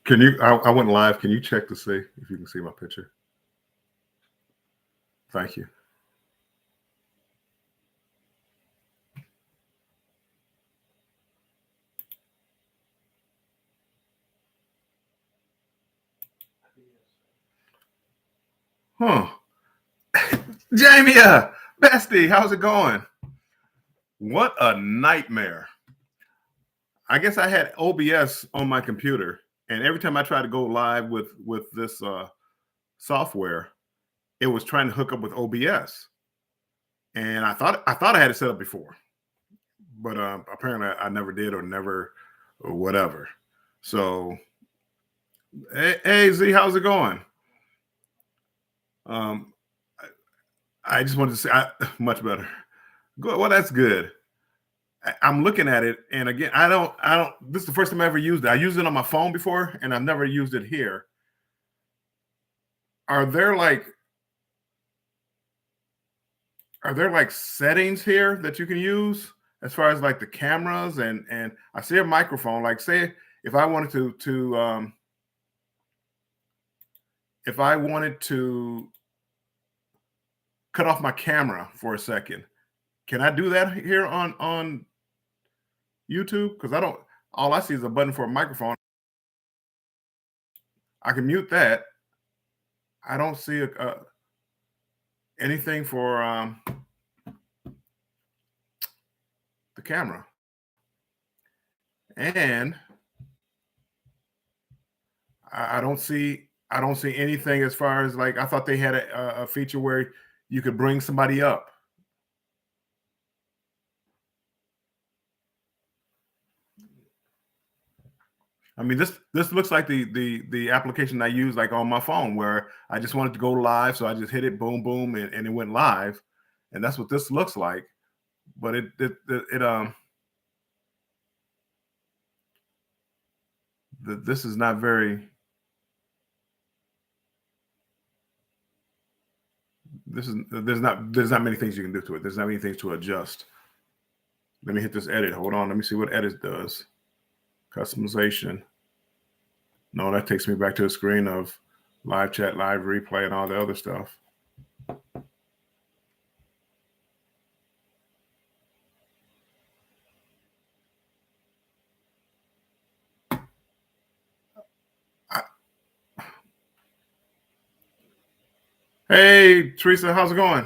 Can you? I went live. Can you check to see if you can see my picture? Thank you. Huh. Jamia, bestie, how's it going? What a nightmare. I guess I had OBS on my computer, and every time I tried to go live with this software, it was trying to hook up with OBS. And I thought I had it set up before, but apparently I never did or never or whatever. So hey Z, how's it going? Um, I just wanted to say much better. Good. Well, that's good. I'm looking at it, and again, I don't. This is the first time I ever used it. I used it on my phone before, and I've never used it here. Are there like are there like settings here that you can use as far as like the cameras and I see a microphone. Like, say if I wanted to if I wanted to cut off my camera for a second, can I do that here on YouTube? Because I don't. All I see is a button for a microphone. I can mute that. I don't see anything for the camera, and I don't see anything as far as like I thought they had a feature where you could bring somebody up. I mean, this looks like the application I use like on my phone where I just wanted to go live, so I just hit it, boom, boom, and it went live, and that's what this looks like. But this is not very. There's not many things you can do to it. There's not many things to adjust. Let me hit this edit. Hold on. Let me see what edit does. Customization. No, that takes me back to the screen of live chat, live replay, and all the other stuff. Hey, Teresa, how's it going?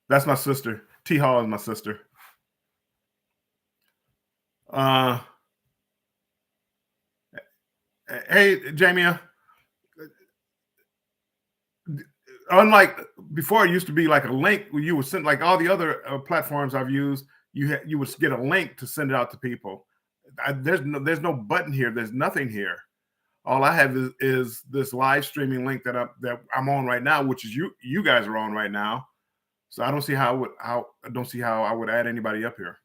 That's my sister. T Hall is my sister. Hey, Jamia. Unlike before, it used to be like a link where you would send, like all the other platforms I've used. You would get a link to send it out to people. There's no button here. There's nothing here. All I have is this live streaming link that I'm on right now, which is you guys are on right now. So I don't see how I would add anybody up here.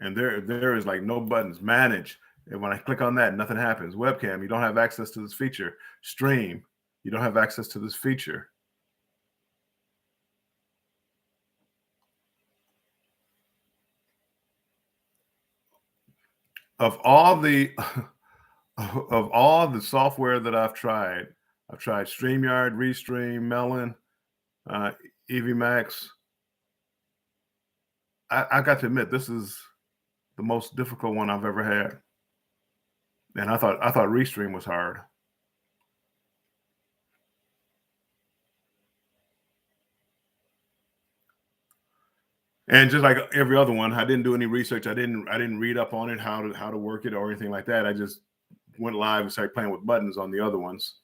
And there is like no buttons. Manage. And when I click on that, nothing happens. Webcam, you don't have access to this feature. Stream, you don't have access to this feature. Of all the software that I've tried StreamYard, Restream, Melon, EV Max. I got to admit, this is the most difficult one I've ever had. And I thought Restream was hard. And just like every other one, I didn't do any research. I didn't read up on it, how to work it or anything like that. I just went live and started playing with buttons on the other ones.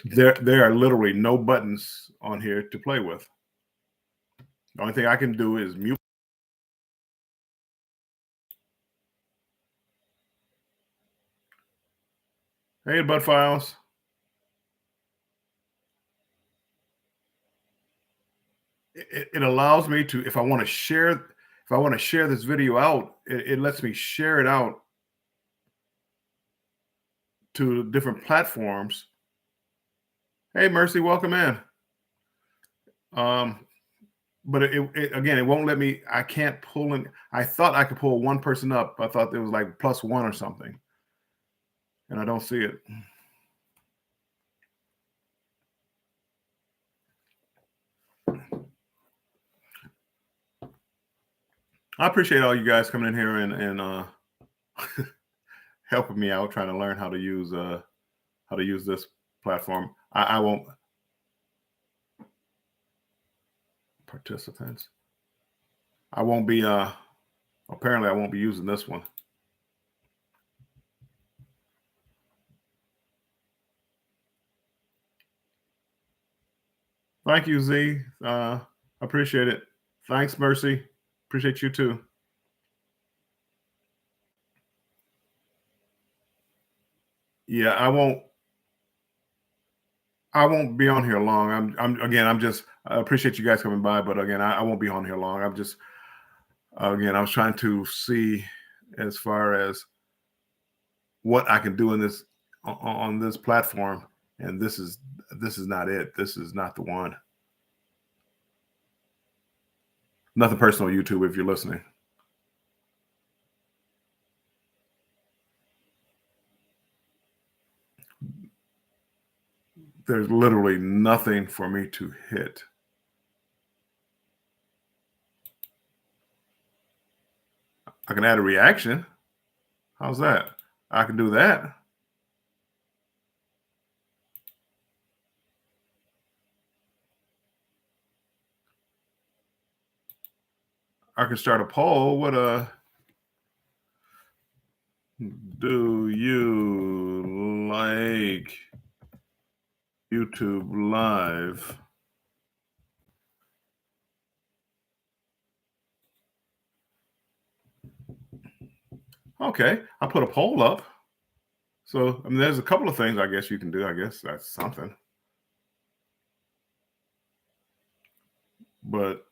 There are literally no buttons on here to play with. The only thing I can do is mute. Hey, Bud Files. It allows me to, if I want to share, if I want to share this video out, it lets me share it out to different platforms. Hey, Mercy, welcome in. But again, it won't let me. I can't pull in. I thought I could pull one person up. I thought there was like +1 or something, and I don't see it. I appreciate all you guys coming in here and helping me out, trying to learn how to use this platform. I won't participants. I won't be apparently I won't be using this one. Thank you, Z. Appreciate it. Thanks, Mercy. Appreciate you too. Yeah, I won't be on here long. I'm just, I appreciate you guys coming by, but again, I won't be on here long. I'm just, again, I was trying to see as far as what I can do in this on this platform, and this is not it. This is not the one. Nothing personal, YouTube, if you're listening. There's literally nothing for me to hit. I can add a reaction. How's that? I can do that. I can start a poll. What do you like YouTube Live? Okay, I put a poll up. So I mean, there's a couple of things I guess you can do. I guess that's something. But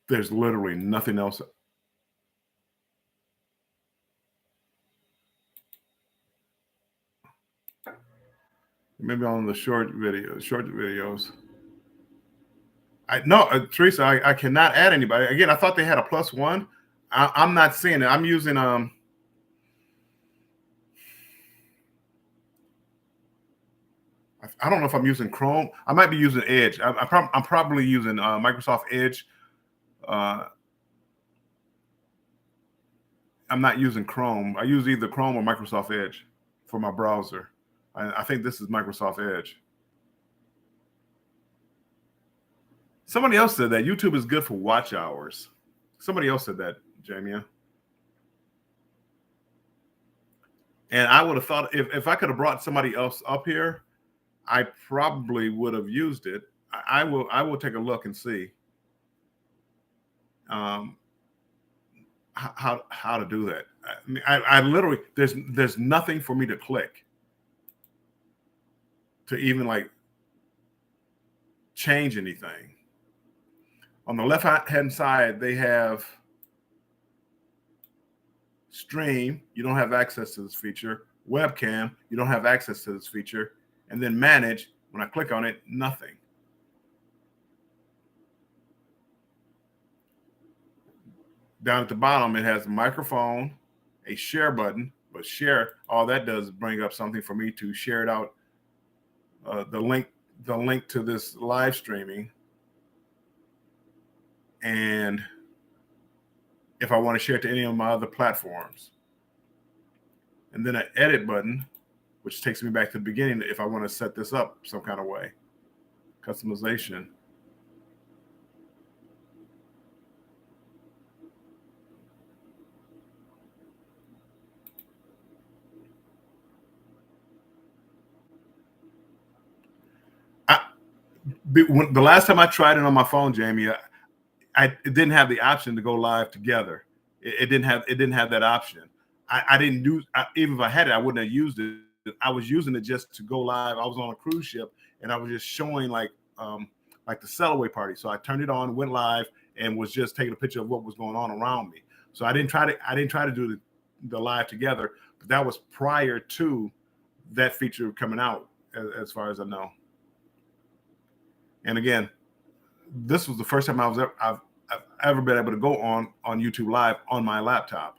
there's literally nothing else. Maybe on the short videos. No, Teresa, I cannot add anybody. Again, I thought they had a +1. I'm not seeing it. I'm using I don't know if I'm using Chrome. I might be using Edge. I'm probably using Microsoft Edge. I'm not using Chrome. I use either Chrome or Microsoft Edge for my browser. I think this is Microsoft Edge. Somebody else said that YouTube is good for watch hours. Somebody else said that, Jamia. And I would have thought if I could have brought somebody else up here, I probably would have used it. I will take a look and see how to do that. I literally there's nothing for me to click to even like change anything. On the left hand side, they have stream. You don't have access to this feature. Webcam. You don't have access to this feature. And then manage. When I click on it, nothing. Down at the bottom, it has a microphone, a share button, but share, all that does is bring up something for me to share it out. The link to this live streaming. And if I want to share it to any of my other platforms. And then an edit button, which takes me back to the beginning if I want to set this up some kind of way. Customization. The last time I tried it on my phone, Jamie, it didn't have the option to go live together. It didn't have that option. I didn't use, even if I had it, I wouldn't have used it. I was using it just to go live. I was on a cruise ship and I was just showing like like the Sellaway party. So I turned it on, went live, and was just taking a picture of what was going on around me. So I didn't try to do the live together, but that was prior to that feature coming out, as far as I know. And again, this was the first time I've ever been able to go on YouTube Live on my laptop.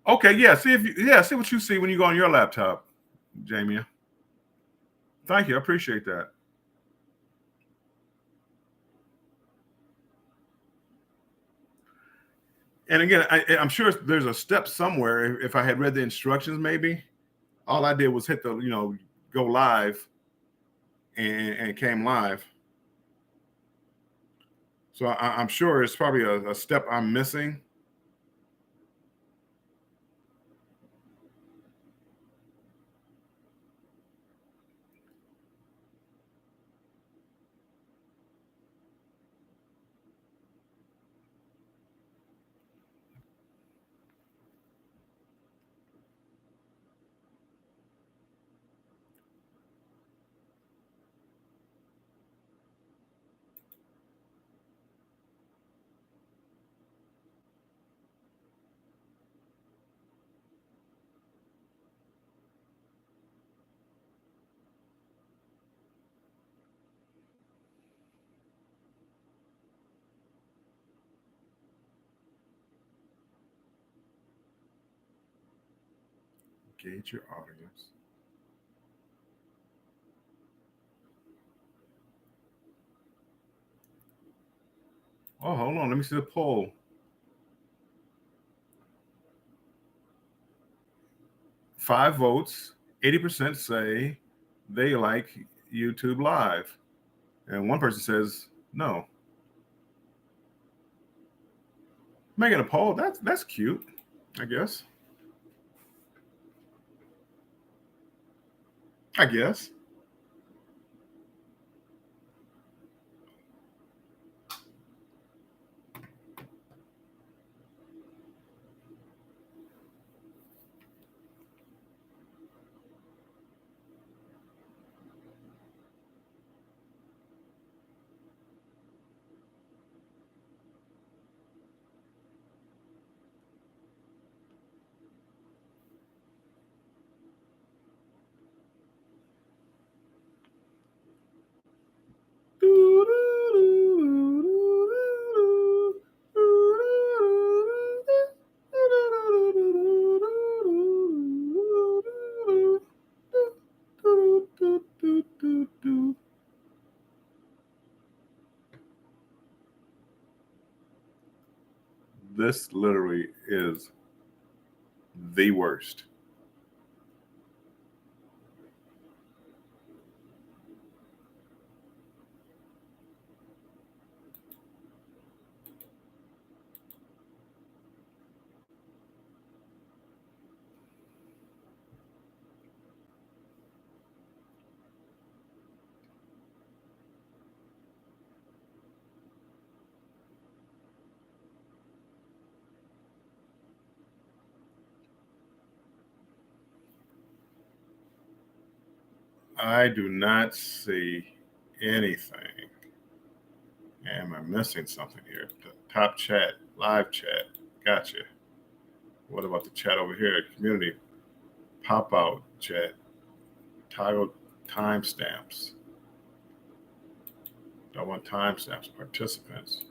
Okay, yeah. See what you see when you go on your laptop, Jamie. Thank you. I appreciate that. And again, I'm sure there's a step somewhere. If I had read the instructions, maybe all I did was hit the go live and came live. So I'm sure it's probably a step I'm missing. Gauge your audience. Oh, hold on. Let me see the poll. 5 votes. 80% say they like YouTube Live, and one person says no. Making a poll. That's cute, I guess. I guess. This literally is the worst. I do not see anything. Am I missing something here? The top chat, live chat. Gotcha. What about the chat over here? Community, pop out chat, toggle timestamps. I want timestamps, participants.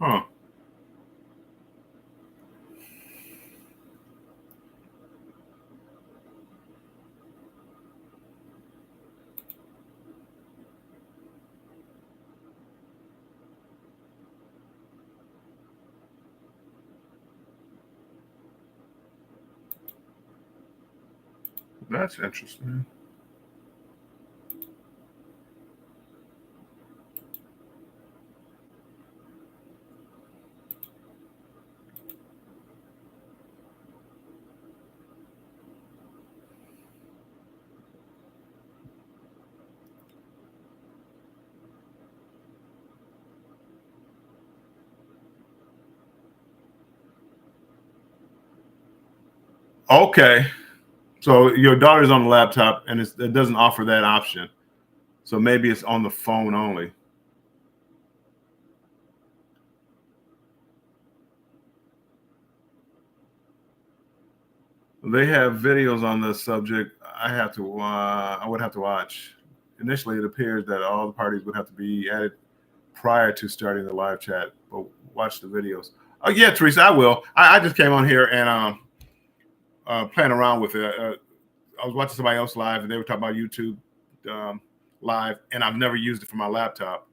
Huh. That's interesting. Okay. So your daughter's on the laptop and it doesn't offer that option. So maybe it's on the phone only. They have videos on this subject. I would have to watch. Initially, it appears that all the parties would have to be added prior to starting the live chat, but watch the videos. Oh yeah, Teresa, I will. I just came on here and playing around with it. I was watching somebody else live, and they were talking about YouTube live, and I've never used it for my laptop.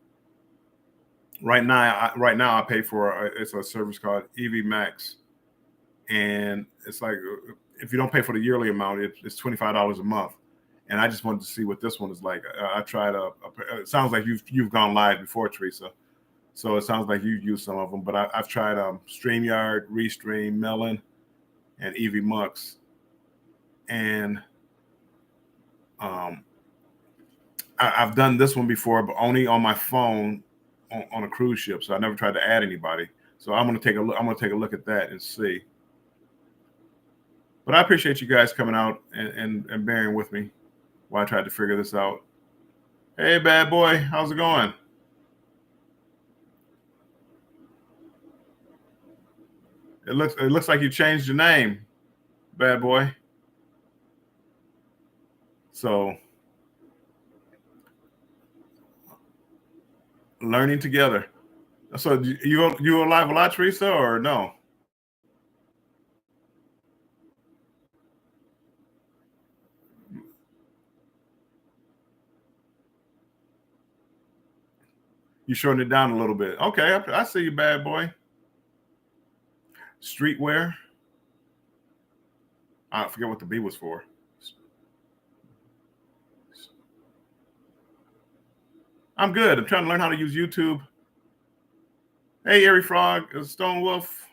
Right now, I pay for it's a service called EV Max, and it's like if you don't pay for the yearly amount, it's $25 a month. And I just wanted to see what this one is like. I tried it sounds like you've gone live before, Teresa. So it sounds like you've used some of them, but I've tried StreamYard, Restream, Melon, and EV Mux, and um, I've done this one before, but only on my phone on a cruise ship. So I never tried to add anybody. So I'm gonna take a look. I'm gonna take a look at that and see. But I appreciate you guys coming out and bearing with me while I tried to figure this out. Hey, bad boy, how's it going? It looks like you changed your name, bad boy. So learning together. So you go live a lot, Teresa, or no? You shortened it down a little bit. Okay, I see you, bad boy. Streetwear. I forget what the B was for. I'm good. I'm trying to learn how to use YouTube. Hey, Airy Frog, Stone Wolf.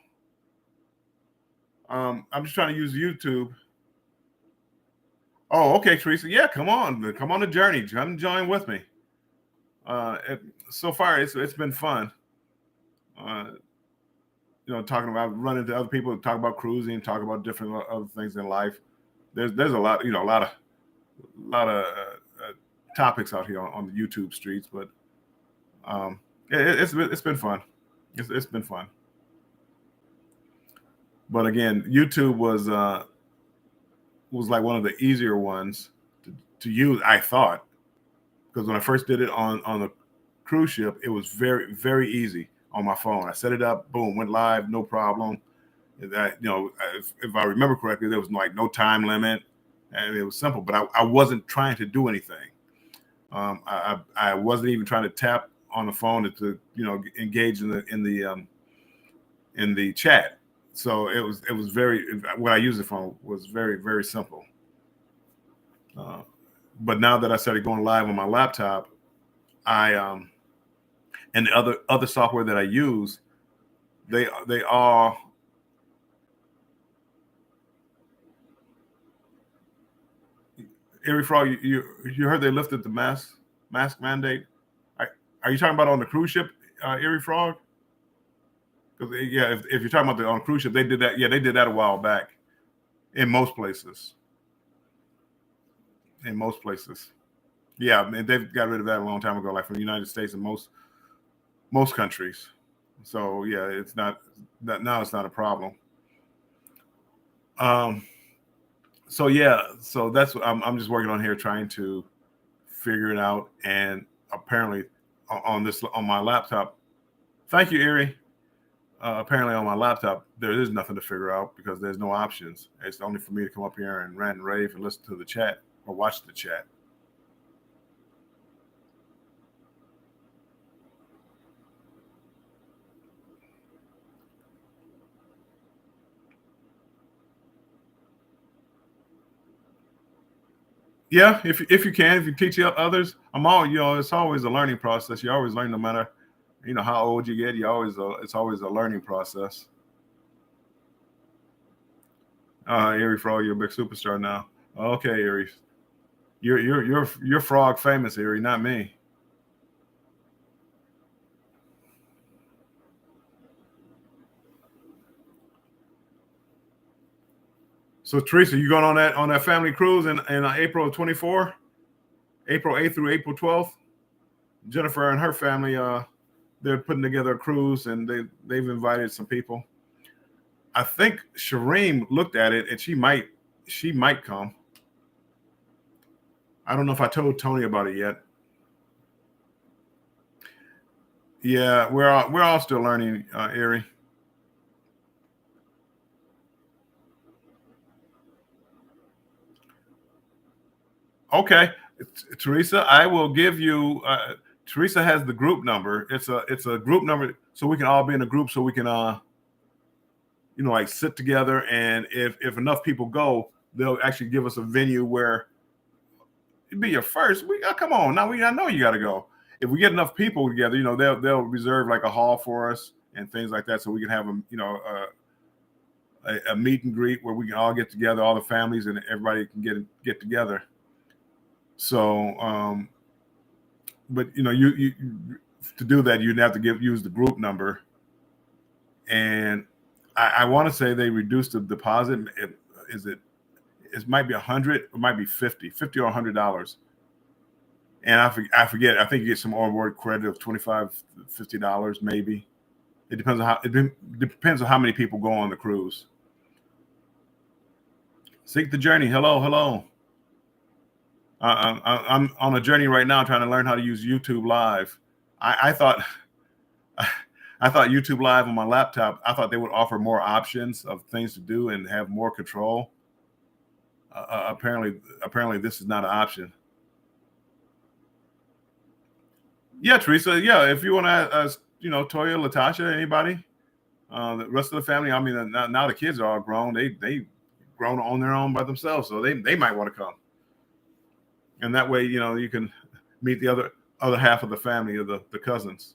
I'm just trying to use YouTube. Oh, okay, Teresa. Yeah, come on the journey. Come join with me. So far, it's been fun. Uh, talking about running to other people, talk about cruising, talk about different other things in life. There's a lot, a lot of topics out here on the YouTube streets, but it's been fun. It's been fun. But again, YouTube was like one of the easier ones to use. I thought, because when I first did it on the cruise ship, it was very easy on my phone. I set it up, boom, went live, no problem. That if I remember correctly, there was like no time limit, and it was simple. But I wasn't trying to do anything. I wasn't even trying to tap on the phone to engage in the chat. So it was very, what I used it for was very simple. Uh, but now that I started going live on my laptop, I and the other software that I use, they all Airy Frog, you heard they lifted the mask mandate. Are you talking about on the cruise ship, Airy Frog? Because yeah, if you're talking about the on cruise ship, they did that. Yeah, they did that a while back. In most places, in most places, yeah, I mean, they've got rid of that a long time ago, like from the United States and most countries. So yeah, it's not that now. It's not a problem. Um, so yeah, so that's what I'm just working on here, trying to figure it out. And apparently, on my laptop. Thank you, Erie. apparently on my laptop there is nothing to figure out because there's no options. It's only for me to come up here and rant and rave and listen to the chat or watch the chat. Yeah, if you can, if you teach others, I'm all it's always a learning process. You always learn, no matter how old you get. You always it's always a learning process. Erie Frog, you're a big superstar now. Okay, Erie, you're frog famous, Erie, not me. So Teresa, you going on that family cruise in April of 24, April 8th through April 12th? Jennifer and her family, they're putting together a cruise, and they've invited some people. I think Shareem looked at it, and she might come. I don't know if I told Tony about it yet. Yeah, we're all still learning, Erie. Okay, Teresa, I will give you. Teresa has the group number. It's a group number, so we can all be in a group, so we can like sit together, and if enough people go, they'll actually give us a venue where it'd be your first. Come on now, I know you got to go. If we get enough people together, they'll reserve like a hall for us and things like that, so we can have them, a meet and greet where we can all get together, all the families, and everybody can get together. So, but you to do that, you'd have to use the group number, and I want to say they reduced the deposit. It might be 100, it might be 50 or $100, and I forget. I think you get some onboard credit of $25, $50 maybe. It depends on how many people go on the cruise. Seek the journey. Hello, hello. I'm on a journey right now trying to learn how to use YouTube Live. I thought I thought YouTube Live on my laptop, I thought they would offer more options of things to do and have more control. Apparently this is not an option. Yeah, Teresa. Yeah, if you want to, Toya, Latasha, anybody, the rest of the family. I mean, now the kids are all grown. They grown on their own by themselves, so they might want to come. And that way, you can meet the other half of the family, of the cousins.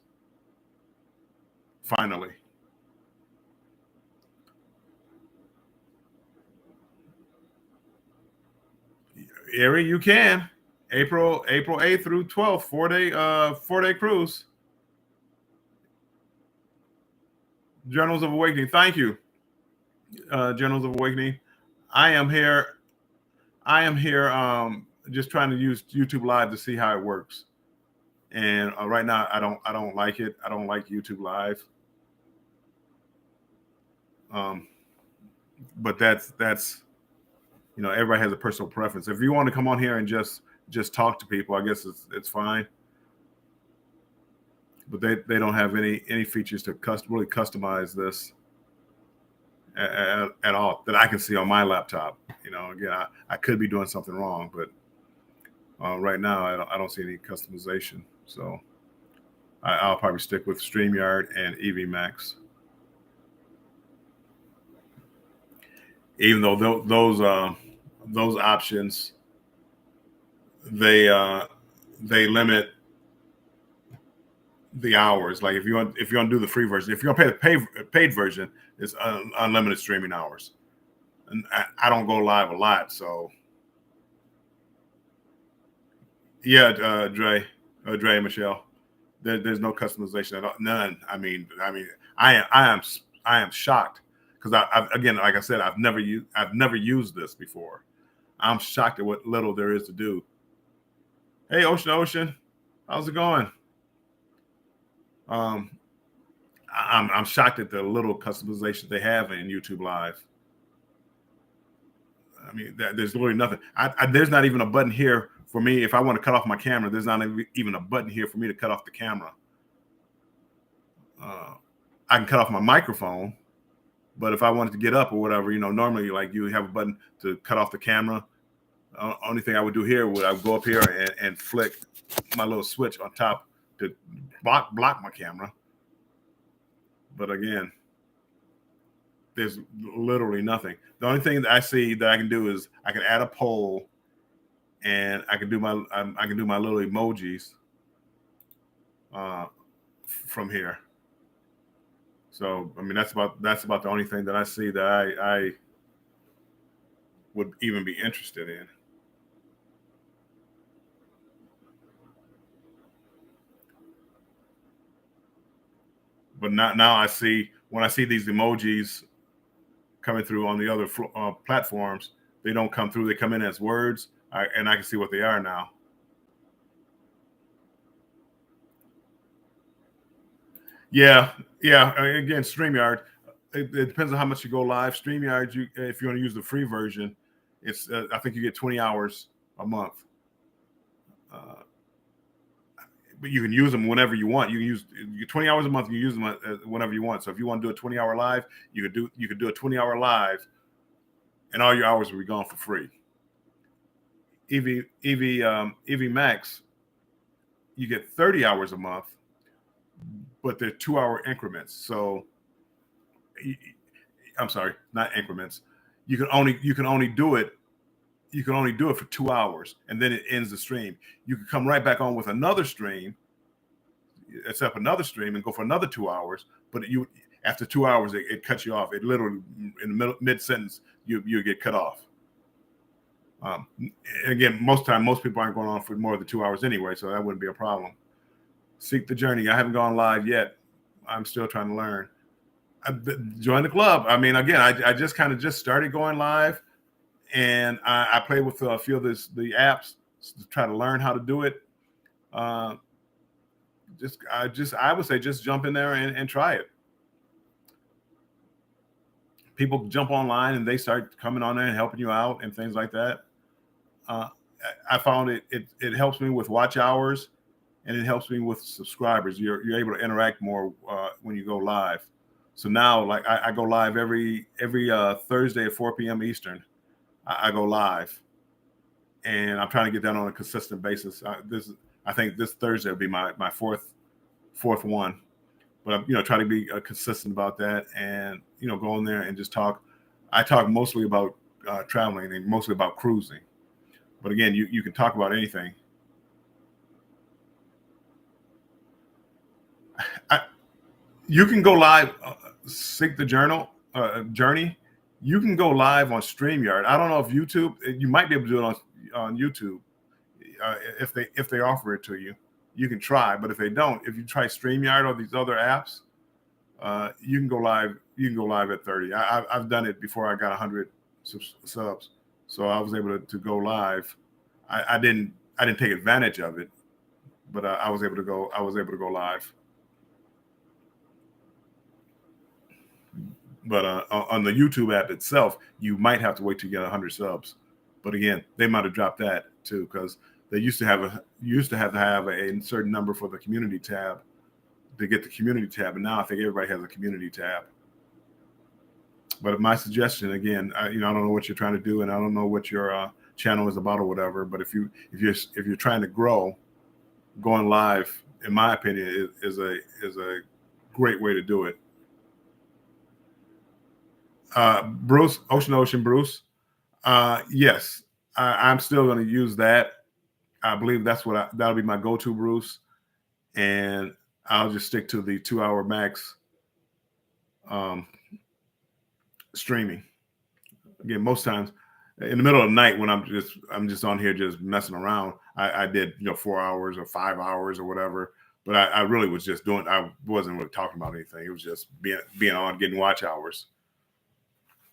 Finally. Erie, you can. April 8th through 12th, 4-day cruise. Journals of Awakening. Thank you. Journals of Awakening. I am here. Just trying to use YouTube Live to see how it works. And right now, I don't like it. I don't like YouTube Live. But that's everybody has a personal preference. If you want to come on here and just talk to people, I guess it's fine. But they don't have any features to really customize this at all that I can see on my laptop. Again, I could be doing something wrong, but right now I don't see any customization. So I'll probably stick with StreamYard and EV Max. Even though those options, they limit the hours. Like if you want to do the free version, if you're gonna pay the paid version, it's unlimited streaming hours. And I don't go live a lot, so yeah, Dre and Michelle, there's no customization at all, none. I mean, I am shocked because again, like I said, I've never used this before. I'm shocked at what little there is to do. Hey, Ocean, how's it going? I'm shocked at the little customization they have in YouTube Live. I mean, there's literally nothing. There's not even a button here for me. If I want to cut off my camera, there's not even a button here for me to cut off the camera. I can cut off my microphone. But if I wanted to get up or whatever, normally like you have a button to cut off the camera. Only thing I would do here would I would go up here and flick my little switch on top to block my camera. But again, there's literally nothing. The only thing that I see that I can do is I can add a poll, and I can do my little emojis from here. So I mean that's about the only thing that I see that I would even be interested in. But now I see, when I see these emojis coming through on the other platforms, they don't come through. They come in as words, and I can see what they are now. Yeah. Again, StreamYard. It depends on how much you go live. StreamYard, if you want to use the free version, it's I think you get 20 hours a month. But you can use them whenever you want. You can use 20 hours a month. You use them whenever you want. So if you want to do a 20-hour live, you could do a 20-hour live, and all your hours will be gone for free. EV Max, you get 30 hours a month, but they're 2-hour increments. So I'm sorry, not increments. You can only do it for 2 hours, and then it ends the stream. You can come right back on with another stream, set up another stream, and go for another 2 hours. But after 2 hours, it cuts you off. It literally, in the mid sentence, you get cut off. Again, most people aren't going on for more than 2 hours anyway, so that wouldn't be a problem. Seek the Journey. I haven't gone live yet. I'm still trying to learn. Join the club. I mean, again, I just started going live, and I play with a few of the apps to try to learn how to do it. I would say just jump in there and try it. People jump online and they start coming on there and helping you out and things like that. I found it helps me with watch hours, and it helps me with subscribers. You're able to interact more when you go live. So now, like I go live every Thursday at 4 p.m. Eastern. I go live, and I'm trying to get that on a consistent basis. I think this Thursday will be my fourth one, but I'm try to be consistent about that, and go in there and just talk. I talk mostly about traveling and mostly about cruising, but again, you can talk about anything. You can go live. Seek the Journey. You can go live on StreamYard. I don't know if YouTube. You might be able to do it on YouTube if they offer it to you. You can try, but if they don't, if you try StreamYard or these other apps, you can go live. You can go live at 30. I've done it before. I got 100 subs, so I was able to go live. I didn't take advantage of it, but I was able to go. I was able to go live. But on the YouTube app itself, you might have to wait to get 100 subs. But again, they might have dropped that too, because they used to have to have a certain number for the community tab to get the community tab, and now I think everybody has a community tab. But my suggestion, again, I don't know what you're trying to do, and I don't know what your channel is about or whatever. But if you're trying to grow, going live, in my opinion, is a great way to do it. Bruce, Ocean Bruce. Yes, I'm still going to use that. I believe that'll be my go-to Bruce, and I'll just stick to the 2-hour max streaming. Again, most times in the middle of the night when I'm just on here just messing around, I did 4 hours or 5 hours or whatever. But I really was just doing. I wasn't really talking about anything. It was just being on, getting watch hours.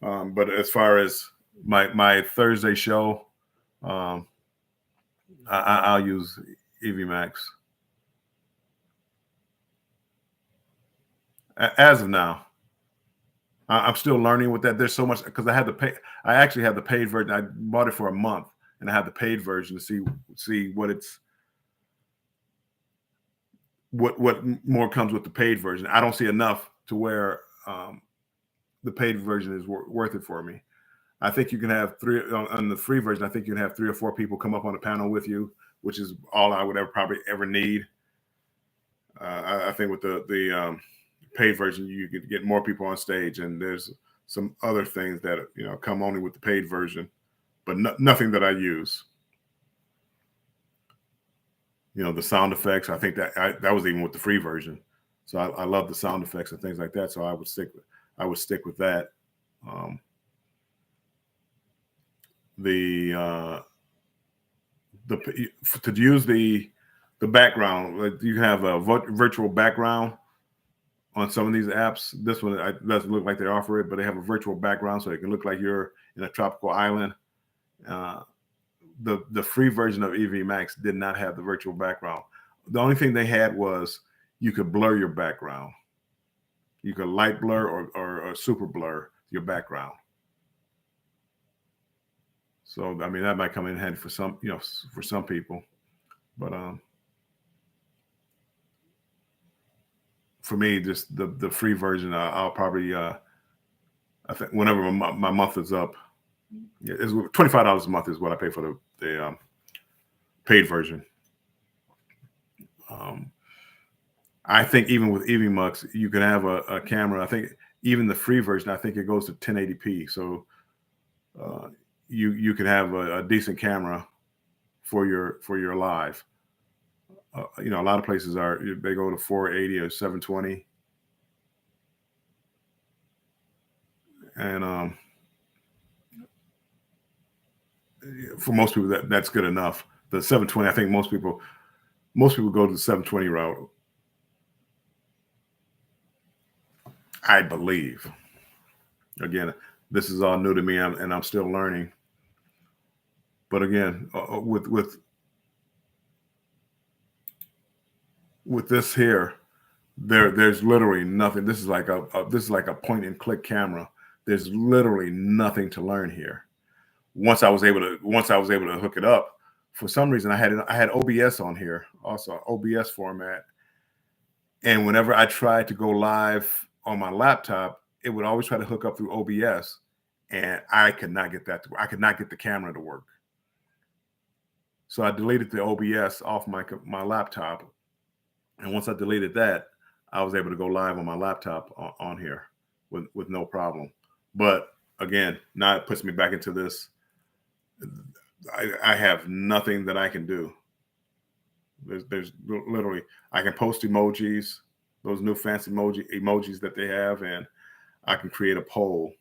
But as far as my Thursday show, I'll use EV Max as of now. I'm still learning with that. There's so much because I had to pay. I actually have the paid version. I bought it for a month, and I have the paid version to see what more comes with the paid version. I don't see enough to where the paid version is worth it for me. I think you can have three on the free version. I think you can have 3 or 4 people come up on the panel with you, which is all I would probably ever need. I think with the paid version, you could get more people on stage, and there's some other things that come only with the paid version, but nothing that I use. The sound effects. I think that was even with the free version. So I love the sound effects and things like that. So I would stick with that. To use the background, you have a virtual background on some of these apps. This one doesn't look like they offer it, but they have a virtual background, so it can look like you're in a tropical island. The free version of EV Max did not have the virtual background. The only thing they had was you could blur your background. You could light blur or super blur your background. So I mean that might come in handy for some people, but for me, just the free version, I'll probably I think whenever my month is up, it's $25 a month is what I pay for the paid version. I think even with EV Mux, you can have a camera. I think even the free version, I think it goes to 1080p. So you can have a decent camera for your live. A lot of places they go to 480 or 720, and for most people that's good enough. The 720, I think most people go to the 720 route. I believe. Again, this is all new to me, and I'm still learning. But again, with this here, there's literally nothing. This is like a point and click camera. There's literally nothing to learn here. Once I was able to hook it up, for some reason I had OBS on here, also OBS format, and whenever I tried to go live on my laptop, it would always try to hook up through OBS, and I could not get that. I could not get the camera to work. So I deleted the OBS off my laptop, and once I deleted that, I was able to go live on my laptop on here with no problem. But again, now it puts me back into this. I have nothing that I can do. There's literally, I can post emojis, those new fancy emojis that they have, and I can create a poll.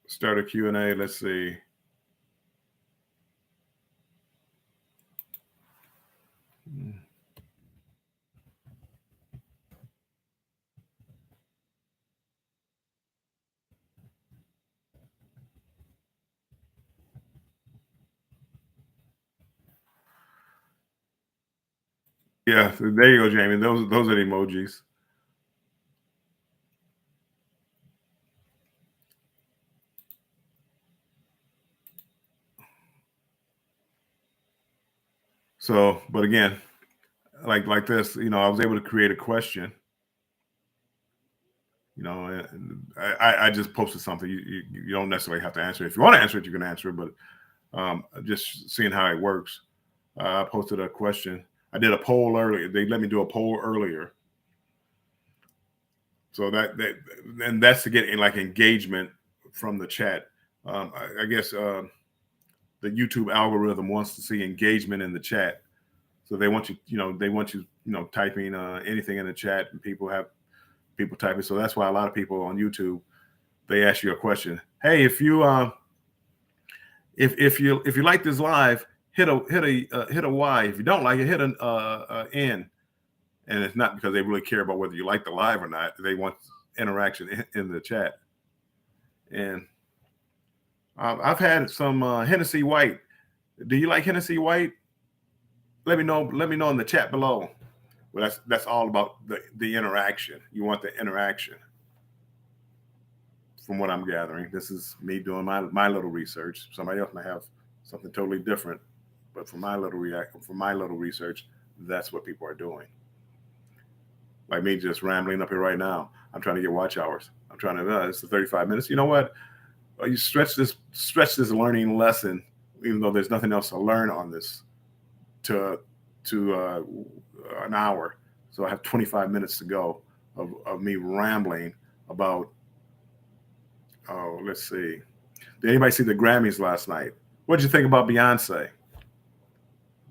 Start a Q&A. Let's see. Yeah, there you go, Jamie. Those are the emojis. So, but again, like this, I was able to create a question. And I just posted something. You don't necessarily have to answer it. If you want to answer it, you can answer it. But just seeing how it works, I posted a question. I did a poll earlier. They let me do a poll earlier. So that's to get like engagement from the chat. I guess the YouTube algorithm wants to see engagement in the chat. So they want you, typing anything in the chat, and people typing. So that's why a lot of people on YouTube, they ask you a question. Hey, if you like this live, hit a Y. If you don't like it, hit an N. And it's not because they really care about whether you like the live or not. They want interaction in the chat. And I've had some Hennessy White. Do you like Hennessy White? Let me know in the chat below. Well, that's all about the interaction. You want the interaction. From what I'm gathering, this is me doing my little research. Somebody else might have something totally different. But for my little research, that's what people are doing. Like me just rambling up here right now. I'm trying to get watch hours. I'm trying to. It's the 35 minutes. You know what? You stretch this learning lesson, even though there's nothing else to learn on this, to an hour. So I have 25 minutes to go of me rambling about. Oh, let's see. Did anybody see the Grammys last night? What did you think about Beyonce?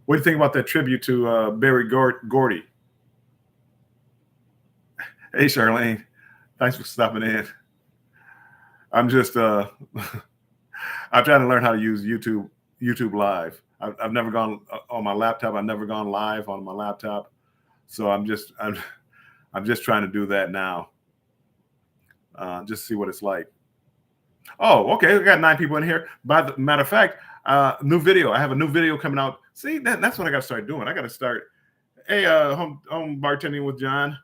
What do you think about that tribute to Berry Gordy? Hey, Charlene. Thanks for stopping in. I'm just I'm trying to learn how to use YouTube Live. I've never gone on my laptop. I've never gone live on my laptop. So I'm just trying to do that now. Just see what it's like. Oh, okay. We got 9 people in here. By the matter of fact, new video. I have a new video coming out. See, that's what I got to start doing. I got to start. Hey, home bartending with John.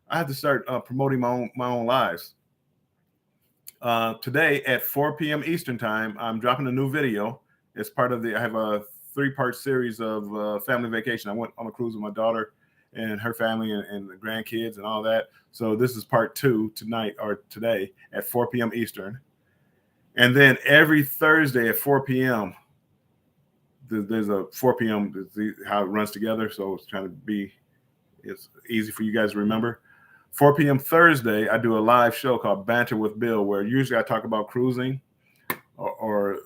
I have to start promoting my own lives. Today at 4 p.m. Eastern time, I'm dropping a new video. It's part of I have a 3-part series of family vacation. I went on a cruise with my daughter and her family and the grandkids and all that. So this is part 2 today at 4 p.m. Eastern. And then every Thursday at 4 p.m., there's a 4 p.m. how it runs together. So it's trying to be it's easy for you guys to remember. 4 p.m. Thursday, I do a live show called Banter with Bill, where usually I talk about cruising or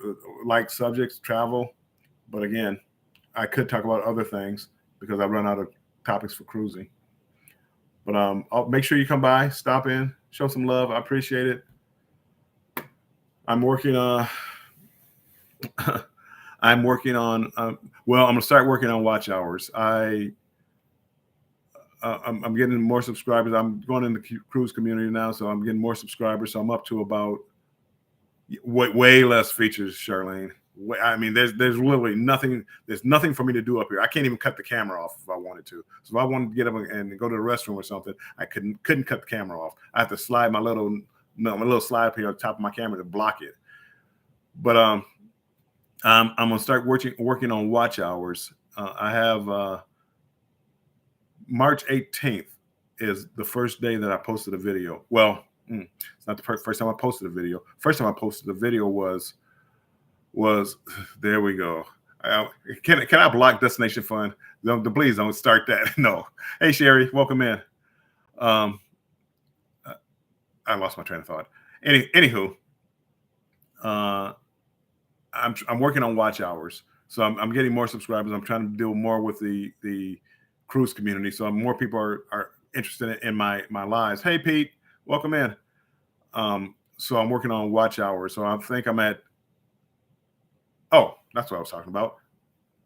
like subjects, travel. But again, I could talk about other things because I run out of topics for cruising. But I'll make sure you come by, stop in, show some love. I appreciate it. I'm working on. I'm going to start working on watch hours. I'm getting more subscribers. I'm going in the cruise community now, so I'm getting more subscribers. So I'm up to about way less features, Charlene. I mean, there's literally nothing. There's nothing for me to do up here. I can't even cut the camera off if I wanted to. So if I wanted to get up and go to the restroom or something, I couldn't cut the camera off. I have to slide my little slide up here on top of my camera to block it. But I'm gonna start working on watch hours. I have March 18th is the first day that I posted a video. Well, it's not the first time I posted a video. First time I posted a video was there we go. Can I block Destination Fun? Please don't start that. No. Hey Sherry, welcome in. I lost my train of thought. Anywho, I'm working on watch hours, so I'm getting more subscribers. I'm trying to deal more with the cruise community, so more people are interested in my lives. Hey Pete, welcome in. So I'm working on watch hours. So I think I'm at. Oh, that's what I was talking about.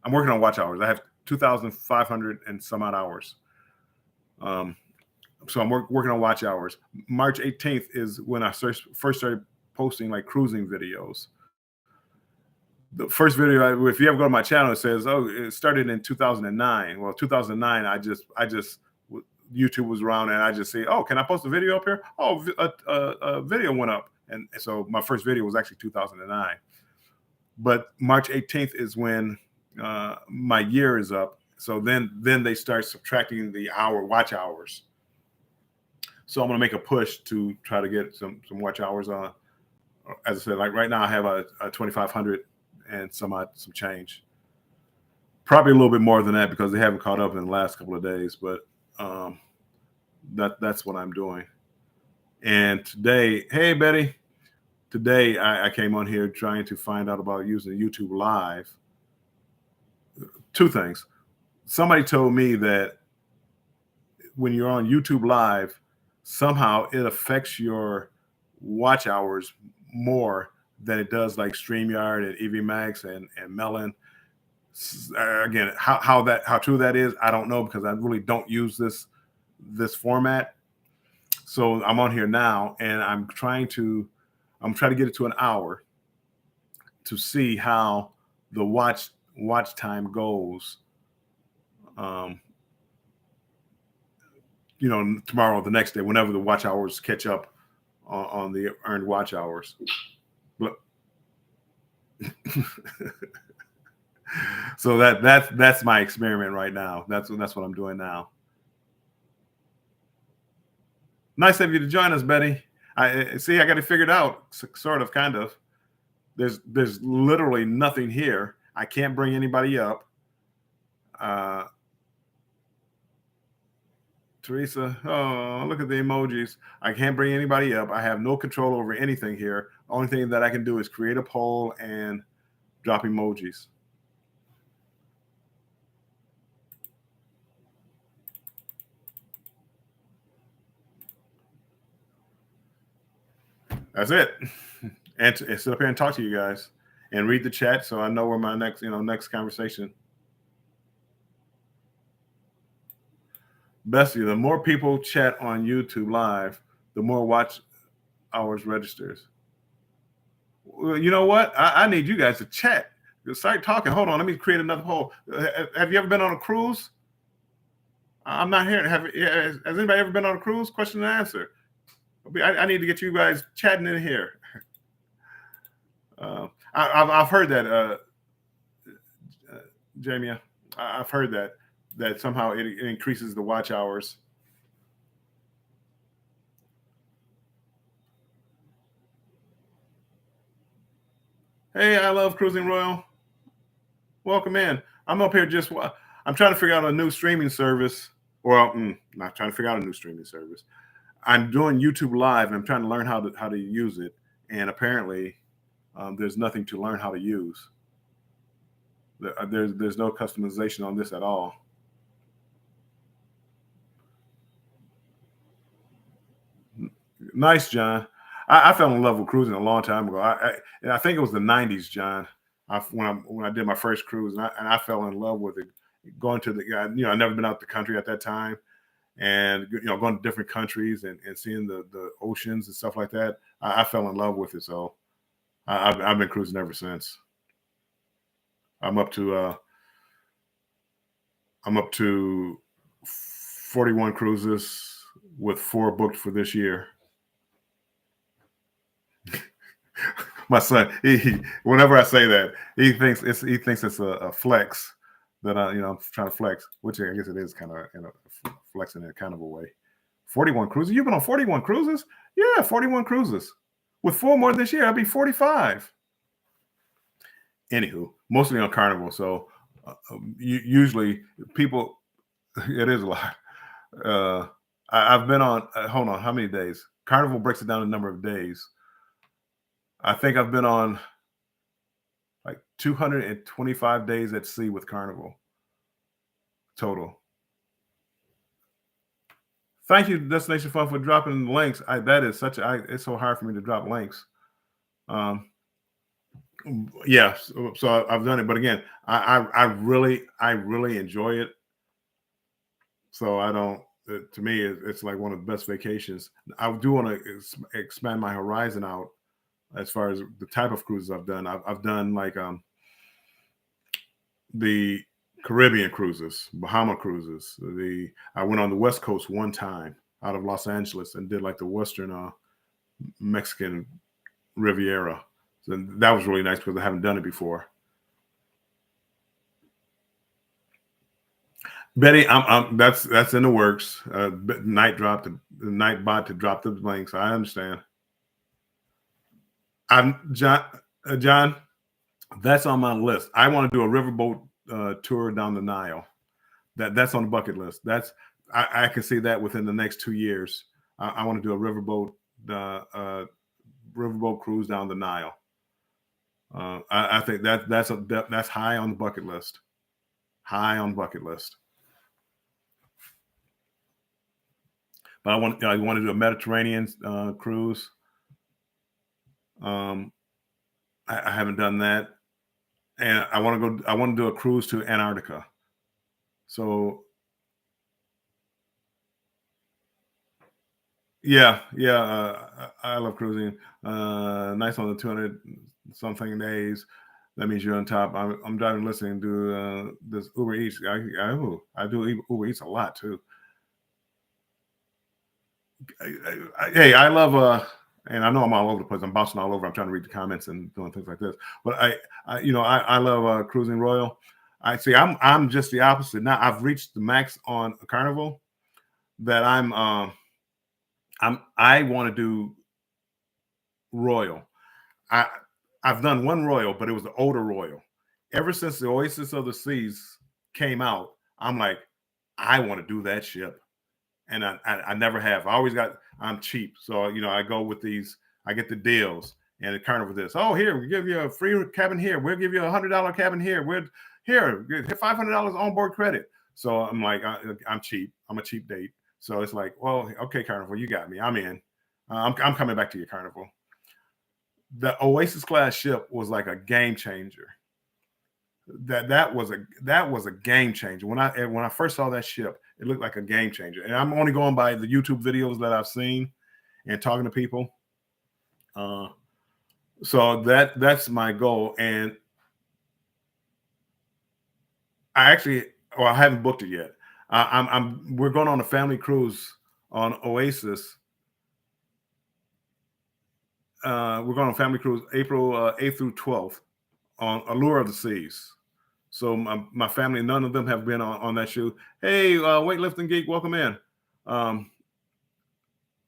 I'm working on watch hours. I have 2,500 and some odd hours. So I'm working on watch hours. March 18th is when I first started posting like cruising videos. The first video, if you ever go to my channel, it says, "Oh, it started in 2009." Well, 2009, I just YouTube was around, and I just say, "Oh, can I post a video up here?" Oh, a video went up, and so my first video was actually 2009. But March 18th is when my year is up. So then they start subtracting the watch hours. So I'm going to make a push to try to get some watch hours on. As I said, like right now I have a 2,500 and some change. Probably a little bit more than that because they haven't caught up in the last couple of days. But that's what I'm doing. And today, hey Betty. Today, I came on here trying to find out about using YouTube Live. 2 things. Somebody told me that when you're on YouTube Live, somehow it affects your watch hours more than it does like StreamYard and EV Max and Melon. Again, how true that is, I don't know because I really don't use this format. So I'm on here now, and I'm trying to get it to an hour to see how the watch time goes. Tomorrow, the next day, whenever the watch hours catch up on the earned watch hours. But So that's my experiment right now. That's what I'm doing now. Nice of you to join us, Betty. I see. I got it figured out, sort of, kind of. There's literally nothing here. I can't bring anybody up. Uh, Teresa, oh, look at the emojis. I can't bring anybody up. I have no control over anything here. Only thing that I can do is create a poll and drop emojis. That's it. And sit up here and talk to you guys and read the chat so I know where my next conversation. Bessie, the more people chat on YouTube Live, the more watch hours registers. Well, you know what? I need you guys to chat. Start talking. Hold on. Let me create another poll. Have you ever been on a cruise? I'm not here. Has anybody ever been on a cruise? Question and answer. I need to get you guys chatting in here. I've heard that, Jamie. I've heard that somehow it increases the watch hours. Hey, I love Cruising Royal. Welcome in. I'm up here I'm trying to figure out a new streaming service. Well, not trying to figure out a new streaming service. I'm doing YouTube Live and I'm trying to learn how to use it. And apparently, there's nothing to learn how to use. There's no customization on this at all. Nice, John. I fell in love with cruising a long time ago. I think it was the '90s, John. When I did my first cruise, and I fell in love with it. Going to I'd never been out the country at that time, and going to different countries and seeing the oceans and stuff like that. I fell in love with it. So I've been cruising ever since. I'm up to 41 cruises with 4 booked for this year. My son, whenever I say that, he thinks it's a flex that I'm trying to flex, which I guess it is kind of flexing in a kind of a way. 41 cruises. You've been on 41 cruises? Yeah, 41 cruises. With 4 more this year, I'll be 45. Anywho, mostly on Carnival. So usually people, it is a lot. I've been on, hold on, how many days? Carnival breaks it down a number of days. I think I've been on like 225 days at sea with Carnival total. Thank you, Destination Fun, for dropping the links. That is it's so hard for me to drop links. Yeah, so I've done it, but again, I really enjoy it. So I don't. To me, it's like one of the best vacations. I do want to expand my horizon out as far as the type of cruises I've done. I've done like the Caribbean cruises, Bahama cruises. I went on the West Coast one time out of Los Angeles and did like the Western Mexican Riviera. So that was really nice because I haven't done it before. Betty, that's in the works. The Nightbot to drop the links. I understand. I'm John. That's on my list. I want to do a riverboat tour down the Nile. That's on the bucket list. I can see that within the next 2 years. I want to do a riverboat cruise down the Nile. I think that's high on the bucket list. High on the bucket list. But I want to do a Mediterranean cruise. I haven't done that, and I want to do a cruise to Antarctica. So yeah, I love cruising. Nice on the 200 something days. That means you're on top. I'm driving, listening to this Uber Eats. I do Uber Eats a lot too. Hey, I love and I know I'm all over the place. I'm bouncing all over. I'm trying to read the comments and doing things like this. But I love Cruising Royal. I see. I'm just the opposite. Now I've reached the max on Carnival that I want to do Royal. I I've done one Royal, but it was the older Royal. Ever since the Oasis of the Seas came out, I'm like, I want to do that ship, and I never have. I always got. I'm cheap, so I go with these. I get the deals, and the Carnival this. Oh, here we give you a free cabin here. We'll give you $100 cabin here. We're here $500 onboard credit. So I'm like, I'm cheap. I'm a cheap date. So it's like, well, okay, Carnival, you got me. I'm in. I'm coming back to your Carnival. The Oasis class ship was like a game changer. That was a game changer. When I first saw that ship, it looked like a game changer. And I'm only going by the YouTube videos that I've seen and talking to people. So that's my goal. And I haven't booked it yet. We're going on a family cruise on Oasis. We're going on a family cruise April 8th through 12th on Allure of the Seas. So my family, none of them have been on that shoe. Hey, weightlifting geek, welcome in.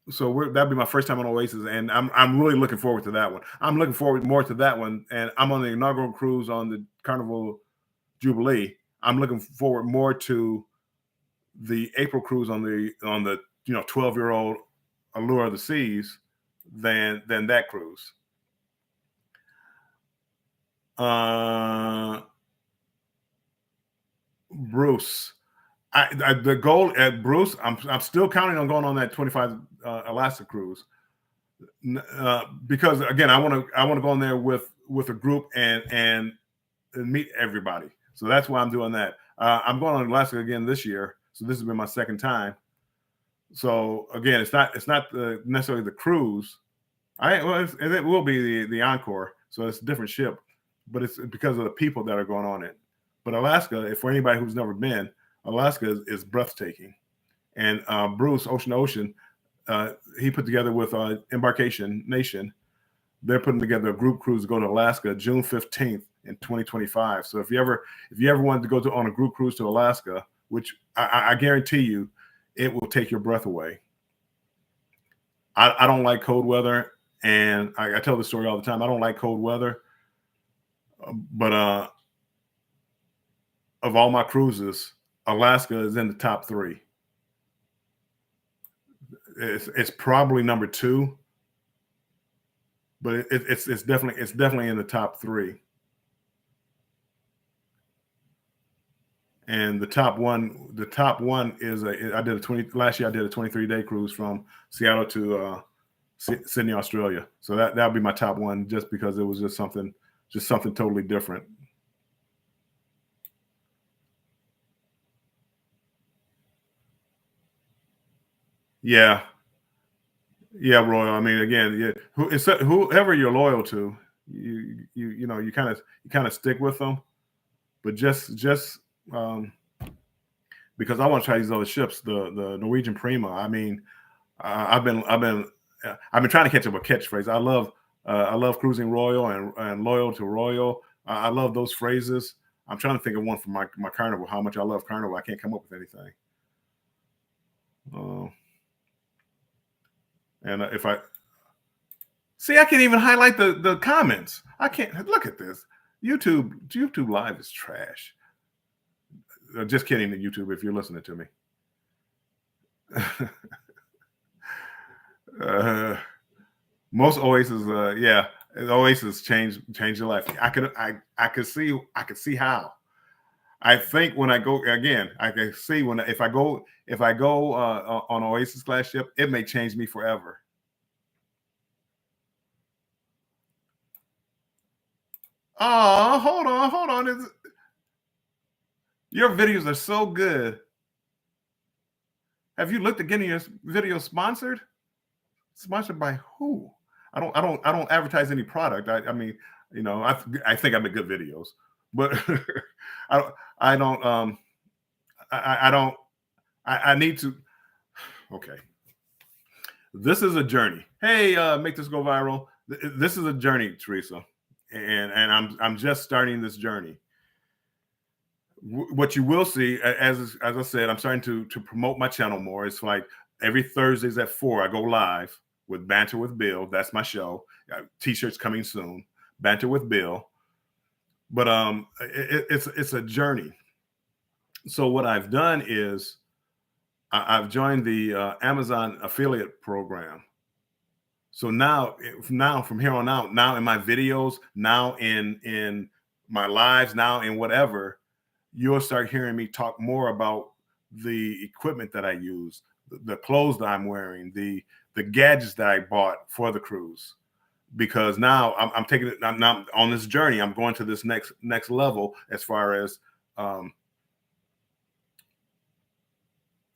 So that'd be my first time on Oasis, and I'm really looking forward to that one. I'm looking forward more to that one, and I'm on the inaugural cruise on the Carnival Jubilee. I'm looking forward more to the April cruise on the 12-year-old Allure of the Seas than that cruise. Bruce, the goal at Bruce, I'm still counting on going on that 25 Alaska cruise because again, I want to go on there with a group and meet everybody. So that's why I'm doing that. I'm going on Alaska again this year, so this has been my second time. So again, it's not necessarily the cruise. It will be the Encore, so it's a different ship, but it's because of the people that are going on it. But Alaska, if for anybody who's never been, Alaska is breathtaking. And Bruce, Ocean to Ocean, he put together with Embarkation Nation, they're putting together a group cruise to go to Alaska June 15th in 2025. So if you ever wanted to go on a group cruise to Alaska, which I guarantee you, it will take your breath away. I don't like cold weather, and I tell this story all the time. I don't like cold weather, but of all my cruises, Alaska is in the top 3. It's probably number 2, but it's definitely in the top 3. And the top one is last year I did a 23-day cruise from Seattle to Sydney, Australia. So that'll be my top one, just because it was just something totally different. Yeah, Royal. I mean, again, whoever you're loyal to, you kind of stick with them, but just because I want to try these other ships, the Norwegian Prima. I mean, I've been trying to catch up with catchphrase. I love Cruising Royal and loyal to Royal. I love those phrases. I'm trying to think of one for my Carnival. How much I love Carnival. I can't come up with anything. And if I can't even highlight the comments. I can't look at this. YouTube Live is trash. Just kidding, the YouTube, if you're listening to me. Most Oasis, Oasis changed your life. I could see how. I think when I go again, I can see if I go on Oasis class ship, it may change me forever. Oh, hold on. Your videos are so good. Have you looked at getting your video sponsored? Sponsored by who? I don't advertise any product. I mean, I think I make good videos, but I need to. Okay. This is a journey. Hey, make this go viral. This is a journey, Teresa, and I'm just starting this journey. What you will see, as I said, I'm starting to promote my channel more. It's like every Thursdays at 4, I go live with Banter with Bill. That's my show. T-shirts coming soon. Banter with Bill. But it's a journey. So what I've done is I've joined the Amazon affiliate program. So now from here on out, now in my videos, now in my lives, now in whatever, you'll start hearing me talk more about the equipment that I use, the clothes that I'm wearing, the gadgets that I bought for the cruise. Because now I'm taking it. I'm now on this journey. I'm going to this next level as far as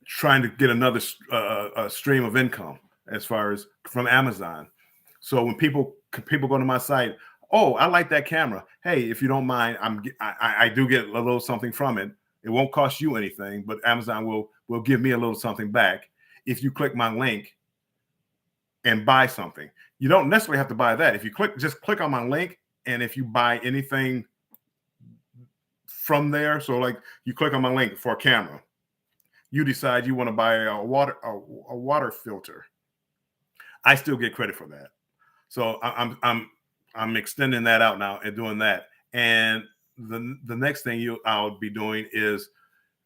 trying to get another stream of income as far as from Amazon. So when people go to my site, oh, I like that camera. Hey, if you don't mind, I do get a little something from it. It won't cost you anything, but Amazon will give me a little something back if you click my link and buy something. You don't necessarily have to buy that. If you just click on my link, and if you buy anything from there, so like you click on my link for a camera, you decide you want to buy a water filter, I still get credit for that. So I'm extending that out now and doing that. And the next thing I'll be doing is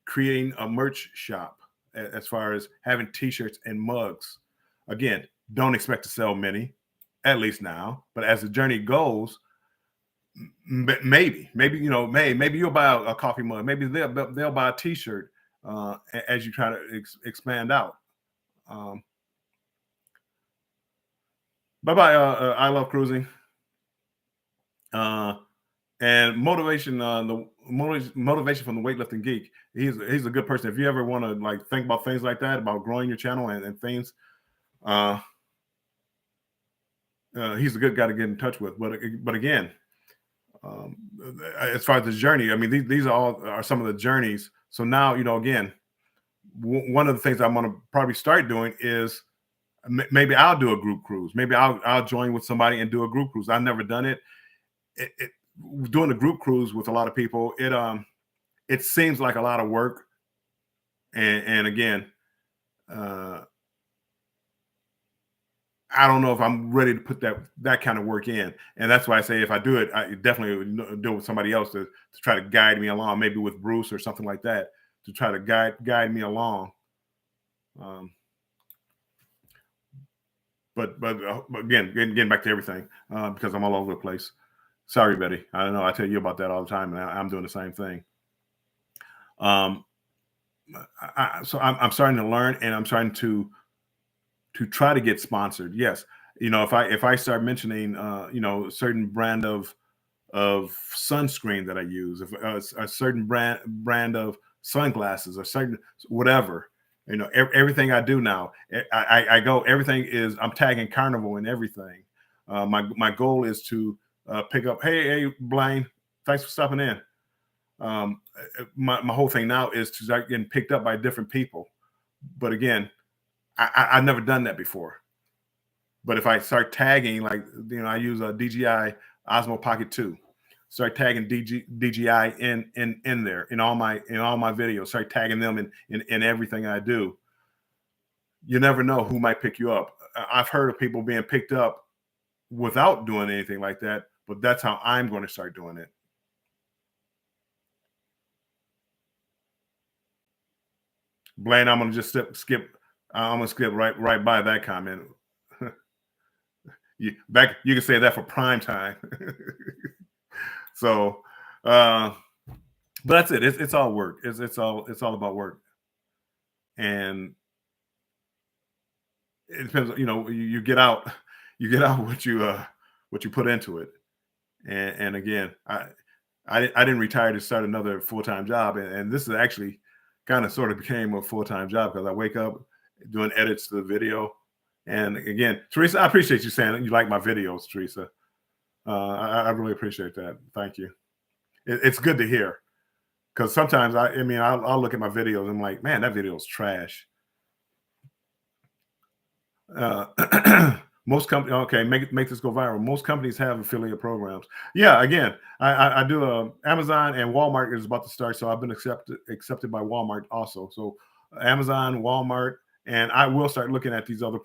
creating a merch shop as far as having T-shirts and mugs. Again, don't expect to sell many, at least now. But as the journey goes, maybe maybe you'll buy a coffee mug. Maybe they'll buy a T-shirt as you try to expand out. Bye bye. I love cruising. And motivation. The motivation from the weightlifting geek. He's a good person. If you ever want to like think about things like that, about growing your channel and things, he's a good guy to get in touch with. But again, as far as the journey, I mean, these are some of the journeys. So now, again, one of the things I'm going to probably start doing is maybe I'll do a group cruise. Maybe I'll join with somebody and do a group cruise. I've never done it. Doing a group cruise with a lot of people, it seems like a lot of work. And again, I don't know if I'm ready to put that kind of work in. And that's why I say if I do it, I definitely would do it with somebody else to try to guide me along, maybe with Bruce or something like that, to try to guide me along. But again, getting back to everything, because I'm all over the place. Sorry, Betty. I don't know. I tell you about that all the time, and I'm doing the same thing. So I'm starting to learn, and I'm starting to try to get sponsored. Yes, if I start mentioning, a certain brand of sunscreen that I use, if a certain brand of sunglasses, or certain whatever, everything I do now, I go. Everything is I'm tagging Carnival and everything. My goal is to pick up. Hey, Blaine, thanks for stopping in. My whole thing now is to start getting picked up by different people. But again, I've never done that before. But if I start tagging, like, I use a DJI Osmo Pocket 2, start tagging DJI in there in all my videos, start tagging them in everything I do. You never know who might pick you up. I've heard of people being picked up without doing anything like that, but that's how I'm going to start doing it. Blaine, I'm going to just skip. I'm going to skip right by that comment. You can say that for prime time. So, but that's it. It's all work. It's all about work, and it depends. You get out what you put into it. And again, I didn't retire to start another full-time job, and this is actually kind of sort of became a full-time job because I wake up doing edits to the video. And again, Teresa, I appreciate you saying you like my videos, Teresa. I really appreciate that. Thank you. It's good to hear, because sometimes I'll look at my videos and I'm like, man, that video is trash. Most companies, okay, make this go viral. Most companies have affiliate programs. Yeah, again, I do Amazon, and Walmart is about to start, so I've been accepted by Walmart also. So Amazon, Walmart, and I will start looking at these other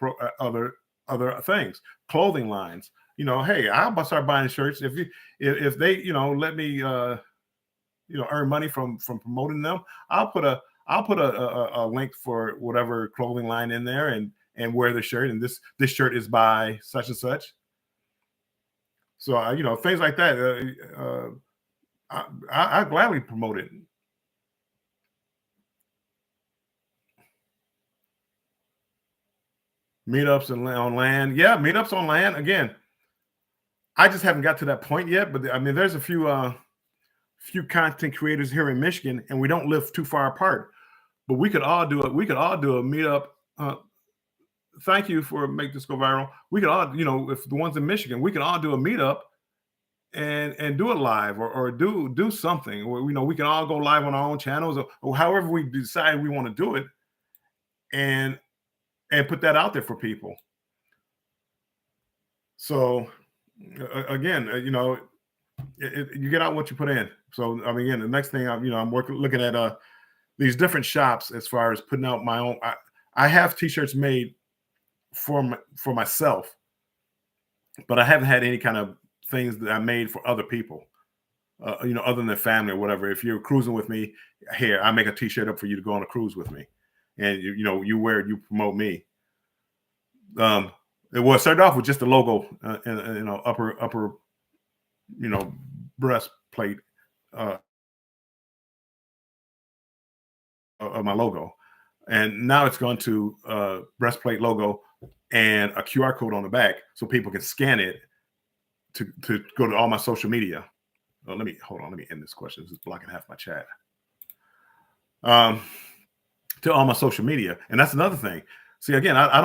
things, clothing lines. Hey, I'll start buying shirts if they let me earn money from promoting them. I'll put a link for whatever clothing line in there, and wear the shirt, and this shirt is by such and such. So things like that. I gladly promote it. Meetups on land. Yeah, meetups on land. Again, I just haven't got to that point yet, but I mean, there's a few content creators here in Michigan, and we don't live too far apart. But we could all do a meetup. Thank you for make this go viral. We could all, if the ones in Michigan, we could all do a meetup and do it live, or do something. Or, we can all go live on our own channels, or however we decide we want to do it, and put that out there for people. So again, you get out what you put in. So I mean, again, the next thing I'm looking at these different shops as far as putting out my own. I have t-shirts made for myself, but I haven't had any kind of things that I made for other people. Other than family or whatever. If you're cruising with me, here I make a t-shirt up for you to go on a cruise with me, and you wear it, you promote me. It was started off with just the logo, and upper breastplate of my logo, and now it's gone to breastplate logo and a QR code on the back, so people can scan it to go to all my social media. Let me hold on. Let me end this question. This is blocking half my chat. To all my social media, and that's another thing. See, again, I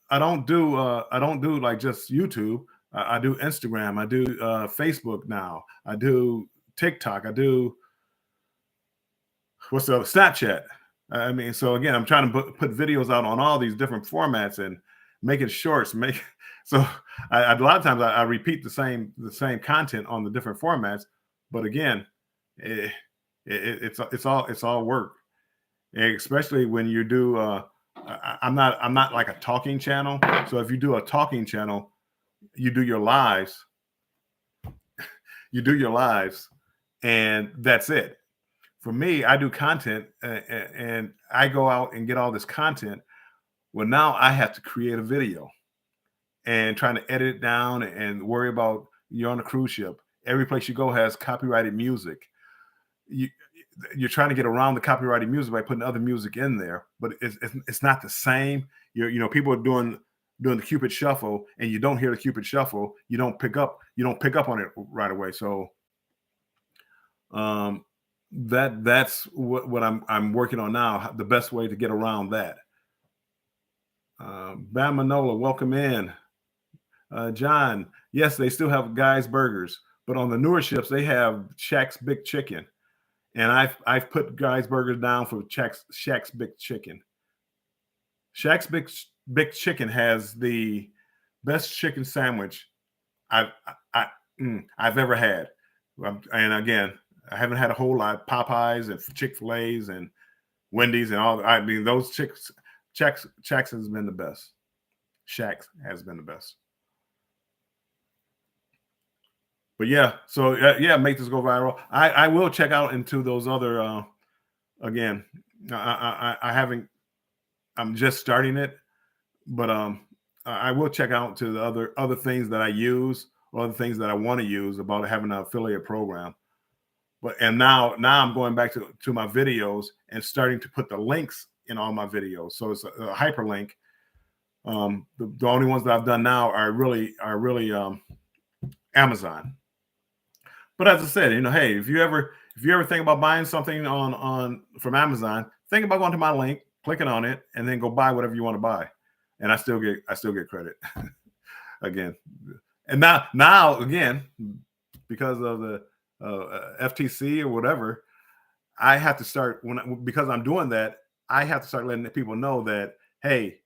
don't do like just YouTube. I do Instagram. I do Facebook now. I do TikTok. I do what's the other Snapchat. I mean, so again, I'm trying to put videos out on all these different formats and make it shorts. So a lot of times I repeat the same content on the different formats, but again, it's all work, especially when you do. I'm not like a talking channel. So if you do a talking channel, you do your lives. You do your lives, and that's it. For me, I do content, and I go out and get all this content. Well, now I have to create a video and trying to edit it down and worry about you're on a cruise ship. Every place you go has copyrighted music. You're trying to get around the copyrighted music by putting other music in there, but it's not the same. People are doing the Cupid Shuffle, and you don't hear the Cupid Shuffle. You don't pick up on it right away. So that's what I'm working on now. The best way to get around that. Bam Manola, welcome in. John, yes, they still have Guy's Burgers, but on the newer ships they have Shaq's Big Chicken, and I've put Guy's Burgers down for Shaq's Big Chicken. Shaq's Big Chicken has the best chicken sandwich I've ever had, and again, I haven't had a whole lot. Popeyes and Chick-fil-A's and Wendy's and all. I mean, those Shaq's has been the best. Shaq's has been the best. But yeah, so yeah, make this go viral. I will check out into those other. Again, I haven't. I'm just starting it, but I will check out to the other things that I use, or other things that I want to use about having an affiliate program. But now I'm going back to my videos and starting to put the links in all my videos. So it's a hyperlink. The only ones that I've done now are really Amazon. But as I said, hey, if you ever think about buying something from Amazon, think about going to my link, clicking on it, and then go buy whatever you want to buy, and I still get credit again. And now again, because of the FTC or whatever, I have to start because I'm doing that. I have to start letting people know that, hey,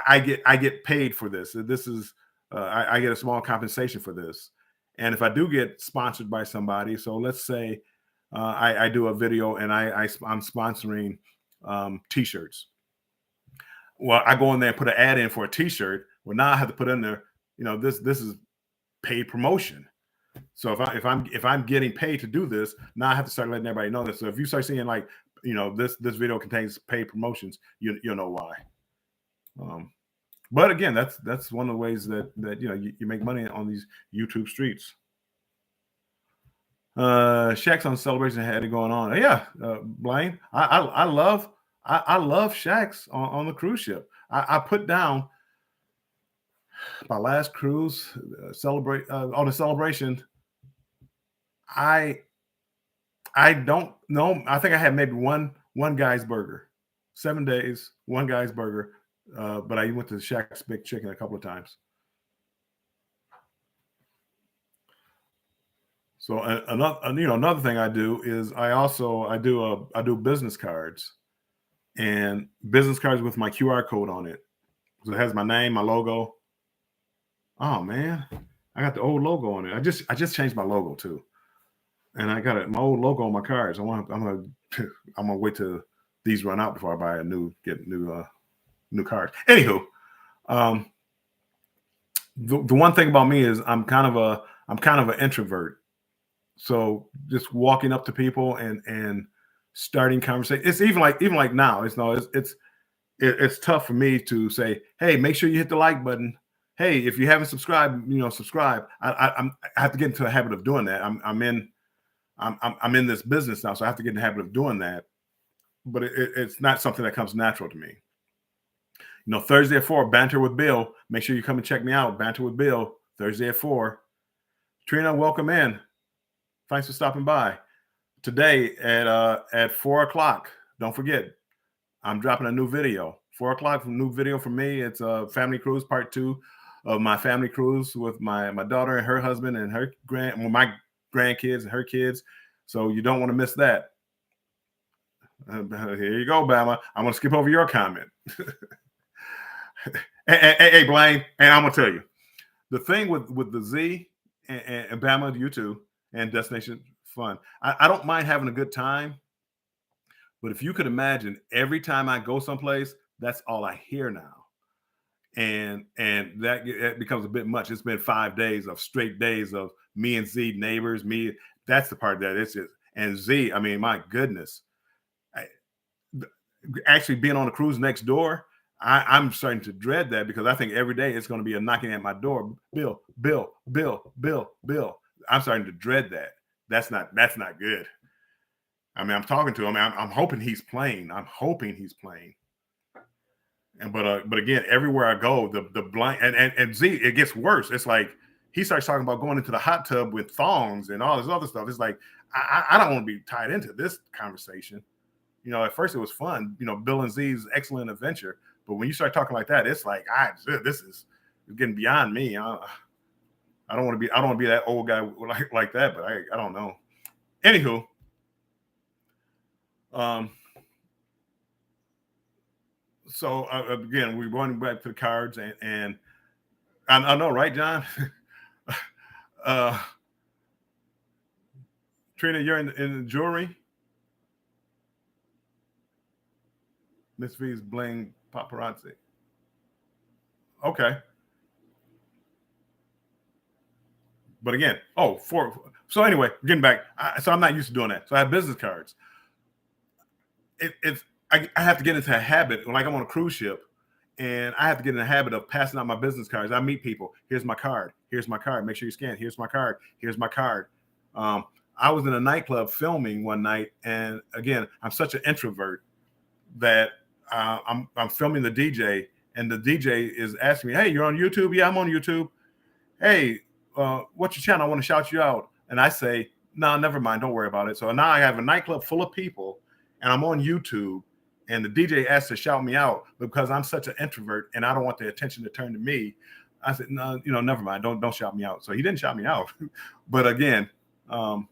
I get paid for this. This is I get a small compensation for this. And if I do get sponsored by somebody, so let's say I do a video and I'm sponsoring t-shirts. Well, I go in there and put an ad in for a t-shirt. Well, now I have to put in there, this is paid promotion. So if I'm getting paid to do this, now I have to start letting everybody know this. So if you start seeing like, this video contains paid promotions, you'll know why. But again, that's one of the ways that you make money on these YouTube streets. Shaq's on Celebration had it going on. Yeah, Blaine, I love Shaq's on the cruise ship. I put down my last cruise celebrate on the Celebration. I don't know. I think I had maybe one guy's burger, 7 days, one guy's burger. But I went to Shaq's Big Chicken a couple of times. So another thing I do is I do business cards, and business cards with my QR code on it. So it has my name, my logo. Oh man, I got the old logo on it. I just changed my logo too, and I got my old logo on my cards. I'm gonna wait till these run out before I buy get new cards. Anywho, the one thing about me is I'm kind of an introvert. So just walking up to people and starting conversation. It's even like now. It's tough for me to say, hey, make sure you hit the like button. Hey, if you haven't subscribed, subscribe. I have to get into a habit of doing that. I'm in this business now, so I have to get in the habit of doing that. But it's not something that comes natural to me. Thursday at 4, Banter with Bill. Make sure you come and check me out. Banter with Bill, Thursday at 4. Trina, welcome in. Thanks for stopping by. Today at 4 o'clock, don't forget, I'm dropping a new video. 4 o'clock, new video from me. It's a family cruise, part 2 of my family cruise with my daughter and her husband and my grandkids and her kids. So you don't want to miss that. Here you go, Bama. I'm going to skip over your comment. Hey, Blaine, and I'm going to tell you, the thing with the Z and Bama, you too, and Destination Fun, I don't mind having a good time. But if you could imagine, every time I go someplace, that's all I hear now. And that becomes a bit much. It's been 5 days of straight days of me and Z neighbors. That's the part that it's just, and Z, I mean, my goodness. Actually being on a cruise next door, I'm starting to dread that, because I think every day it's going to be a knocking at my door. Bill. I'm starting to dread that. That's not good. I mean, I'm talking to him. I'm hoping he's playing. But again, everywhere I go, the blind and Z, it gets worse. It's like he starts talking about going into the hot tub with thongs and all this other stuff. It's like I don't want to be tied into this conversation. At first it was fun. Bill and Z's excellent adventure. But when you start talking like that, it's like this is getting beyond me. I don't want to be that old guy like that. But I don't know. Anywho. So again, we're going back to the cards, and I know, right, John? Trina, you're in the jewelry. Miss V's bling paparazzi. Okay. But again, so anyway, getting back. So I'm not used to doing that. So I have business cards. I have to get into a habit, like I'm on a cruise ship, and I have to get in the habit of passing out my business cards. I meet people. Here's my card. Make sure you scan. Here's my card. I was in a nightclub filming one night, and again, I'm such an introvert that I'm filming the DJ, and the DJ is asking me, "Hey, you're on YouTube?" "Yeah, I'm on YouTube." "Hey, what's your channel? I want to shout you out." And I say, "No, never mind. Don't worry about it." So now I have a nightclub full of people, and I'm on YouTube, and the DJ asked to shout me out, because I'm such an introvert and I don't want the attention to turn to me. I said, "No, never mind. Don't shout me out." So he didn't shout me out. But again, I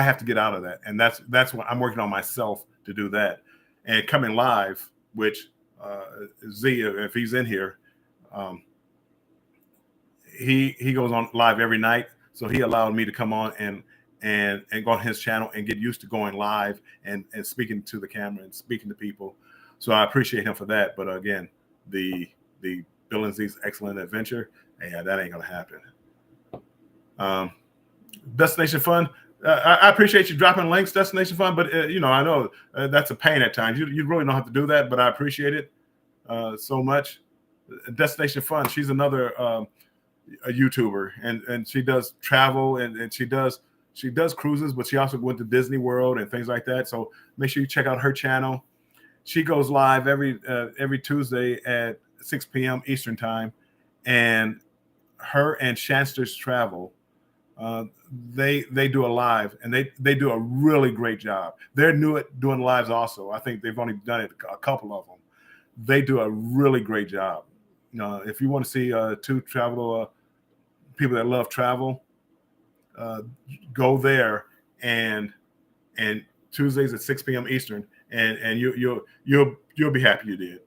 have to get out of that, and that's what I'm working on myself to do that. and coming live, which Z, if he's in here, um, he goes on live every night. So he allowed me to come on and go on his channel and get used to going live and speaking to the camera and speaking to people. So I appreciate him for that. But again, the Bill and Z's Excellent Adventure, yeah, that ain't gonna happen. Destination Fun. I appreciate you dropping links, Destination Fun, but I know that's a pain at times. You really don't have to do that, but I appreciate it so much. Destination Fun. She's another a YouTuber, and she does travel and she does cruises, but she also went to Disney World and things like that. So make sure you check out her channel. She goes live every Tuesday at 6 p.m. Eastern time, and her and Shanster's Travel. They do a live, and they do a really great job. They're new at doing lives also. I think they've only done it a couple of them. They do a really great job. If you want to see two travel people that love travel, go there and Tuesdays at 6 p.m. Eastern, and you'll be happy you did.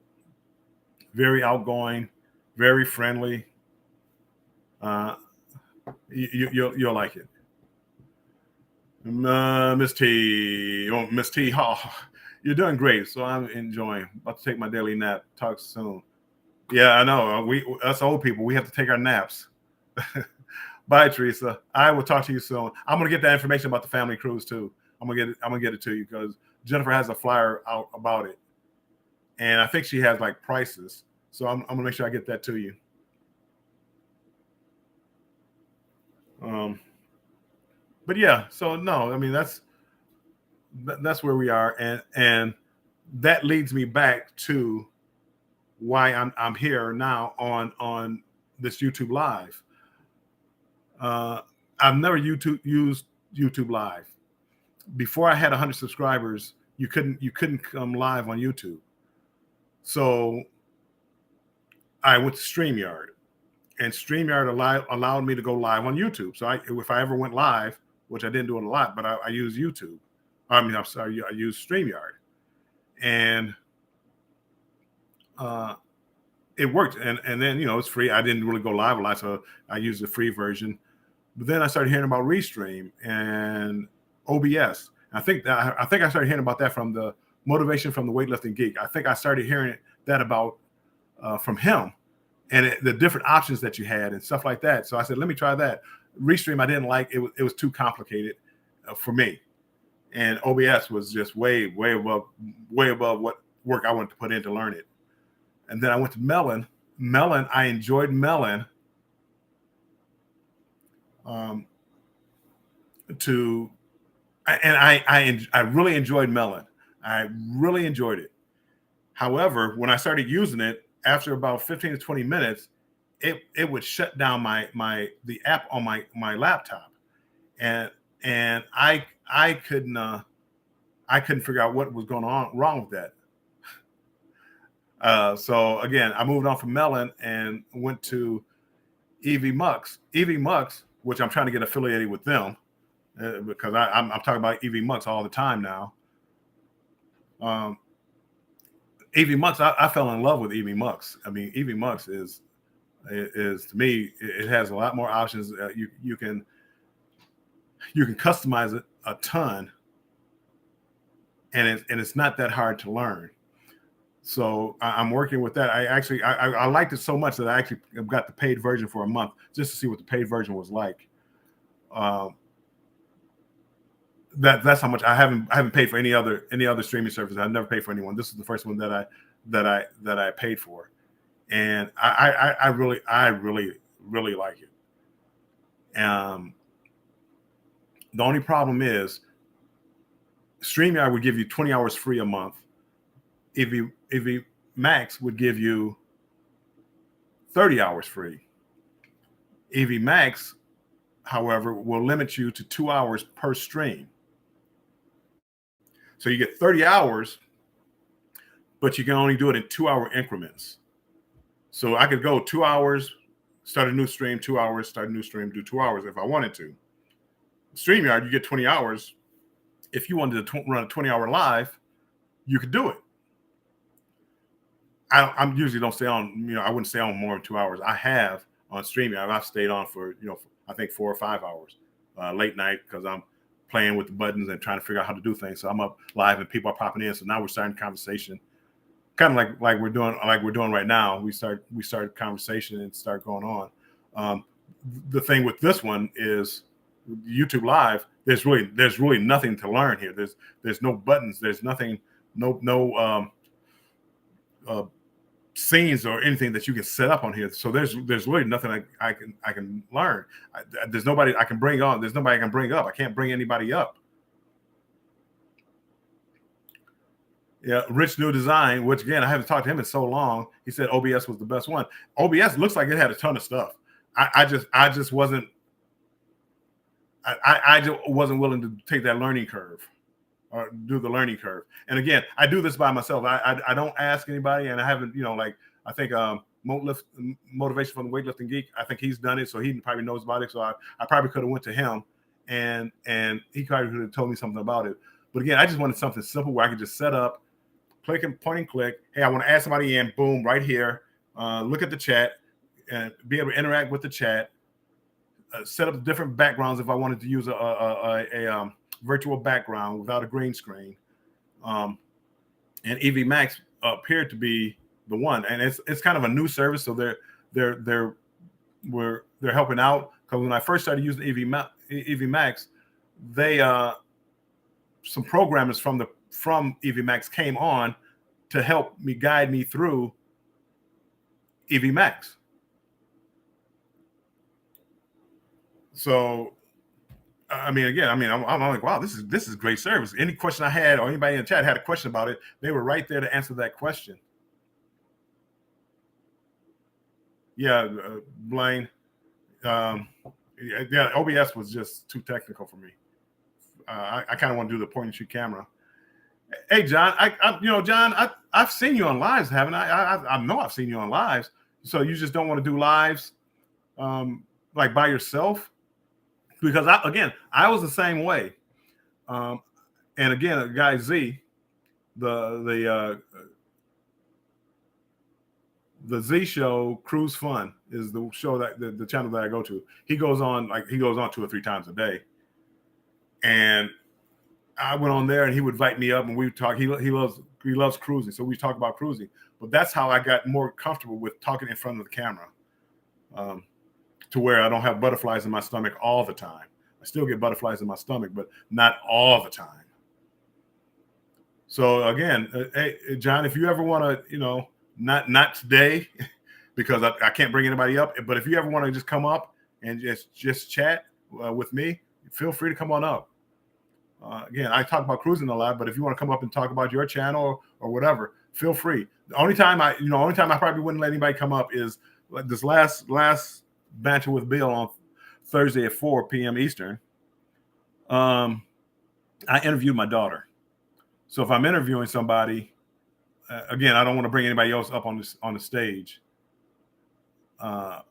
Very outgoing, very friendly. You'll like it. Miss T, Miss T, you're doing great. So I'm enjoying. About to take my daily nap. Talk soon. Yeah, I know. Us old people, we have to take our naps. Bye, Teresa. I will talk to you soon. I'm gonna get that information about the family cruise too. I'm gonna get it to you because Jennifer has a flyer out about it, and I think she has like prices. So I'm gonna make sure I get that to you. But yeah, so no, I mean that's where we are, and that leads me back to why I'm here now on this YouTube Live. I've never used YouTube Live. Before I had 100 subscribers, you couldn't come live on YouTube. So I went to StreamYard, and StreamYard allowed me to go live on YouTube. So if I ever went live, which I didn't do it a lot, but I use YouTube. I use StreamYard, and it worked. And then it's free. I didn't really go live a lot, so I used the free version. But then I started hearing about Restream and OBS. I think I started hearing about that from the Motivation from the Weightlifting Geek. I think I started hearing that about from him, and the different options that you had and stuff like that. So I said, let me try that. Restream I didn't like. It was too complicated for me, and OBS was just way above what work I wanted to put in to learn it. And then I went to Melon. I enjoyed Melon. I really enjoyed Melon. I really enjoyed it. However, when I started using it, after about 15 to 20 minutes, it would shut down the app on my laptop, and I couldn't figure out what was going on wrong with that. So again, I moved on from Melon and went to EV Mux, which I'm trying to get affiliated with them because I'm talking about EV Mux all the time now. EV Mux, I fell in love with EV Mux. I mean, EV Mux is to me, it has a lot more options. You can customize it a ton, and it's not that hard to learn. So I'm working with that. I liked it so much that I actually got the paid version for a month just to see what the paid version was like. That's how much I haven't paid for any other streaming service. I've never paid for anyone. This is the first one that I paid for, and I really like it. The only problem is StreamYard would give you 20 hours free a month. EV Max would give you 30 hours free. EV Max, however, will limit you to 2 hours per stream. So you get 30 hours, but you can only do it in 2-hour increments. So I could go 2 hours, start a new stream, 2 hours, start a new stream, do 2 hours if I wanted to. StreamYard, you get 20 hours. If you wanted to run a 20-hour live, you could do it. I'm usually don't stay on. I wouldn't stay on more than 2 hours. I have on streaming. I've stayed on for I think 4 or 5 hours late night because I'm playing with the buttons and trying to figure out how to do things. So I'm up live and people are popping in. So now we're starting conversation, kind of like we're doing right now. We start conversation and start going on. The thing with this one is YouTube Live. There's really nothing to learn here. There's no buttons. There's nothing. No scenes or anything that you can set up on here. So there's really nothing I can learn. There's nobody I can bring on. There's nobody I can bring up. I can't bring anybody up. Yeah, Rich New Design, which again I haven't talked to him in so long. He said OBS was the best one. OBS looks like it had a ton of stuff. I just wasn't. I just wasn't willing to take that learning curve. Or do the learning curve. And again, I do this by myself. I don't ask anybody, and I haven't, I think Motivation from the Weightlifting Geek, I think he's done it, so he probably knows about it. So I probably could have went to him and he probably could have told me something about it. But again, I just wanted something simple where I could just set up, click and point and click. Hey, I want to add somebody in, boom, right here. Look at the chat and be able to interact with the chat. Set up different backgrounds if I wanted to use a virtual background without a green screen, and EV Max appeared to be the one, and it's kind of a new service, so they're helping out. Because when I first started using EV Max, they some programmers from EV Max came on to help me guide me through EV Max. So I'm like, wow, this is great service. Any question I had, or anybody in the chat had a question about it, they were right there to answer that question. Yeah, Blaine. Yeah, OBS was just too technical for me. I kind of want to do the point and shoot camera. Hey, John, John, I've seen you on lives, haven't I? I know I've seen you on lives. So you just don't want to do lives, like by yourself? Because I was the same way. And again, a guy Z, the Z show, Cruise Fun, is the show that the channel that I go to. He goes on 2 or 3 times a day. And I went on there and he would invite me up and we would talk. He loves cruising. So we talk about cruising. But that's how I got more comfortable with talking in front of the camera. To where I don't have butterflies in my stomach all the time. I still get butterflies in my stomach, but not all the time. So again, hey, John, if you ever want to, not today, because I can't bring anybody up, but if you ever want to just come up and just chat with me, feel free to come on up. Again, I talk about cruising a lot, but if you want to come up and talk about your channel or whatever, feel free. The only time I probably wouldn't let anybody come up is this last banter with Bill on Thursday at 4 p.m. Eastern. I interviewed my daughter. So if I'm interviewing somebody, again, I don't want to bring anybody else up on the stage while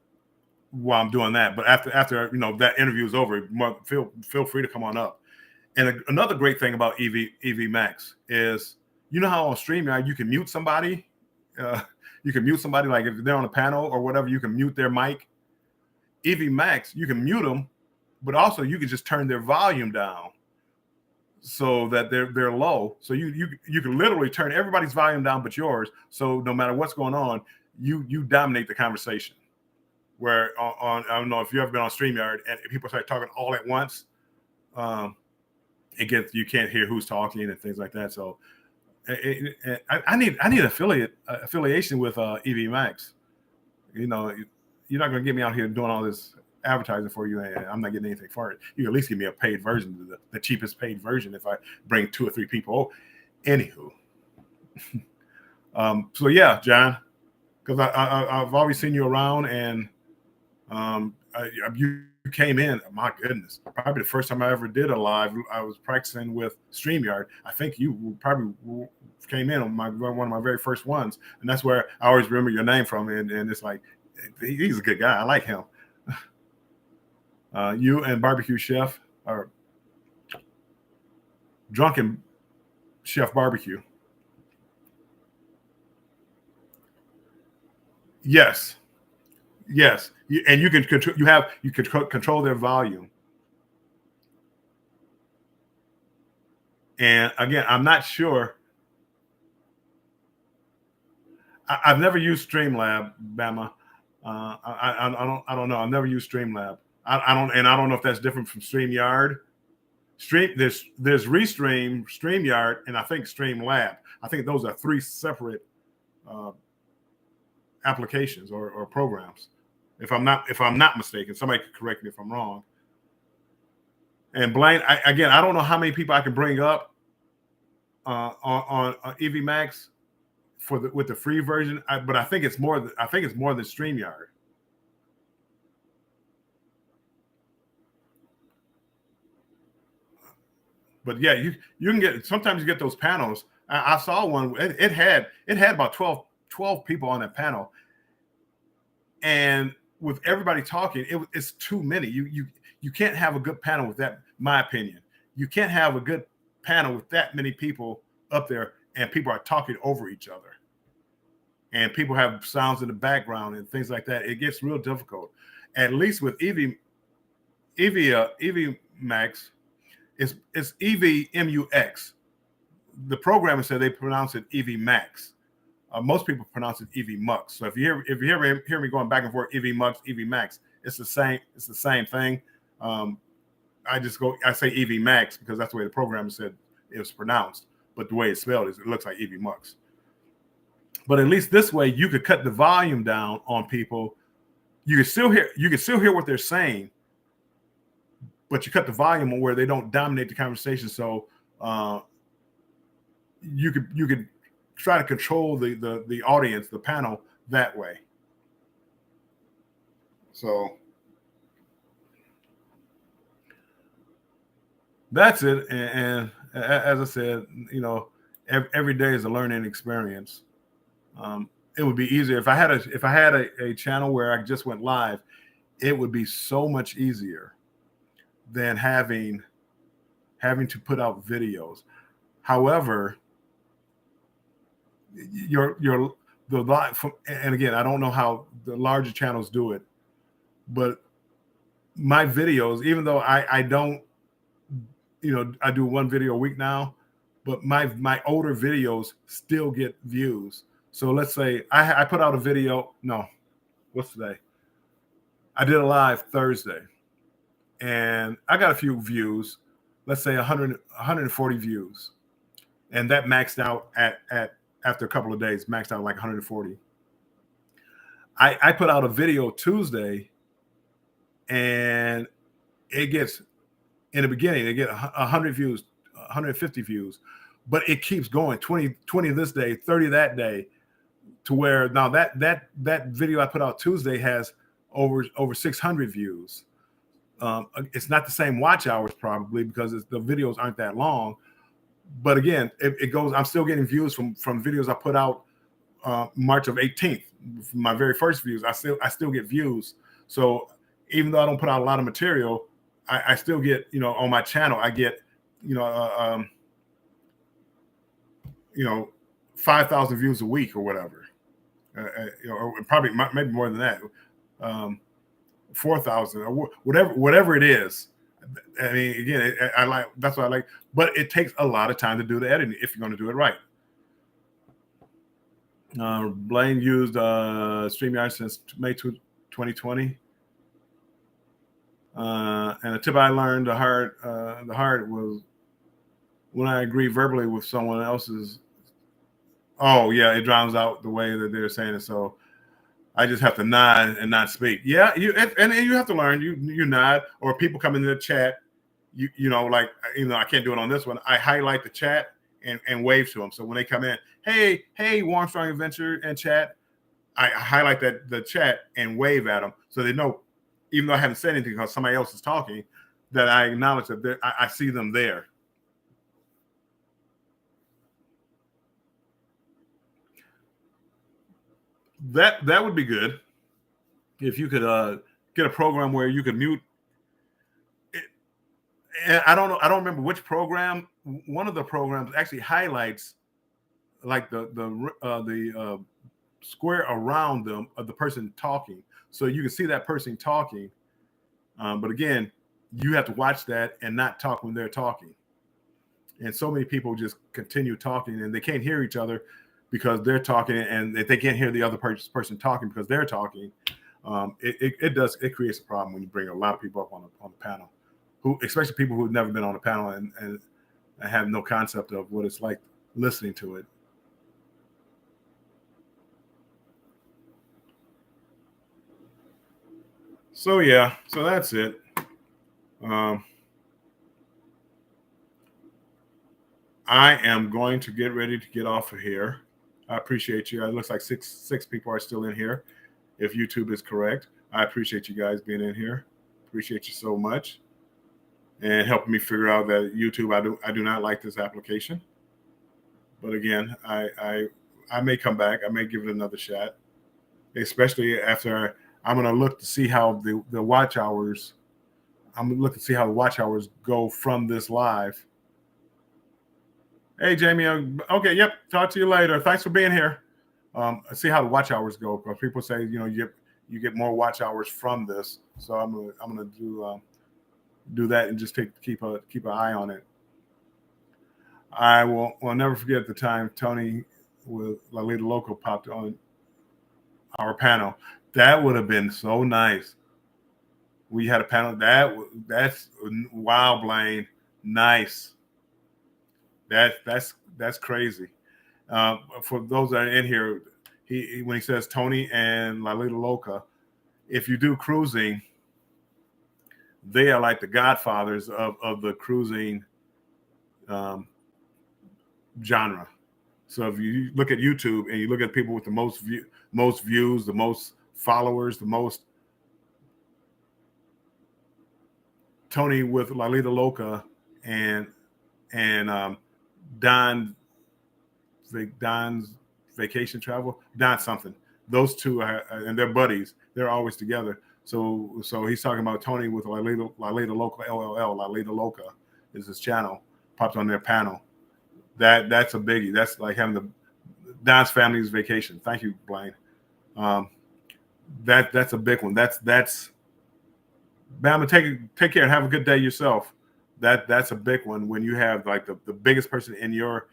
I'm doing that. But after that interview is over, feel free to come on up. And another great thing about EV Max is, how on StreamYard you can mute somebody. You can mute somebody, like if they're on a panel or whatever, you can mute their mic. EV Max, you can mute them, but also you can just turn their volume down so that they're low. So you can literally turn everybody's volume down but yours. So no matter what's going on, you dominate the conversation. Where I don't know if you've ever been on StreamYard and people start talking all at once, you can't hear who's talking and things like that. So I need affiliation with EV Max. You're not going to get me out here doing all this advertising for you, and I'm not getting anything for it. You can at least give me a paid version, the cheapest paid version, if I bring 2 or 3 people. Anywho, so yeah, John, because I've always seen you around, and you came in. My goodness, probably the first time I ever did a live. I was practicing with StreamYard. I think you probably came in on one of my very first ones, and that's where I always remember your name from. And it's like, he's a good guy. I like him. You and Barbecue Chef, or Drunken Chef Barbecue. Yes, yes, and you can control. You can control their volume. And again, I'm not sure. Have never used Streamlab, Bama. I don't know. I've never used Streamlab. I don't know if that's different from StreamYard. There's Restream, StreamYard, and I think Streamlab. I think those are three separate uh, applications or programs. If I'm not mistaken, somebody could correct me if I'm wrong. And Blaine, again, I don't know how many people I can bring up on EV Max for with the free version, but I think it's more. I think it's more than StreamYard. But yeah, you can get sometimes you get those panels. I saw one. It had about 12 people on that panel, and with everybody talking, it's too many. You can't have a good panel with that. My opinion, you can't have a good panel with that many people up there, and people are talking over each other, and people have sounds in the background and things like that. It gets real difficult. At least with EV Max, it's EVMUX. The programmer said they pronounce it EV Max. Most people pronounce it EV Mux. So if you hear me going back and forth, EV Mux, EV Max, it's the same. It's the same thing. I say EV Max because that's the way the programmer said it was pronounced. But the way it's spelled is it looks like EV Mux. But at least this way, you could cut the volume down on people. You can still hear what they're saying, but you cut the volume on where they don't dominate the conversation. So you could try to control the audience, the panel that way. So that's it. And as I said, every day is a learning experience. It would be easier if I had a channel where I just went live. It would be so much easier than having to put out videos. However, the live, and again, I don't know how the larger channels do it, but my videos, even though I don't, I do one video a week now, but my older videos still get views. So let's say I put out a video. No, what's today? I did a live Thursday, and I got a few views. Let's say 140 views, and that maxed out at after a couple of days, maxed out like 140. I put out a video Tuesday, and it gets in the beginning it get 100 views, 150 views, but it keeps going 20 this day, 30 that day, to where now that video I put out Tuesday has over 600 views. It's not the same watch hours probably because the videos aren't that long, but again, it goes. I'm still getting views from videos I put out March of 18th. My very first views, I still get views. So even though I don't put out a lot of material, I still get, on my channel, I get, 5,000 views a week or whatever, or probably maybe more than that, 4,000 or whatever it is. I mean, again, I like, that's what I like, but it takes a lot of time to do the editing if you're going to do it right. Blaine used StreamYard since May 2020. And a tip I learned the hard was when I agree verbally with someone else's. Oh yeah, it drowns out the way that they're saying it. So I just have to nod and not speak. Yeah, and you have to learn. You nod, or people come into the chat. Like I can't do it on this one. I highlight the chat and wave to them. So when they come in, hey, Warm Strong Adventure and chat, I highlight the chat and wave at them so they know, even though I haven't said anything because somebody else is talking, that I acknowledge that I see them there. That would be good if you could get a program where you could mute. And I don't know. I don't remember which program. One of the programs actually highlights like the square around them of the person talking, so you can see that person talking. But again, you have to watch that and not talk when they're talking. And so many people just continue talking and they can't hear each other because they're talking, and they can't hear the other person talking because they're talking. It creates a problem when you bring a lot of people up on the panel, who, especially people who've never been on a panel and have no concept of what it's like listening to it. So yeah, so that's it. Um, I am going to get ready to get off of here. I appreciate you. It looks like six people are still in here. If YouTube is correct, I appreciate you guys being in here. Appreciate you so much, and helping me figure out that YouTube, I do not like this application. But again, I may come back. I may give it another shot, especially after I'm going to look to see how the watch hours. I'm going to look to see how the watch hours go from this live. Hey, Jamie. Okay, yep. Talk to you later. Thanks for being here. See how the watch hours go, because people say you get more watch hours from this. So I'm gonna do that and just keep an eye on it. I will never forget the time Tony with Lalita Loco popped on our panel. That would have been so nice. We had a panel that's wow, Blaine, nice. That's crazy. For those that are in here, when he says Tony and Lalita Loca, if you do cruising, they are like the godfathers of the cruising genre. So if you look at YouTube and you look at people with the most views, the most followers, the most, Tony with Lalita Loca and Don's Vacation Travel, Don something. Those two are, and they're buddies. They're always together. So he's talking about Tony with Lalita Loca, LLL. Lalita Loca is his channel. Popped on their panel. That's a biggie. That's like having the Don's Family's Vacation. Thank you, Blaine. That's a big one. That's Bama, take care and have a good day yourself. That's a big one when you have like the biggest person in your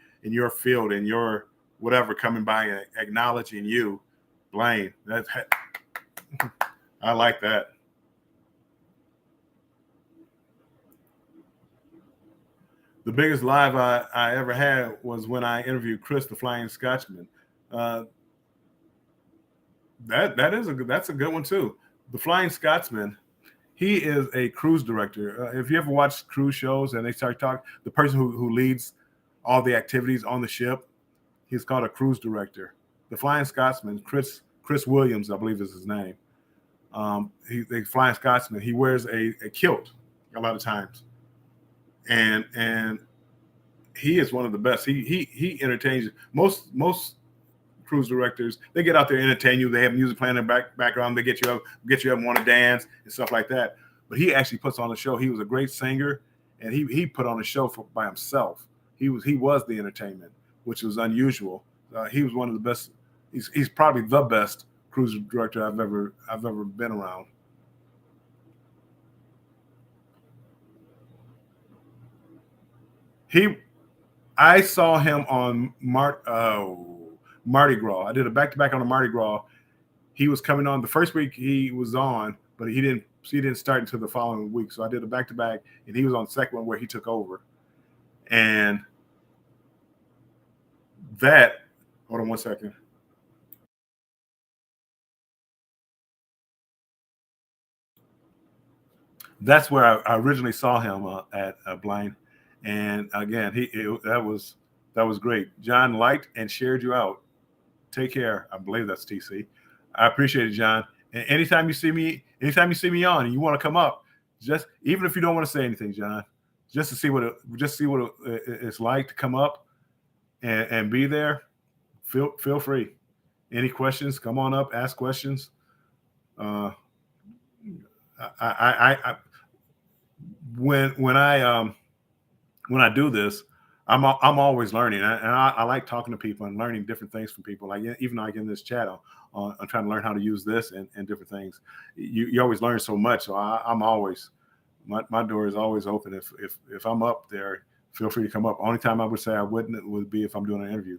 field, in your whatever, coming by and acknowledging you. Blaine, I like that. The biggest live I ever had was when I interviewed Chris, the Flying Scotsman. That's a good one too. The Flying Scotsman. He is a cruise director. If you ever watch cruise shows and they start talking, the person who leads all the activities on the ship, he's called a cruise director. The Flying Scotsman, Chris Williams, I believe is his name. The Flying Scotsman. He wears a kilt a lot of times, and he is one of the best. He entertains most cruise directors. They get out there, entertain you. They have music playing in the background. They get you up and want to dance and stuff like that. But he actually puts on a show. He was a great singer, and he put on a show by himself. He was the entertainment, which was unusual. He was one of the best. He's probably the best cruise director I've ever been around. I saw him on Mardi Gras. I did a back-to-back on a Mardi Gras. He was coming on the first week he was on, but he didn't start until the following week. So I did a back-to-back, and he was on the second one where he took over. And hold on one second. That's where I originally saw him at Blind. And again, that was great. John liked and shared you out. Take care. I believe that's TC. I appreciate it, John. And anytime you see me on and you want to come up, just even if you don't want to say anything, John, just to see what it's like to come up and be there. Feel free. Any questions? Come on up. Ask questions. I when I do this, I'm always learning, and I like talking to people and learning different things from people. Like even like in this chat, I'm trying to learn how to use this and different things. You always learn so much, so I'm always my door is always open. If I'm up there, feel free to come up. Only time I would say I wouldn't would be if I'm doing an interview.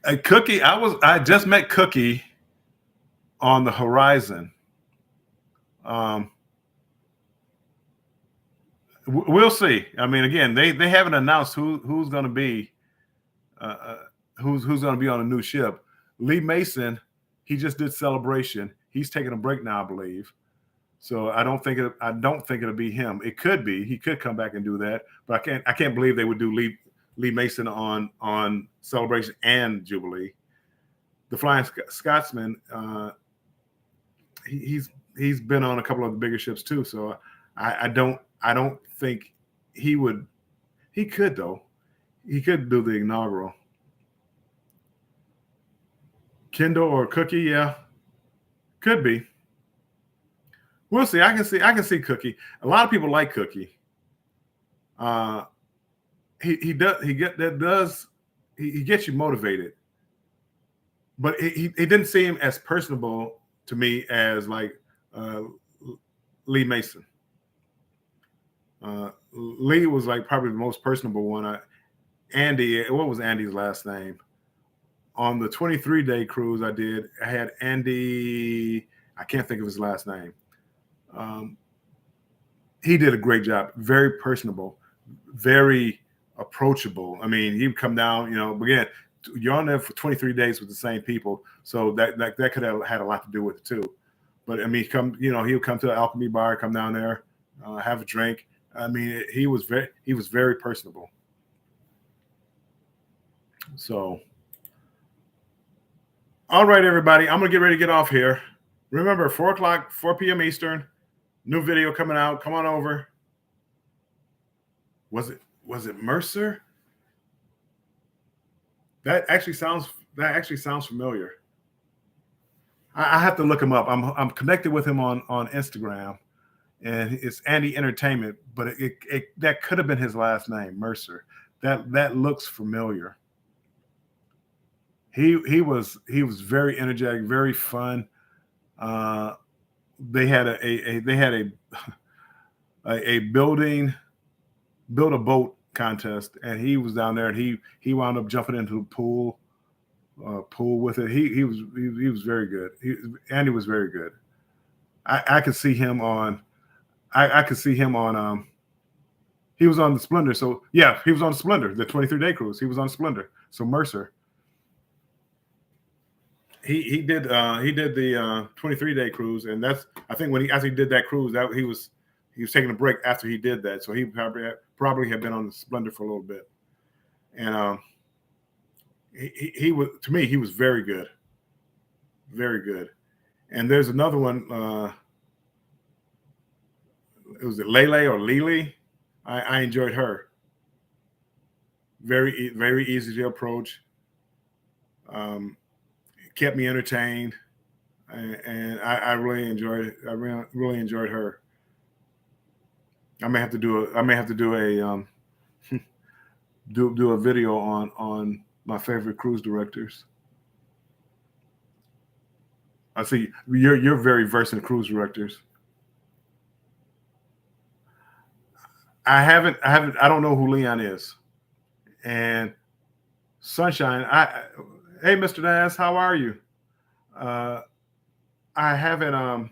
A Cookie, I just met Cookie on the Horizon. Um, we'll see. I mean, again, they haven't announced who's going to be uh, uh, who's going to be on a new ship. Lee Mason, he just did Celebration. He's taking a break now, I believe. So I don't think it'll be him. It could be. He could come back and do that, but I can't believe they would do Lee Mason on Celebration and Jubilee. The Flying Scotsman, he's been on a couple of the bigger ships too. So I don't think he would. He could though. He could do the inaugural. Kendall or Cookie, yeah, could be. We'll see. I can see Cookie. A lot of people like Cookie. Uh, he does he gets you motivated, but he didn't seem as personable to me as like uh, Lee Mason. Lee was like probably the most personable one. Andy, what was Andy's last name? On the 23-day cruise I had Andy. I can't think of his last name. He did a great job. Very personable, very approachable. I mean, he would come down. Again, you're on there for 23 days with the same people, so that could have had a lot to do with it too. But I mean, he would come to the Alchemy Bar, come down there, have a drink. I mean, he was very personable. So, all right, everybody, I'm gonna get ready to get off here. Remember, 4 p.m. Eastern, new video coming out. Come on over. Was it Mercer? That actually sounds familiar. I have to look him up. I'm connected with him on Instagram, and it's Andy Entertainment, but that could have been his last name, Mercer. That looks familiar. He was very energetic, very fun. They had a build a boat contest, and he was down there, and he wound up jumping into the pool with it. He was very good. Andy was very good. I could see him on. I could see him on. He was on the Splendor. So yeah, he was on Splendor, the 23-day cruise. He was on Splendor. So Mercer. He did the 23-day cruise, and that's, I think, when he did that cruise, that he was taking a break after he did that. So he probably had been on the Splendor for a little bit, and he was, to me, he was very good, very good. And there's another one. It was Lele or Lily. I enjoyed her. Very easy to approach. Kept me entertained, and I really enjoyed it. I really enjoyed her. I may have to do a do a video on my favorite cruise directors. I see you're very versed in cruise directors. I don't know who Leon is. And Sunshine, hey, Mr. Nas, how are you? I haven't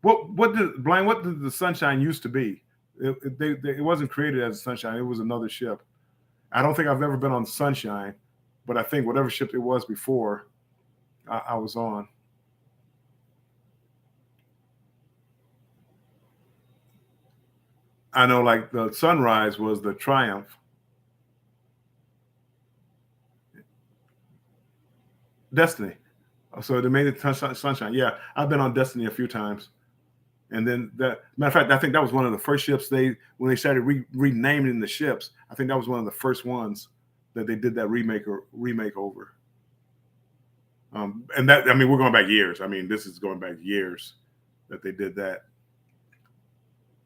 what did the Sunshine used to be? It wasn't created as a Sunshine. It was another ship. I don't think I've ever been on Sunshine, but I think whatever ship it was before, I was on. I know, like, the Sunrise was the Triumph. Destiny. So they made it Sunshine. Yeah, I've been on Destiny a few times. And then that, matter of fact, I think that was one of the first ships when they started renaming the ships. I think that was one of the first ones that they did that remake over. And that, I mean, we're going back years. I mean, this is going back years that they did that.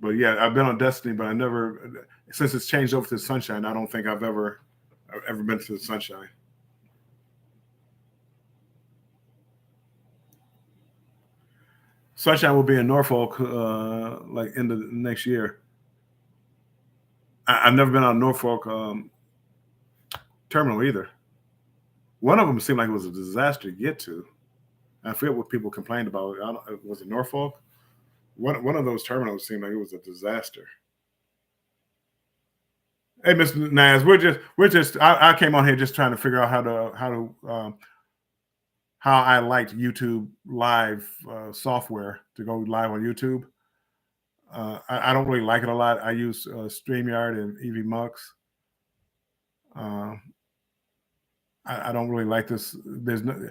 But yeah, I've been on Destiny, but I never, since it's changed over to Sunshine, I don't think I've ever been to the Sunshine. Sunshine will be in Norfolk, like end of next year. I've never been on Norfolk terminal either. One of them seemed like it was a disaster to get to. I forget what people complained about. Was it Norfolk? One of those terminals seemed like it was a disaster. Hey, Mr. Naz, we're just. I came on here just trying to figure out how I liked YouTube Live software to go live on YouTube. I don't really like it a lot. I use StreamYard and EVMux. Uh, I don't really like this. There's no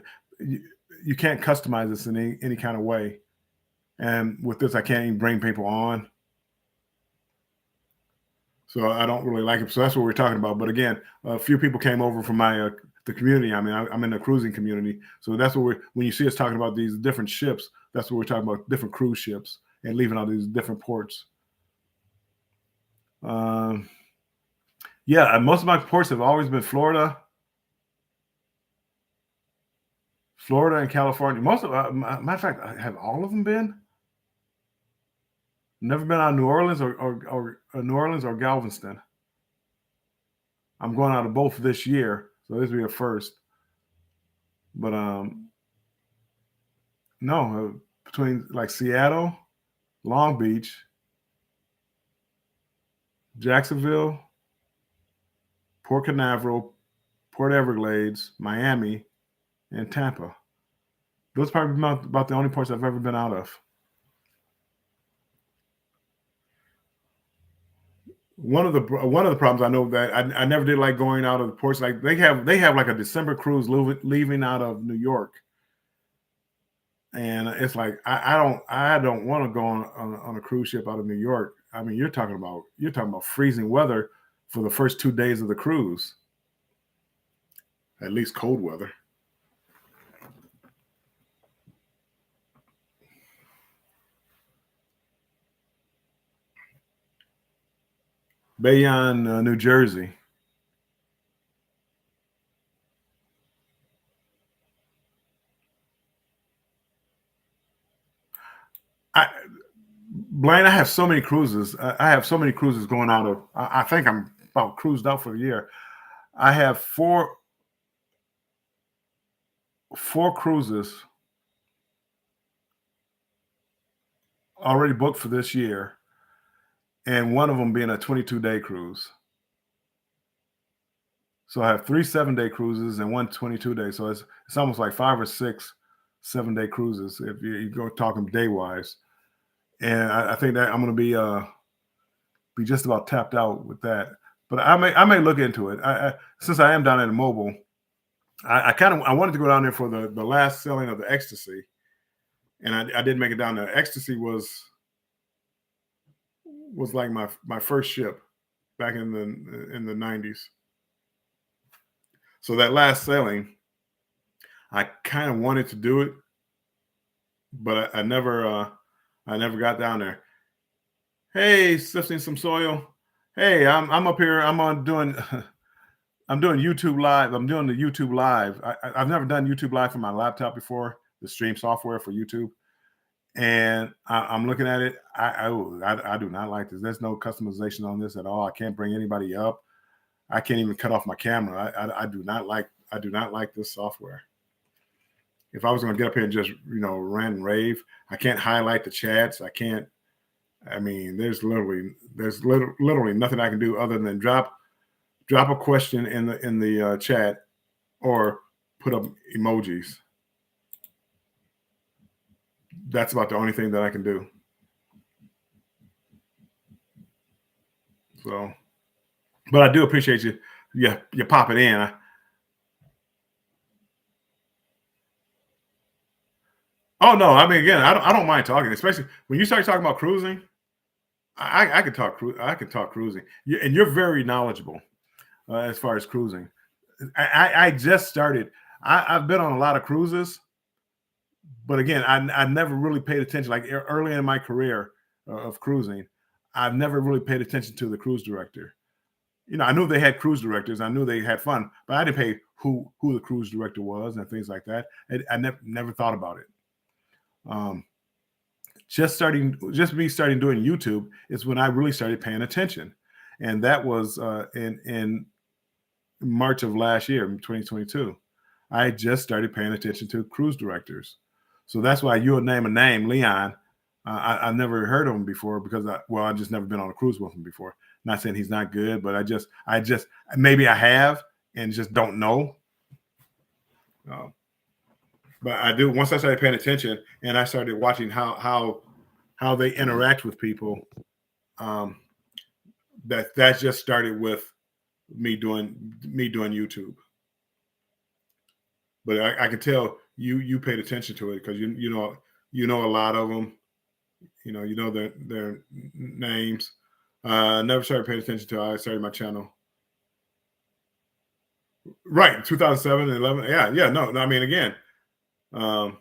you can't customize this in any kind of way. And with this, I can't even bring people on. So I don't really like it. So that's what we're talking about. But again, a few people came over from my the community. I mean, I'm in the cruising community, so that's what we're. When you see us talking about these different ships, that's what we're talking about: different cruise ships and leaving all these different ports. Um, yeah, most of my ports have always been Florida and California. Most of, matter of fact, have all of them been? Never been out of New Orleans or New Orleans or Galveston. I'm going out of both this year, so this will be a first. But no, between like Seattle, Long Beach, Jacksonville, Port Canaveral, Port Everglades, Miami, and Tampa. Those are probably about the only ports I've ever been out of. One of the problems I know that I never did like going out of the ports. Like they have like a December cruise leaving out of New York, and it's like I don't want to go on a cruise ship out of New York. I mean, you're talking about freezing weather for the first 2 days of the cruise, at least cold weather. Bayonne, New Jersey. I Blaine, I have so many cruises. I have so many cruises going out of. I think I'm about cruised out for the year. I have four cruises already booked for this year, and one of them being a 22-day cruise. So I have three 7-day cruises and one 22-day. So it's almost like 5 or 6 7-day cruises if you go talking day wise. And I think that I'm going to be just about tapped out with that. But I may look into it. Since I am down at the Mobile, I wanted to go down there for the last selling of the Ecstasy, and I didn't make it down there. Ecstasy was like my first ship back in the 90s. So that last sailing, I kind of wanted to do it, but I never got down there. Hey, sifting some soil. Hey, I'm up here. I'm doing YouTube Live. I'm doing the YouTube Live. I've never done YouTube Live from my laptop before, the stream software for YouTube. And I'm looking at it. I do not like this. There's no customization on this at all. I can't bring anybody up. I can't even cut off my camera. I do not like this software. If I was going to get up here and just rant and rave, I can't highlight the chats. I can't. I mean, there's literally nothing I can do other than drop a question in the chat or put up emojis. That's about the only thing that I can do. So, but I do appreciate you. Yeah, you pop it in. Oh no, I mean again, I don't mind talking, especially when you start talking about cruising. I can talk I can talk cruising, and you're very knowledgeable as far as cruising. I just started. I've been on a lot of cruises, but again, I never really paid attention. Like early in my career of cruising, I've never really paid attention to the cruise director. I knew they had cruise directors. I knew they had fun, but I didn't pay who the cruise director was and things like that. I never thought about it. Just me starting doing YouTube is when I really started paying attention, and that was in March of last year, 2022. I just started paying attention to cruise directors, so that's why you'll name a name, Leon. I've never heard of him before because I just never been on a cruise with him before. Not saying he's not good, but I just maybe I have and just don't know. But I do. Once I started paying attention and I started watching how they interact with people, that just started with me doing YouTube. But I could tell you paid attention to it because you know a lot of them. You know their names. Never started paying attention to. I started my channel. Right, 2007 and 11. Yeah. No. I mean, again, I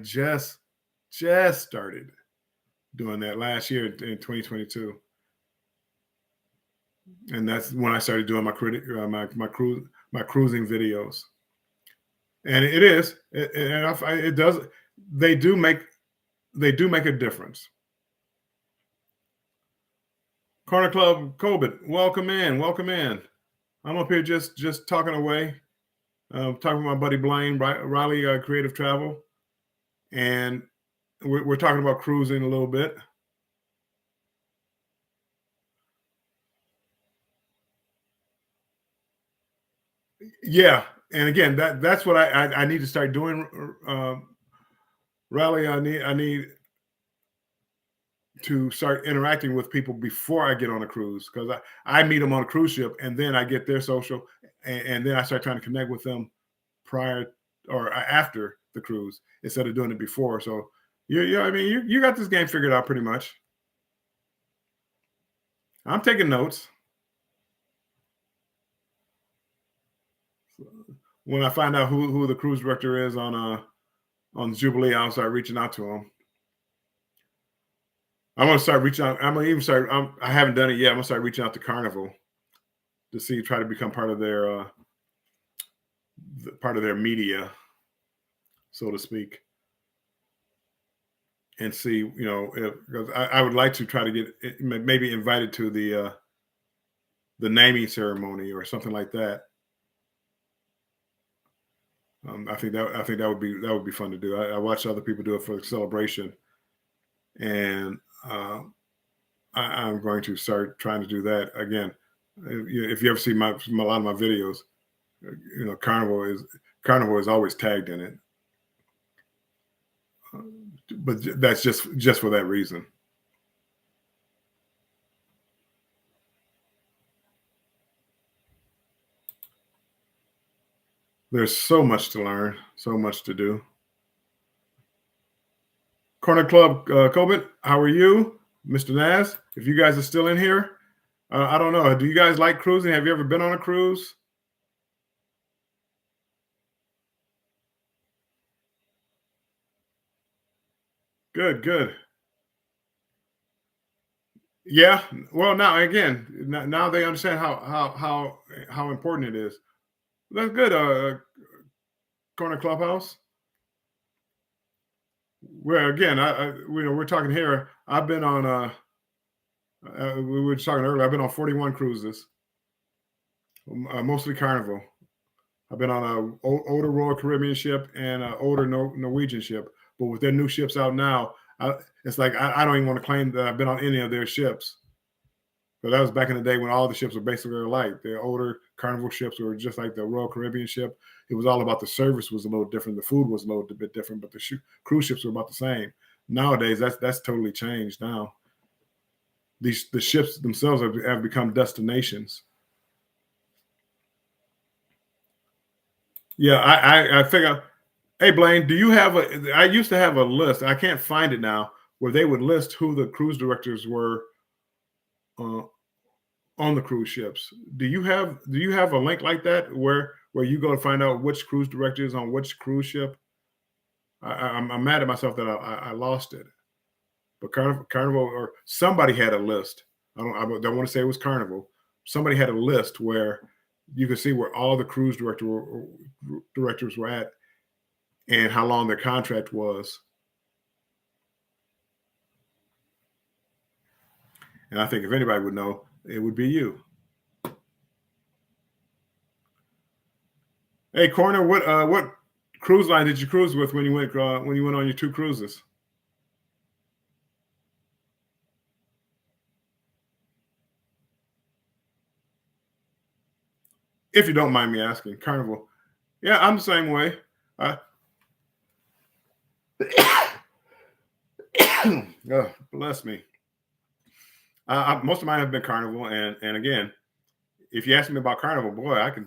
just started doing that last year in 2022, and that's when I started doing my cruising videos. And it does. They do make a difference. Corner Club Colbert, welcome in. I'm up here just talking away, talking with my buddy Blaine Riley, Creative Travel, and we're talking about cruising a little bit. Yeah, and again, that's what I need to start doing. Riley, I need to start interacting with people before I get on a cruise because I meet them on a cruise ship and then I get their social and then I start trying to connect with them prior or after the cruise instead of doing it before. So I mean, you got this game figured out pretty much. I'm taking notes. When I find out who the cruise director is on Jubilee, I'll start reaching out to him. I'm gonna start reaching out. I'm gonna even start. I haven't done it yet. I'm gonna start reaching out to Carnival to try to become part of their media, so to speak, and see. Because I would like to try to get maybe invited to the naming ceremony or something like that. I think that would be fun to do. I watched other people do it for the celebration, and I'm going to start trying to do that again. If you ever see a lot of my videos, Carnival is always tagged in it, but that's just for that reason. There's so much to learn, so much to do. Corner Club Colbert, how are you? Mr. Naz, if you guys are still in here, I don't know. Do you guys like cruising? Have you ever been on a cruise? Good. Yeah. Well, now again, now they understand how important it is. That's good. Corner Clubhouse. Well, again, we're talking here. I've been on. We were talking earlier. I've been on 41 cruises, mostly Carnival. I've been on a older Royal Caribbean ship and an older Norwegian ship. But with their new ships out now, it's like I don't even want to claim that I've been on any of their ships. But that was back in the day when all the ships were basically alike. The older Carnival ships were just like the Royal Caribbean ship. It was all about the service was a little different. The food was a little bit different, but the cruise ships were about the same. Nowadays, that's totally changed now. The ships themselves have become destinations. Yeah, I figure. Hey, Blaine, do you have I used to have a list. I can't find it now where they would list who the cruise directors were on the cruise ships. Do you have a link like that where you go to find out which cruise director is on which cruise ship? I'm mad at myself that I lost it, but Carnival or somebody had a list. I don't want to say it was Carnival. Somebody had a list where you could see where all the cruise directors were at and how long their contract was. And I think if anybody would know, it would be you. Hey, Corner, what cruise line did you cruise with when you went on your 2 cruises? If you don't mind me asking, Carnival. Yeah, I'm the same way. Oh, bless me. Most of mine have been Carnival, and again, if you ask me about Carnival, boy, I can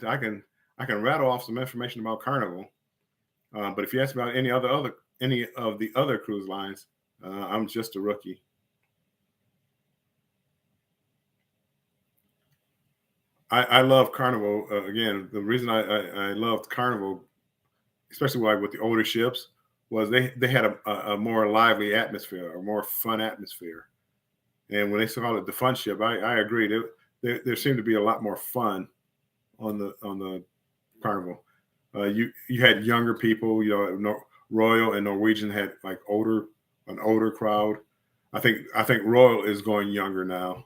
rattle off some information about Carnival. But if you ask me about any of the other cruise lines, I'm just a rookie. I love Carnival. Again, the reason I loved Carnival, especially with the older ships, was they had a more lively atmosphere, a more fun atmosphere. And when they called it the fun ship, I agree. There seemed to be a lot more fun on the Carnival. You had younger people. Royal and Norwegian had like an older crowd. I think Royal is going younger now.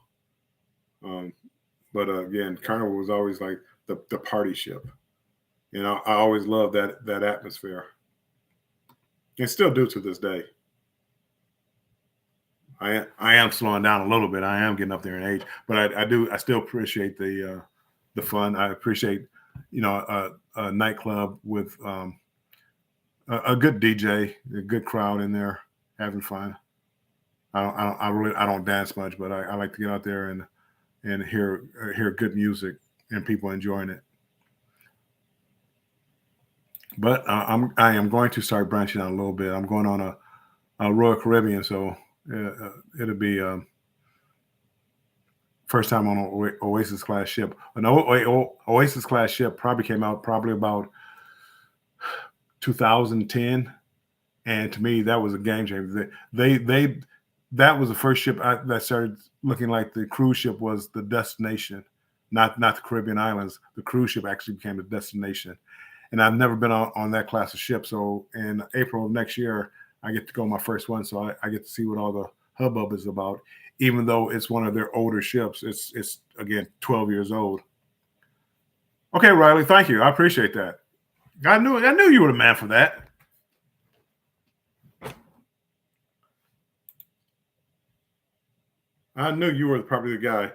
But again, Carnival was always like the party ship. I always loved that atmosphere, and still do to this day. I am slowing down a little bit. I am getting up there in age, but I still appreciate the fun. I appreciate a nightclub with a good DJ, a good crowd in there having fun. I don't dance much, but I like to get out there and hear good music and people enjoying it. But I am going to start branching out a little bit. I'm going on a Royal Caribbean, so it'll be first time on an Oasis class ship. An Oasis class ship probably came out probably about 2010, and to me that was a game changer. That was the first ship that started looking like the cruise ship was the destination, not the Caribbean islands. The cruise ship actually became the destination. And I've never been on that class of ship. So in April of next year, I get to go my first one. So I get to see what all the hubbub is about, even though it's one of their older ships. It's again 12 years old. Okay, Riley, thank you. I appreciate that. I knew you were the man for that. I knew you were probably the guy,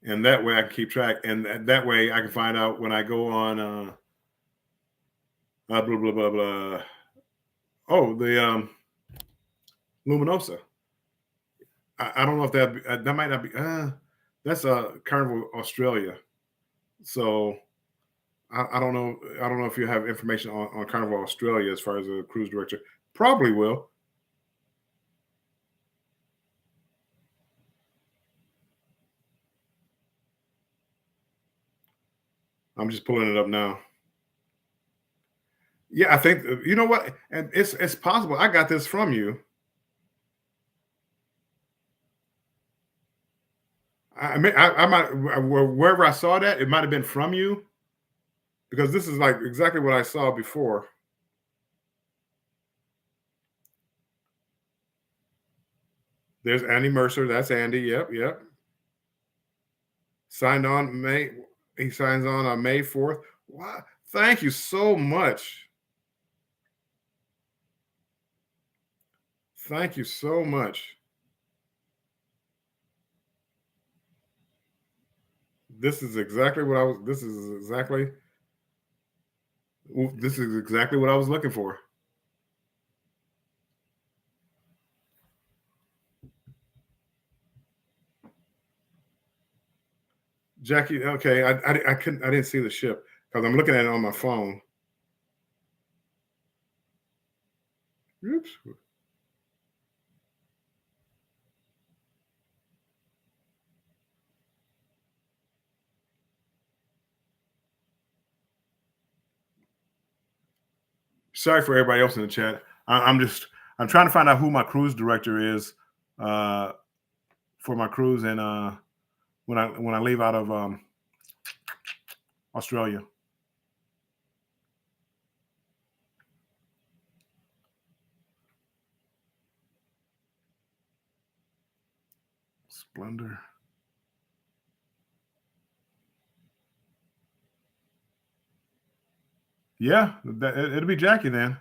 and that way I can keep track, and that way I can find out when I go on. Blah blah blah blah. Oh, the Luminosa. I don't know if that might not be. That's Carnival Australia. So I don't know. I don't know if you have information on Carnival Australia as far as a cruise director. Probably will. I'm just pulling it up now. Yeah, I think you know what, and it's possible. I got this from you. I might wherever I saw that, it might have been from you because this is like exactly what I saw before. There's Andy Mercer. That's Andy. Yep. Signed on May. He signs on May 4th. Wow. Thank you so much. Thank you so much. This is exactly what I was. This is exactly what I was looking for. Jackie, okay, I didn't see the ship because I'm looking at it on my phone. Oops. Sorry for everybody else in the chat. I'm trying to find out who my cruise director is for my cruise, and when I leave out of Australia. Splendor. Yeah, it'll be Jackie then.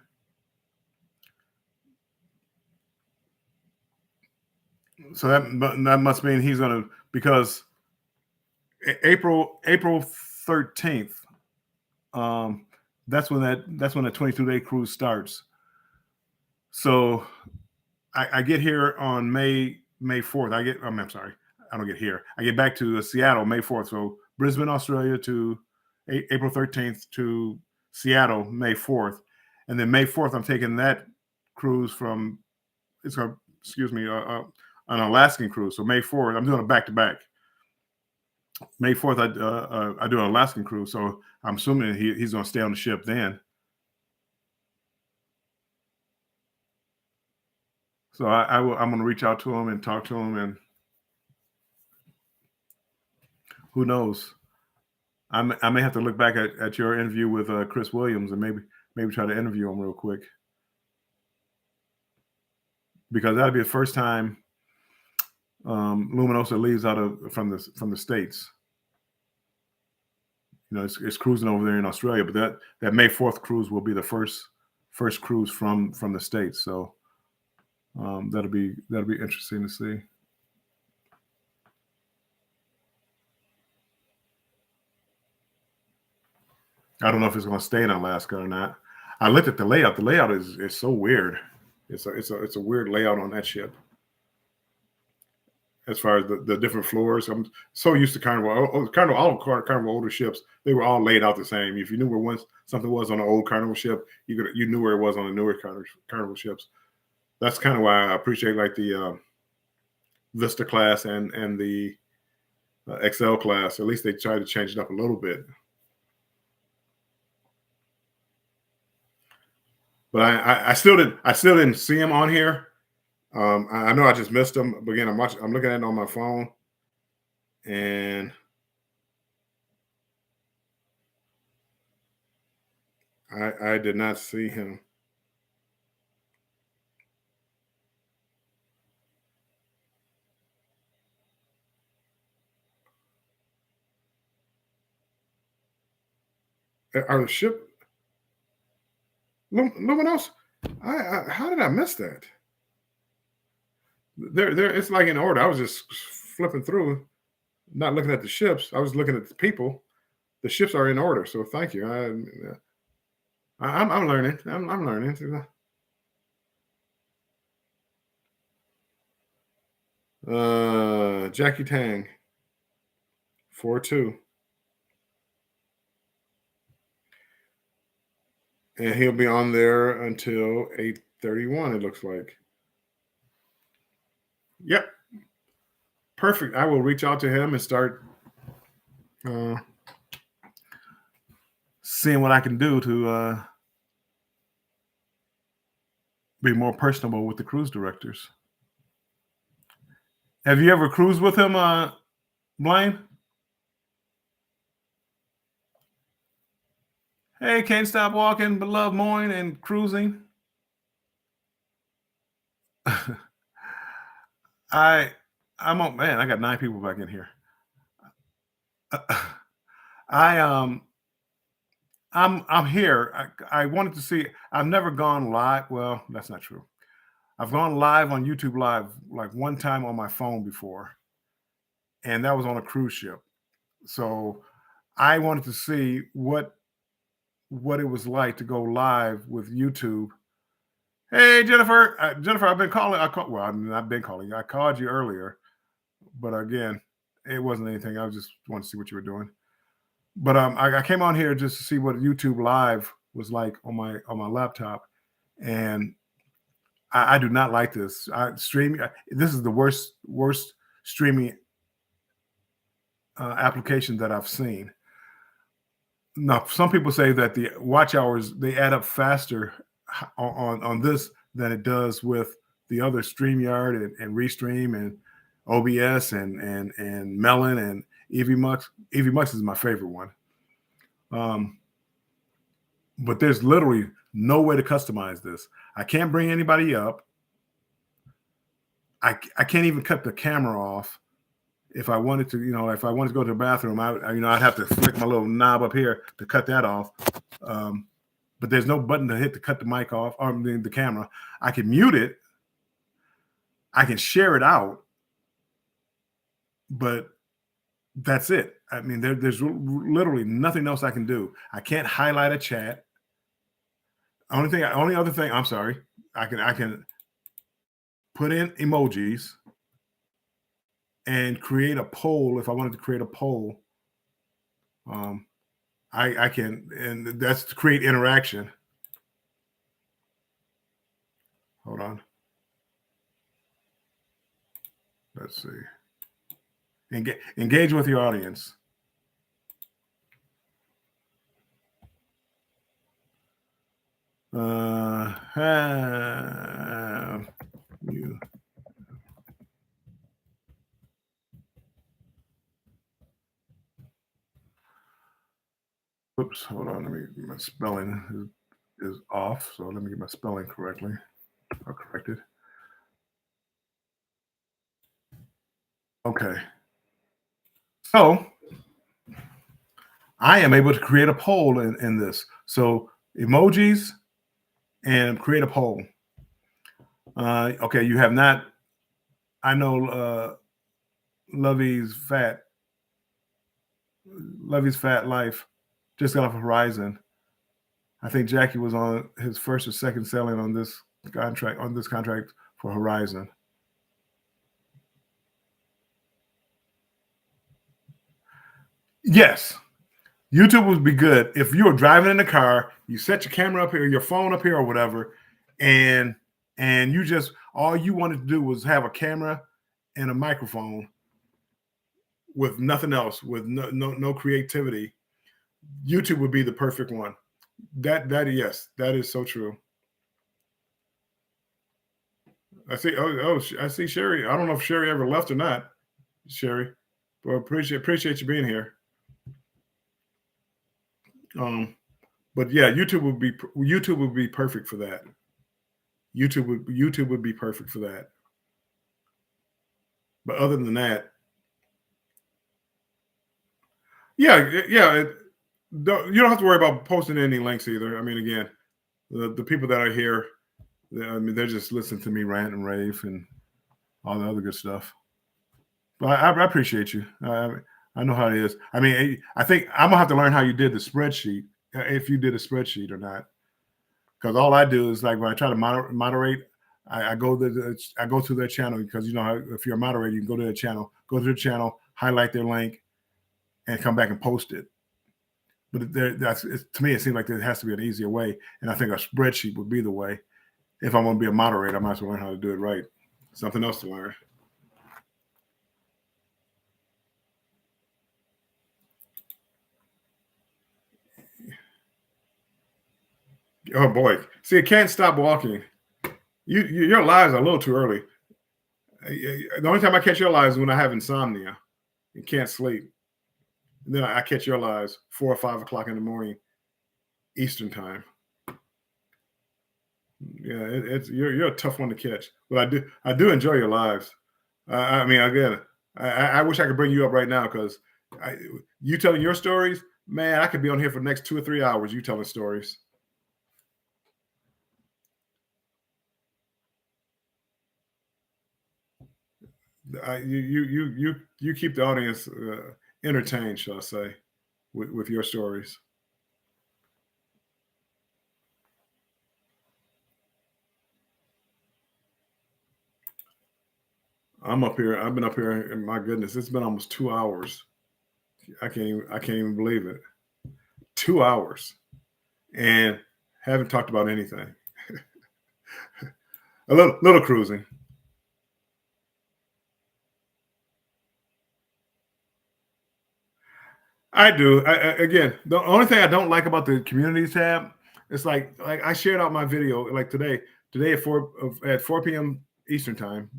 So that must mean he's gonna, because April 13th. That's when the 22-day cruise starts. So I get here on May 4th. I'm sorry, I don't get here. I get back to Seattle May 4th. So Brisbane, Australia to April 13th to Seattle May 4th, and then May 4th I'm taking that cruise from an Alaskan cruise. So May 4th I'm doing a back-to-back. May 4th I do an Alaskan cruise. So I'm assuming he's going to stay on the ship then. So I'm going to reach out to him and talk to him, and who knows? I may have to look back at your interview with Chris Williams and maybe try to interview him real quick, because that'll be the first time Luminosa leaves from the States. You know, it's cruising over there in Australia, but that May 4th cruise will be the first cruise from the States. So that'll be interesting to see. I don't know if it's going to stay in Alaska or not. I looked at the layout. The layout is so weird. It's a weird layout on that ship. As far as the different floors, I'm so used to Carnival. All Carnival older ships, they were all laid out the same. If you knew where something was on an old Carnival ship, you knew where it was on the newer Carnival ships. That's kind of why I appreciate like the Vista class and the XL class. At least they tried to change it up a little bit. But I still didn't see him on here. I know I just missed him, but again, I'm looking at it on my phone, and I did not see him. Our ship, Luminos. How did I miss that? There, it's like in order. I was just flipping through, not looking at the ships. I was looking at the people. The ships are in order, so thank you. I'm learning. I'm learning. Jackie Tang, 4-2, and he'll be on there until 8:31. It looks like. Yep. Perfect. I will reach out to him and start seeing what I can do to be more personable with the cruise directors. Have you ever cruised with him, Blaine? Hey, can't stop walking, but love mowing and cruising. I'm on, man. I got 9 people back in here. I'm here. I wanted to see. I've never gone live. Well, that's not true. I've gone live on YouTube Live like one time on my phone before, and that was on a cruise ship. So I wanted to see what it was like to go live with YouTube. Hey, Jennifer. Jennifer, I've been calling. Well, I've been calling you. I called you earlier, but again, it wasn't anything. I just wanted to see what you were doing. But I came on here just to see what YouTube Live was like on my laptop, and I do not like this. Streaming. This is the worst streaming application that I've seen. Now, some people say that the watch hours they add up faster on this than it does with the other StreamYard and Restream and OBS and Melon and EVMux. EVMux is my favorite one. But there's literally no way to customize this. I can't bring anybody up. I can't even cut the camera off. If I wanted to, if I wanted to go to the bathroom, I'd have to flick my little knob up here to cut that off. But there's no button to hit to cut the mic off or the camera. I can mute it. I can share it out. But that's it. I mean, there's literally nothing else I can do. I can't highlight a chat. Only other thing, I'm sorry, I can put in emojis and create a poll. If I wanted to create a poll, I can, and that's to create interaction. Hold on. Let's see. Engage with your audience. Have you oops, hold on, my spelling is off, so let me get my spelling correctly or corrected. Okay. So I am able to create a poll in this. So emojis and create a poll. Okay, you have not. I know Lovey's Fat Life just got off Horizon. I think Jackie was on his first or second selling on this contract for Horizon. Yes, YouTube would be good if you were driving in the car, you set your camera up here, your phone up here, or whatever, and you just all you wanted to do was have a camera and a microphone with nothing else, with no creativity. YouTube would be the perfect one. Yes, that is so true. I see. I see Sherry. I don't know if Sherry ever left or not, Sherry, but appreciate you being here. But yeah, YouTube would be perfect for that. YouTube would be perfect for that. But other than that, yeah, you don't have to worry about posting any links either. I mean, again, the people that are here, they're just listening to me rant and rave and all the other good stuff. But I appreciate you. I know how it is. I mean, I think I'm gonna have to learn how you did the spreadsheet, if you did a spreadsheet or not. Because all I do is like when I try to moderate, I go to their channel because if you're a moderator, you can go to their channel, highlight their link, and come back and post it. But to me, it seems like there has to be an easier way, and I think a spreadsheet would be the way. If I'm gonna be a moderator, I might as well learn how to do it right. Something else to learn. Oh boy! See, I can't stop walking. Your lives are a little too early. The only time I catch your lives is when I have insomnia and can't sleep. And then I catch your lives 4 or 5 o'clock in the morning, Eastern time. Yeah, you're a tough one to catch, but I do enjoy your lives. I mean, again, I wish I could bring you up right now because you telling your stories, man, I could be on here for the next 2 or 3 hours. You telling stories. You keep the audience entertained, shall I say, with your stories. I'm up here. I've been up here, and my goodness, it's been almost 2 hours. I can't even believe it. 2 hours, and haven't talked about anything. A little cruising. I do. Again, the only thing I don't like about the communities tab, it's like I shared out my video like today at 4 p.m. Eastern time.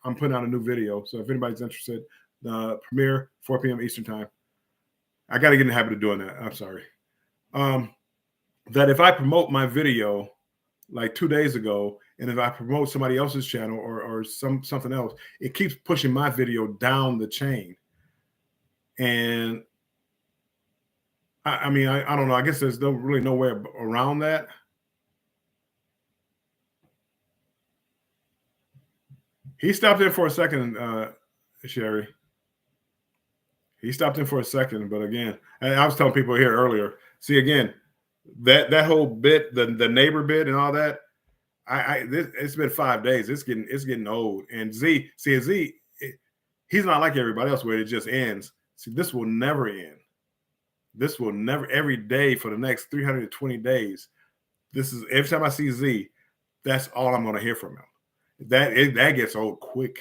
I'm putting out a new video. So if anybody's interested, premiere 4 p.m. Eastern time. I got to get in the habit of doing that. I'm sorry. That if I promote my video like 2 days ago, and if I promote somebody else's channel or something else, it keeps pushing my video down the chain. And I mean, I don't know. I guess there's really no way around that. He stopped in for a second, Sherry. He stopped in for a second, but again, I was telling people here earlier. See, again, that whole bit, the neighbor bit, and all that. It's been 5 days. It's getting old. And Z, he's not like everybody else where it just ends. See, this will never end. This will never. Every day for the next 320 days. This is every time I see Z, that's all I'm going to hear from him. That gets old quick.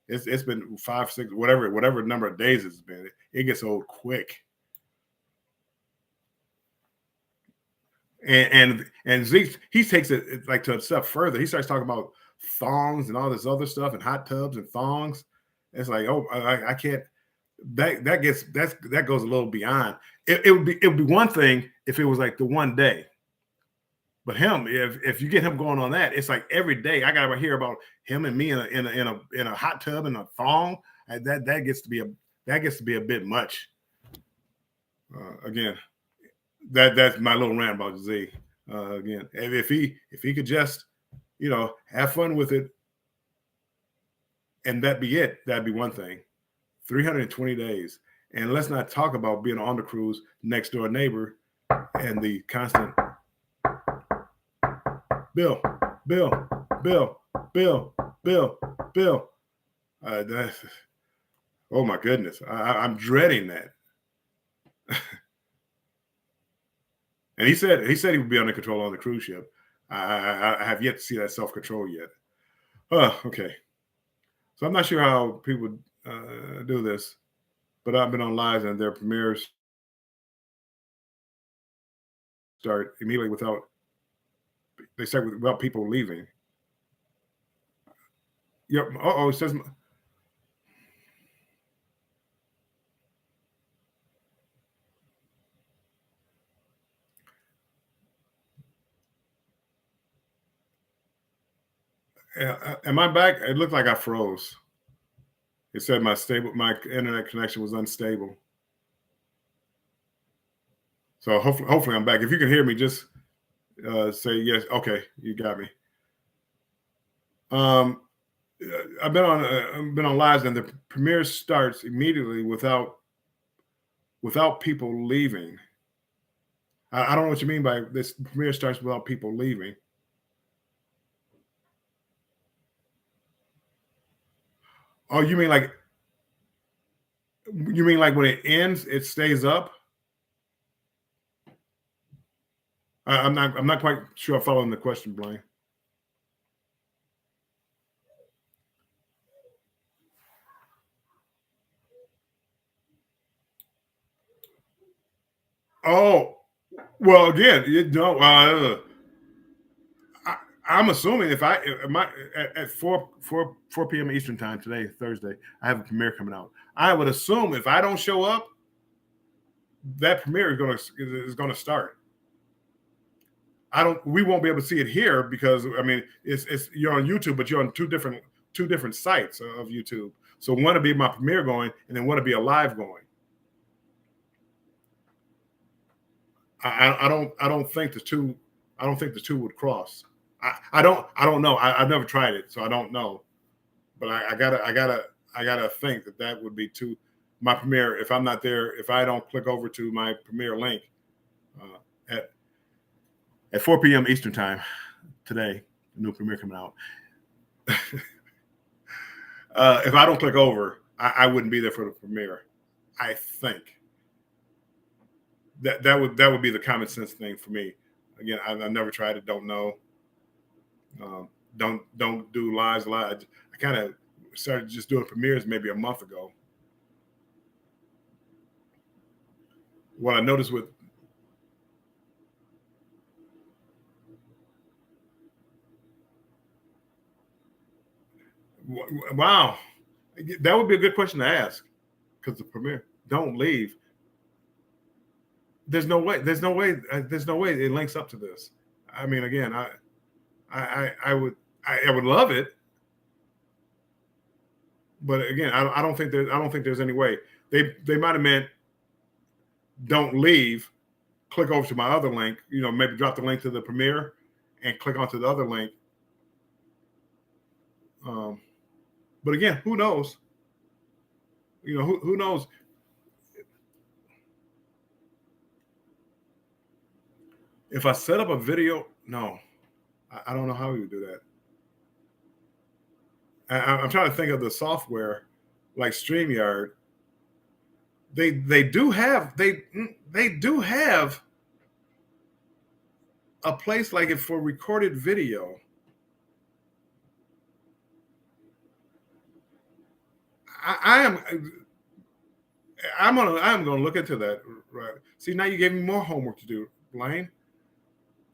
It's been 5, 6, whatever number of days it's been. It gets old quick. And Zeke, he takes it like to a step further. He starts talking about thongs and all this other stuff and hot tubs and thongs. It's like, oh, I can't. That goes a little beyond. It would be one thing if it was like the one day. But him, if you get him going on that, it's like every day I gotta hear about him and me in a hot tub and a thong. That gets to be a bit much. Again, that's my little rant about Z. Again, if he could just have fun with it, and that be it, that'd be one thing. 320 days, and let's not talk about being on the cruise, next door neighbor, and the constant. Bill. Oh my goodness, I'm dreading that. And he said he would be under control on the cruise ship. I have yet to see that self-control yet. Okay. So I'm not sure how people do this, but I've been on lives and their premieres start immediately without people leaving. Yep. It says. Am I back? It looked like I froze. It said my internet connection was unstable. So hopefully I'm back. If you can hear me, just say yes. Okay, you got me. I've been on lives, and the premiere starts immediately without people leaving. I don't know what you mean by this. Premiere starts without people leaving. Oh, you mean like when it ends, it stays up? I'm not quite sure I'm following the question, Blaine. Oh, well, again, I'm assuming if at 4 p.m. Eastern time today, Thursday, I have a premiere coming out. I would assume if I don't show up, that premiere is gonna start. We won't be able to see it here because I mean it's you're on YouTube, but you're on two different sites of YouTube. So one to be my premiere going, and then one to be a live going. I don't think the two would cross. I don't know. I've never tried it, so I don't know. But I gotta think that would be my premiere. If I'm not there, if I don't click over to my premiere link at 4 p.m. Eastern time today, a new premiere coming out. If I don't click over, I wouldn't be there for the premiere. I think that would be the common sense thing for me. Again, I've never tried it. Don't know. Don't do lives live. I kind of started just doing premieres maybe a month ago. What I noticed with Wow, that would be a good question to ask, because the premiere don't leave. There's no way. There's no way. There's no way it links up to this. I mean, again, I would love it, but again, I don't think there's any way. They might have meant don't leave. Click over to my other link. Maybe drop the link to the premiere and click onto the other link. But again, who knows? Who knows? If I set up a video, no, I don't know how we would do that. I'm trying to think of the software like StreamYard. They do have a place like it for recorded video. I'm gonna look into that. Right. See, now you gave me more homework to do, Blaine.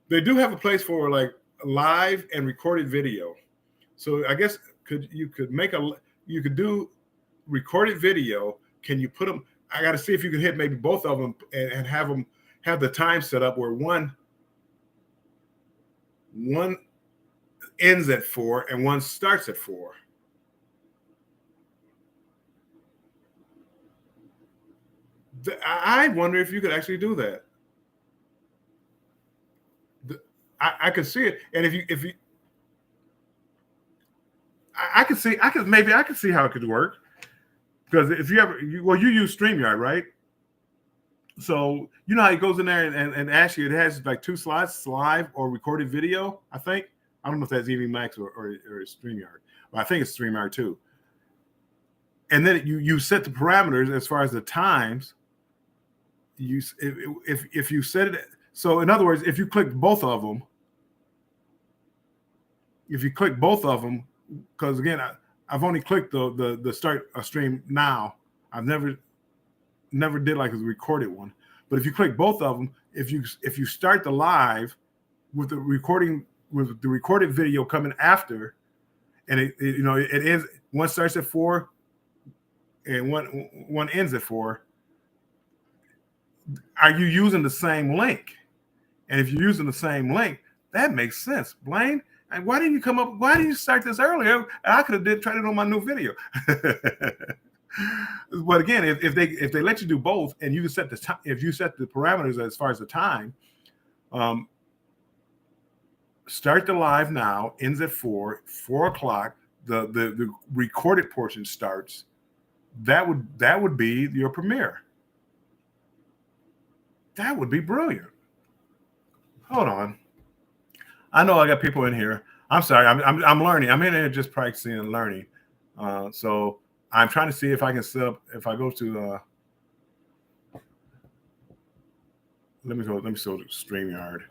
They do have a place for like live and recorded video. So I guess you could do recorded video. Can you put them? I got to see if you can hit maybe both of them and have the time set up where one ends at 4 and one starts at 4. I wonder if you could actually do that. I could see it, and if you, I could see how it could work, because if you use StreamYard, right? So you know how it goes in there and actually it has like 2 slots, live or recorded video. I don't know if that's EV Max or StreamYard, but I think it's StreamYard too. And then you set the parameters as far as the times. If you set it, so in other words, if you click both of them, because again, I've only clicked the start a stream now. I've never did like a recorded one. But if you click both of them, if you start the live with the recorded video coming after, and it ends, one starts at 4 and one ends at 4. Are you using the same link? And if you're using the same link, that makes sense, Blaine. And why didn't you start this earlier? I could have tried it on my new video. But again, if they let you do both, and you can set the time, if you set the parameters as far as the time, start the live now, ends at 4 o'clock. The recorded portion starts. That would be your premiere. That would be brilliant. Hold on. I know I got people in here. I'm sorry. I'm learning. I'm in here just practicing and learning. So I'm trying to see if I can set up. If I go to, let me go to StreamYard.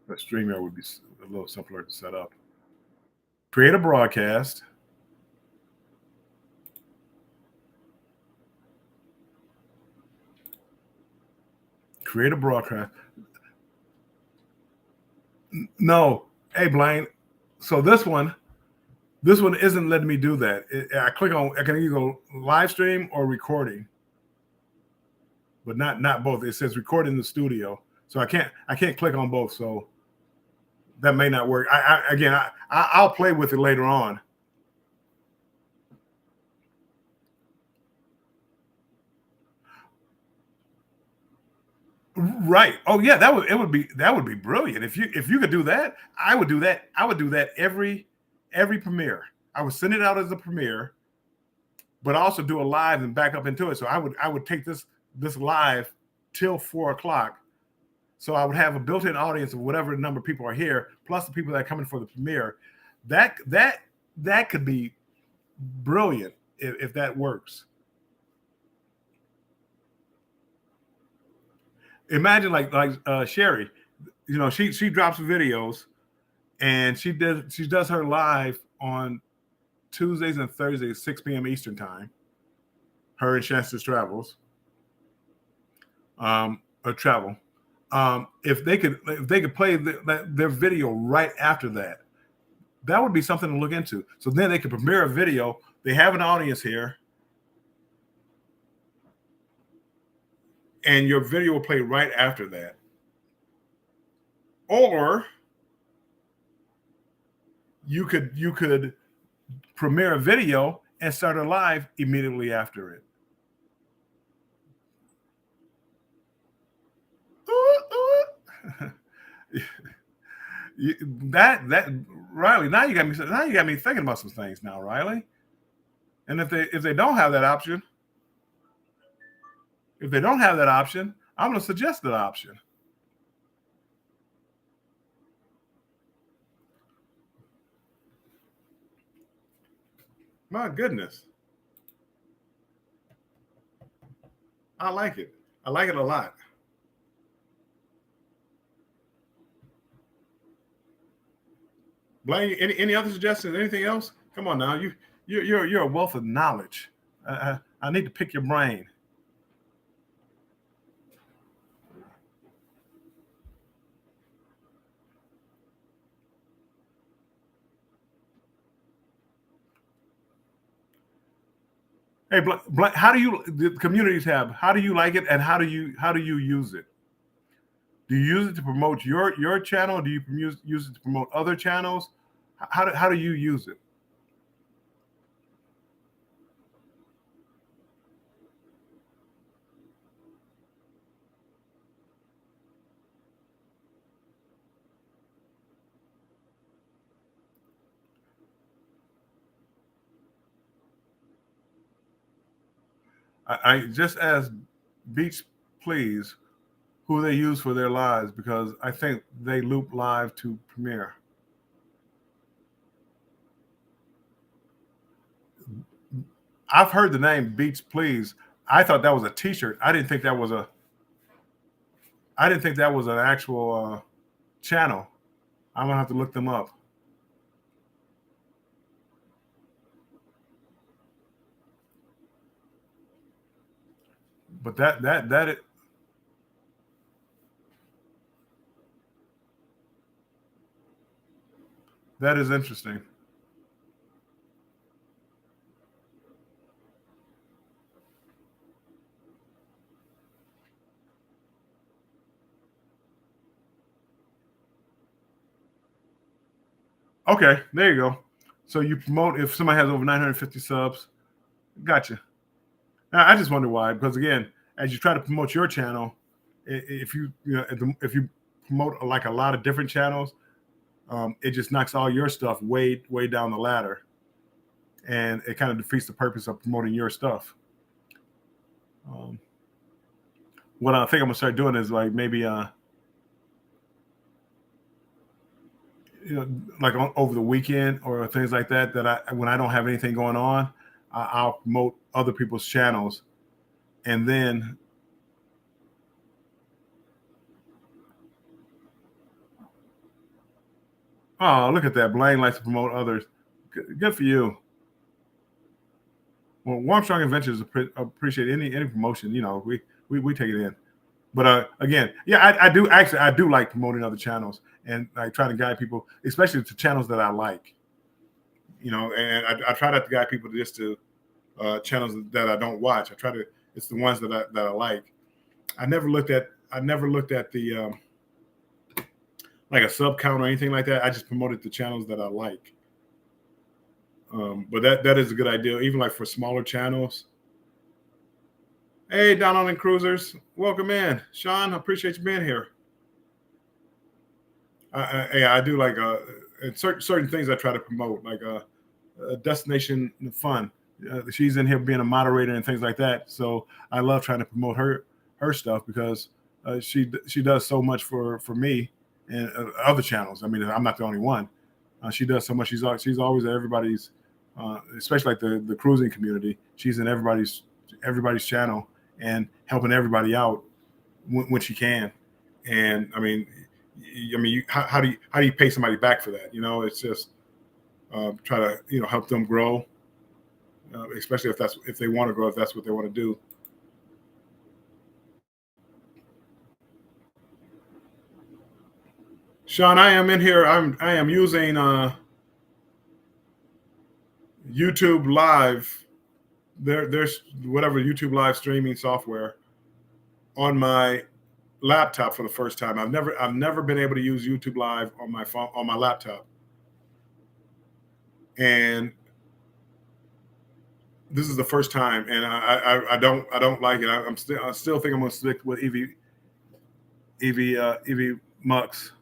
But StreamYard would be a little simpler to set up. Create a broadcast. Create a broadcast. No, hey Blaine. So this one isn't letting me do that. I can either go live stream or recording, but not both. It says record in the studio, so I can't click on both. So that may not work. I'll play with it later on. Right. Oh yeah, that would be brilliant. If you could do that, I would do that. I would do that every premiere. I would send it out as a premiere, but also do a live and back up into it. So I would take this live till 4 o'clock. So I would have a built-in audience of whatever number of people are here, plus the people that are coming for the premiere. That could be brilliant if that works. Imagine like Sherry, she drops videos, and she does her live on Tuesdays and Thursdays, 6 p.m. Eastern time. Her and Chances Travels, or Travel. If they could play their video right after that, that would be something to look into. So then they could premiere a video. They have an audience here, and your video will play right after that. Or you could premiere a video and start a live immediately after it. that Riley, now you got me thinking about some things now, Riley. And if they don't have that option, I'm going to suggest that option. My goodness. I like it. I like it a lot. Blaine, any other suggestions? Anything else? Come on now. You're a wealth of knowledge. I need to pick your brain. Hey, how do you the community tab? How do you like it, and how do you use it? Do you use it to promote your channel? Do you use it to promote other channels? How do you use it? I just asked Beats Please who they use for their lives, because I think they loop live to Premiere. I've heard the name Beats Please. I thought that was a T-shirt. I didn't think that was an actual channel. I'm gonna have to look them up. But that is interesting. Okay, there you go. So you promote if somebody has over 950 subs. Gotcha. Now, I just wonder why, because again, as you try to promote your channel, if you promote like a lot of different channels, it just knocks all your stuff way down the ladder, and it kind of defeats the purpose of promoting your stuff. What I think I'm gonna start doing is like maybe like over the weekend or things like that, when I don't have anything going on, I'll promote other people's channels, and then oh, look at that. Blaine likes to promote others. Good for you. Well, Warmstrong Adventures appreciate any promotion. We take it in. But again, yeah, I do like promoting other channels, and I try to guide people, especially to channels that I like. And I try not to guide people just to channels that I don't watch. It's the ones that I like. I never looked at the like a sub count or anything like that. I just promoted the channels that I like. But that is a good idea, even like for smaller channels. Hey, Down on Cruisers, welcome in, Sean. I appreciate you being here. I do like certain things I try to promote, like Destination Fun. She's in here being a moderator and things like that. So I love trying to promote her stuff, because she does so much for me and other channels. I mean, I'm not the only one. She does so much. She's always at everybody's, especially like the cruising community. She's in everybody's channel and helping everybody out when she can. And I mean, how do you pay somebody back for that? It's just try to help them grow, especially if they want to grow, if that's what they want to do. Sean, I am in here. I am using YouTube Live. There's whatever YouTube Live streaming software on my laptop for the first time. I've never been able to use YouTube Live on my phone on my laptop, and this is the first time, and I don't like it. I still think I'm gonna stick with Evie Mux.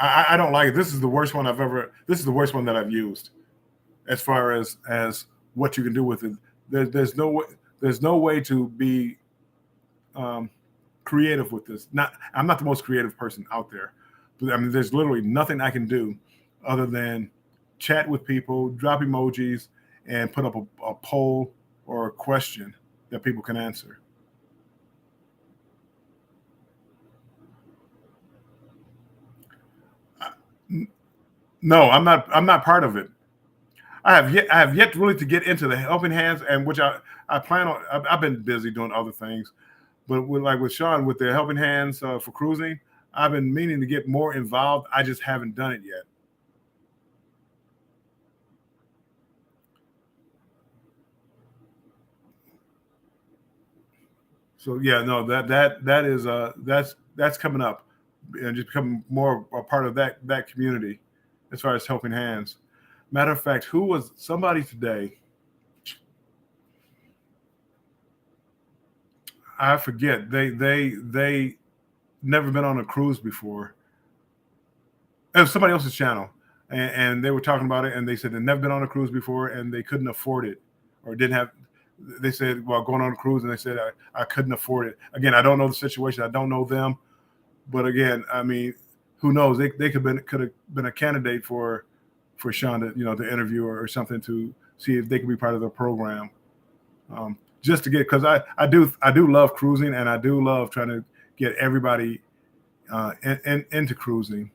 I don't like it. This is the worst one I've ever. This is the worst one that I've used, as far as what you can do with it. There's no way to be creative with this. I'm not the most creative person out there, but I mean, there's literally nothing I can do other than chat with people, drop emojis, and put up a poll or a question that people can answer. No, I'm not. I'm not part of it. I have yet really to get into the helping hands, and which I plan on. I've been busy doing other things, but with Sean with the helping hands for cruising, I've been meaning to get more involved. I just haven't done it yet. So yeah, no, that is that's coming up, and just becoming more a part of that community as far as helping hands. Matter of fact, who was somebody today? I forget. They never been on a cruise before. It was somebody else's channel, and they were talking about it, and they said they'd never been on a cruise before, and they couldn't afford it, or didn't have. They said, well, going on a cruise, and they said I couldn't afford it. Again, I don't know the situation. I don't know them, but again, I mean, who knows? They could have been a candidate for Sean to to interview or something to see if they could be part of the program. Just to get, because I do love cruising, and I do love trying to get everybody into cruising,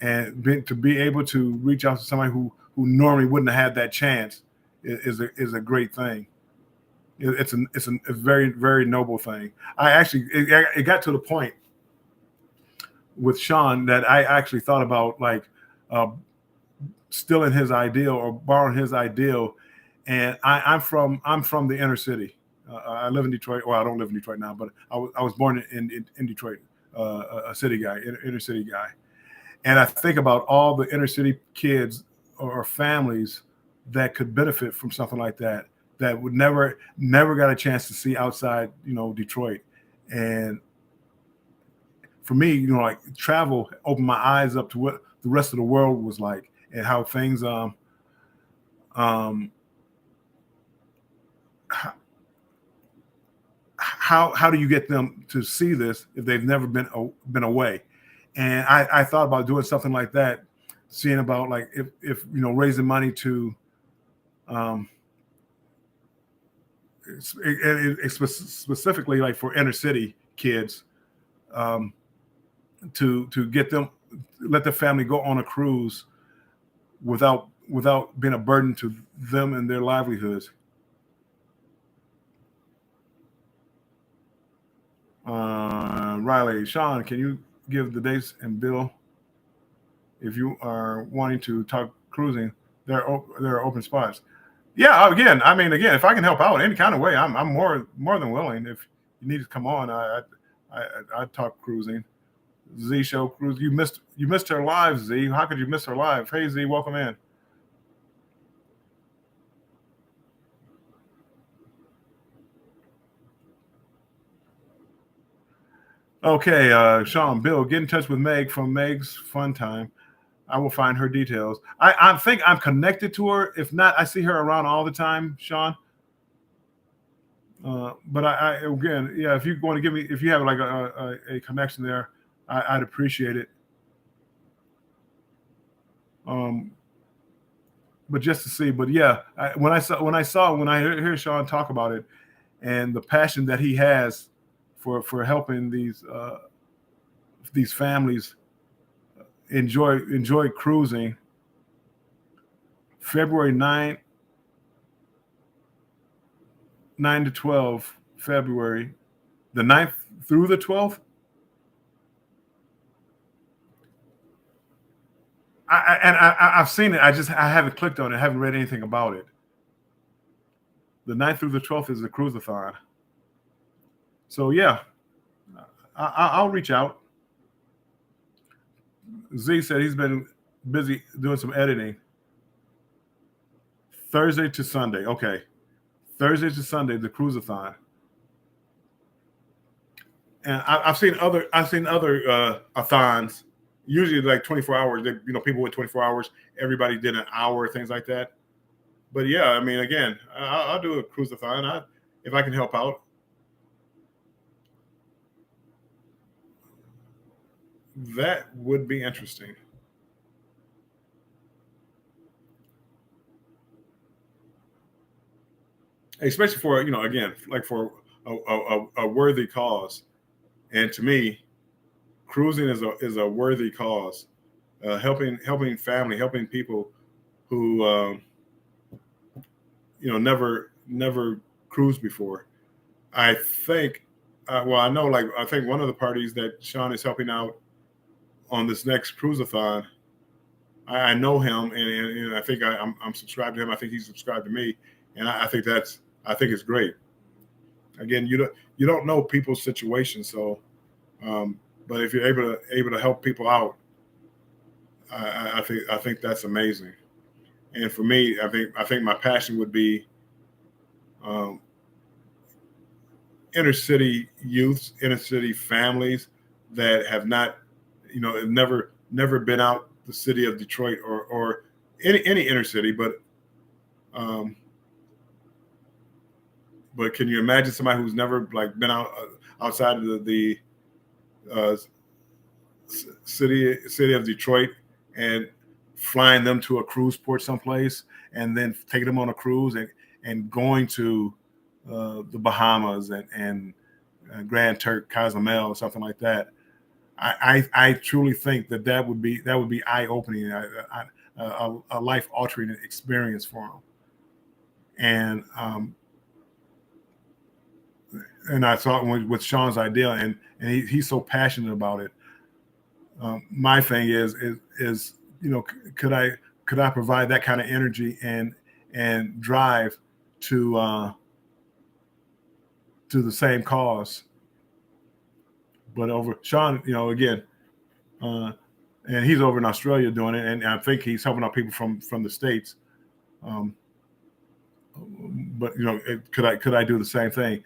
and to be able to reach out to somebody who normally wouldn't have had that chance is a great thing. It's a very, very noble thing. I actually it got to the point with Sean that I actually thought about like stealing his ideal or borrowing his ideal. And I'm from the inner city. I live in Detroit. Well, I don't live in Detroit now, but I was born in Detroit, a city guy, inner city guy. And I think about all the inner city kids or families that could benefit from something like that, that would never got a chance to see outside, Detroit. And for me, like travel opened my eyes up to what the rest of the world was like, and how things how do you get them to see this if they've never been away? And I thought about doing something like that, seeing about like if raising money to specifically like for inner city kids, to get them, let the family go on a cruise without being a burden to them and their livelihoods. Riley, Sean, can you give the dates? And Bill, if you are wanting to talk cruising, there are open spots. Yeah, again, I mean, again, if I can help out any kind of way, I'm more than willing. If you need to come on, I talk cruising. Z Show Cruise, you missed her live, Z. How could you miss her live? Hey Z, welcome in. Okay, Sean, Bill, get in touch with Meg from Meg's Fun Time. I will find her details. I think I'm connected to her. If not, I see her around all the time, Sean. But I again, yeah, if you want to give me, if you have like a connection there, I'd appreciate it. But just to see, but yeah, when I hear Sean talk about it, and the passion that he has for helping these families enjoy cruising. February 9 to 12, February the 9th through the 12th. I've seen it. I haven't clicked on it. I haven't read anything about it. The 9th through the 12th is the cruise-a-thon. So yeah, I'll reach out. Z said he's been busy doing some editing. Thursday to Sunday. Okay. Thursday to Sunday, the cruise-a-thon. And I've seen other a-thons, usually like 24 hours. People went 24 hours. Everybody did an hour, things like that. But yeah, I mean, again, I'll do a cruise-a-thon if I can help out. That would be interesting. Especially for, again, like for a worthy cause. And to me, cruising is a worthy cause. Helping family, helping people who never cruised before. I think, I know, like, I think one of the parties that Sean is helping out on this next cruise-a-thon, I know him, and I think I'm subscribed to him. I think he's subscribed to me, and I think it's great. Again, you don't know people's situations, so but if you're able to help people out, I think that's amazing. And for me, I think my passion would be inner city youths, inner city families that have not, never been out the city of Detroit or any inner city, but can you imagine somebody who's never like been outside of the uh, city of Detroit and flying them to a cruise port someplace and then taking them on a cruise and going to the Bahamas and Grand Turk, Cozumel, something like that. I truly think that would be eye opening, a life altering experience for them. And I saw it with Sean's idea, and he's so passionate about it. My thing is could I provide that kind of energy and drive to the same cause, but over Sean, again, and he's over in Australia doing it, and I think he's helping out people from the States. But could I do the same thing?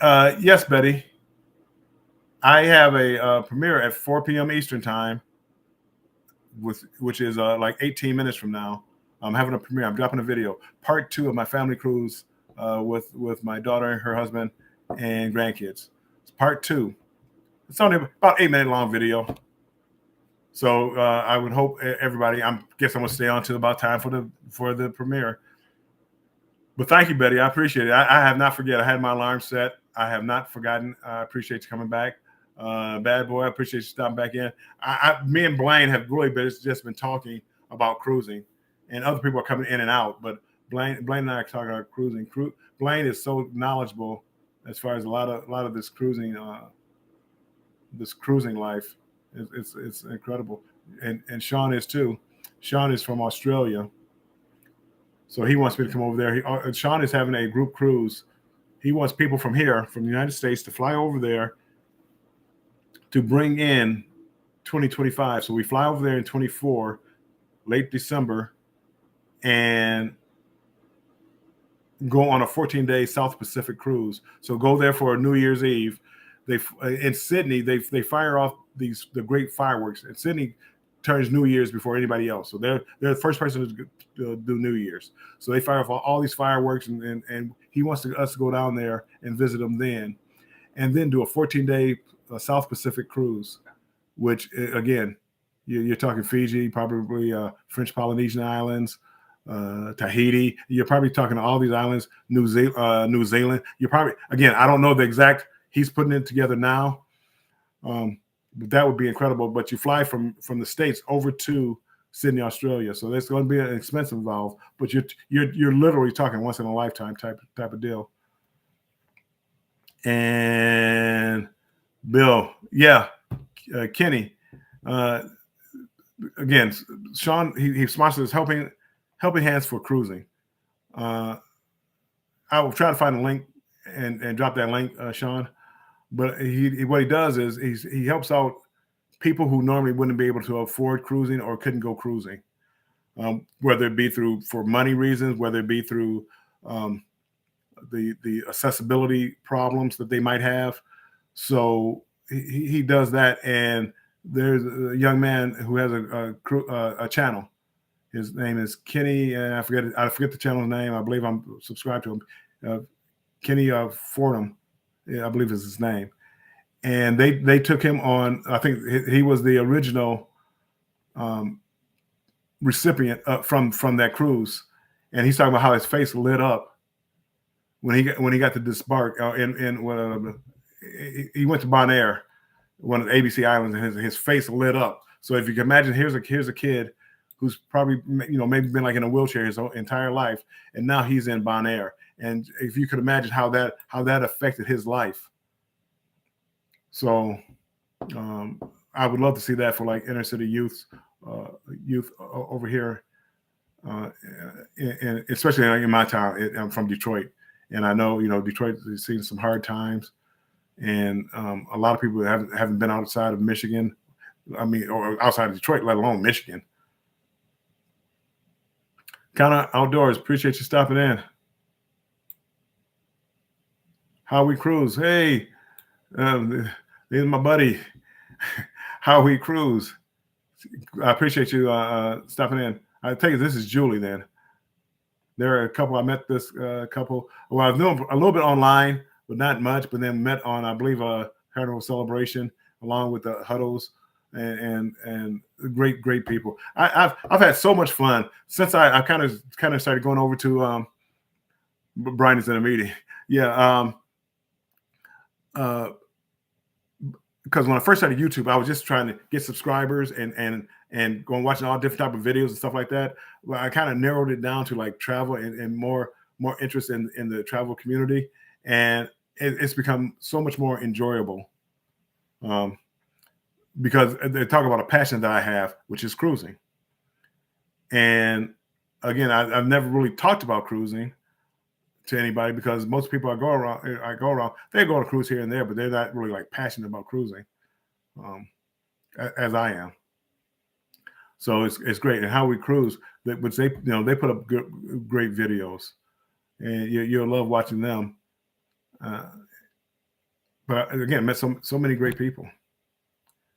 Yes, Betty. I have a premiere at 4 p.m. Eastern time, which is like 18 minutes from now. I'm having a premiere. I'm dropping a video, part 2 of my family cruise with my daughter, her husband, and grandkids. It's part 2. It's only about 8-minute long video. So I would hope everybody. Guess I'm gonna stay on till about time for the premiere. But thank you, Betty. I appreciate it. I have not forget. I had my alarm set. I have not forgotten. I appreciate you coming back. Bad boy, I appreciate you stopping back in. Me and Blaine have really just been talking about cruising, and other people are coming in and out. But Blaine and I are talking about cruising. Blaine is so knowledgeable as far as a lot of this cruising life. It's incredible, and Sean is too. Sean is from Australia, so he wants me to come over there. Sean is having a group cruise. He wants people from here, from the United States, to fly over there to bring in 2025. So we fly over there in 24, late December, and go on a 14-day South Pacific cruise. So go there for a New Year's Eve. In Sydney, they fire off the great fireworks. And Sydney turns New Year's before anybody else. So they're the first person to do New Year's. So they fire off all these fireworks, and he wants us to go down there and visit them then, and then do a 14-day South Pacific cruise, which again, you're talking Fiji, probably French Polynesian Islands, Tahiti. You're probably talking all these islands, New Zealand. You're probably, again, I don't know the exact. He's putting it together now. But that would be incredible. But you fly from the States over to Sydney, Australia, so there's going to be an expense involved. But you're literally talking once in a lifetime type of deal. And Bill, yeah, Kenny, again, Sean, he sponsors Helping Hands for Cruising. I will try to find a link and drop that link, Sean. But what he does is he helps out people who normally wouldn't be able to afford cruising or couldn't go cruising, whether it be for money reasons, whether it be through the accessibility problems that they might have. So he does that, and there's a young man who has a channel. His name is Kenny, and I forget the channel's name. I believe I'm subscribed to him. Kenny Fordham, I believe is his name. And they took him on. I think he was the original recipient from that cruise, and he's talking about how his face lit up when he got to disembark. He went to Bonaire, one of the ABC islands, and his face lit up. So if you can imagine, here's a kid who's probably maybe been like in a wheelchair his entire life, and now he's in Bonaire. And if you could imagine how that affected his life. So I would love to see that for like inner city youth over here, and especially in my town. I'm from Detroit, and I know Detroit is seeing some hard times, and a lot of people haven't been outside of Michigan. I mean, or outside of Detroit, let alone Michigan. Kind of outdoors. Appreciate you stopping in. Howie Cruz, hey, there's my buddy, Howie Cruz. I appreciate you stopping in. I tell you, this is Julie. Then there are a couple. I met this couple. Well, I've known a little bit online, but not much. But then met on, I believe, a Carnival Celebration along with the Huddles and great people. I've had so much fun since I kind of started going over to Brian is in a meeting. Yeah. Because when I first started YouTube, I was just trying to get subscribers and going watching all different type of videos and stuff like that. Well, I kind of narrowed it down to like travel and more interest in the travel community, and it's become so much more enjoyable. Because they talk about a passion that I have, which is cruising. And again, I've never really talked about cruising to anybody because most people I go around, they go on a cruise here and there, but they're not really like passionate about cruising, as I am. So it's great. And How We Cruise, which they put up great videos, and you'll love watching them. But again, met so many great people.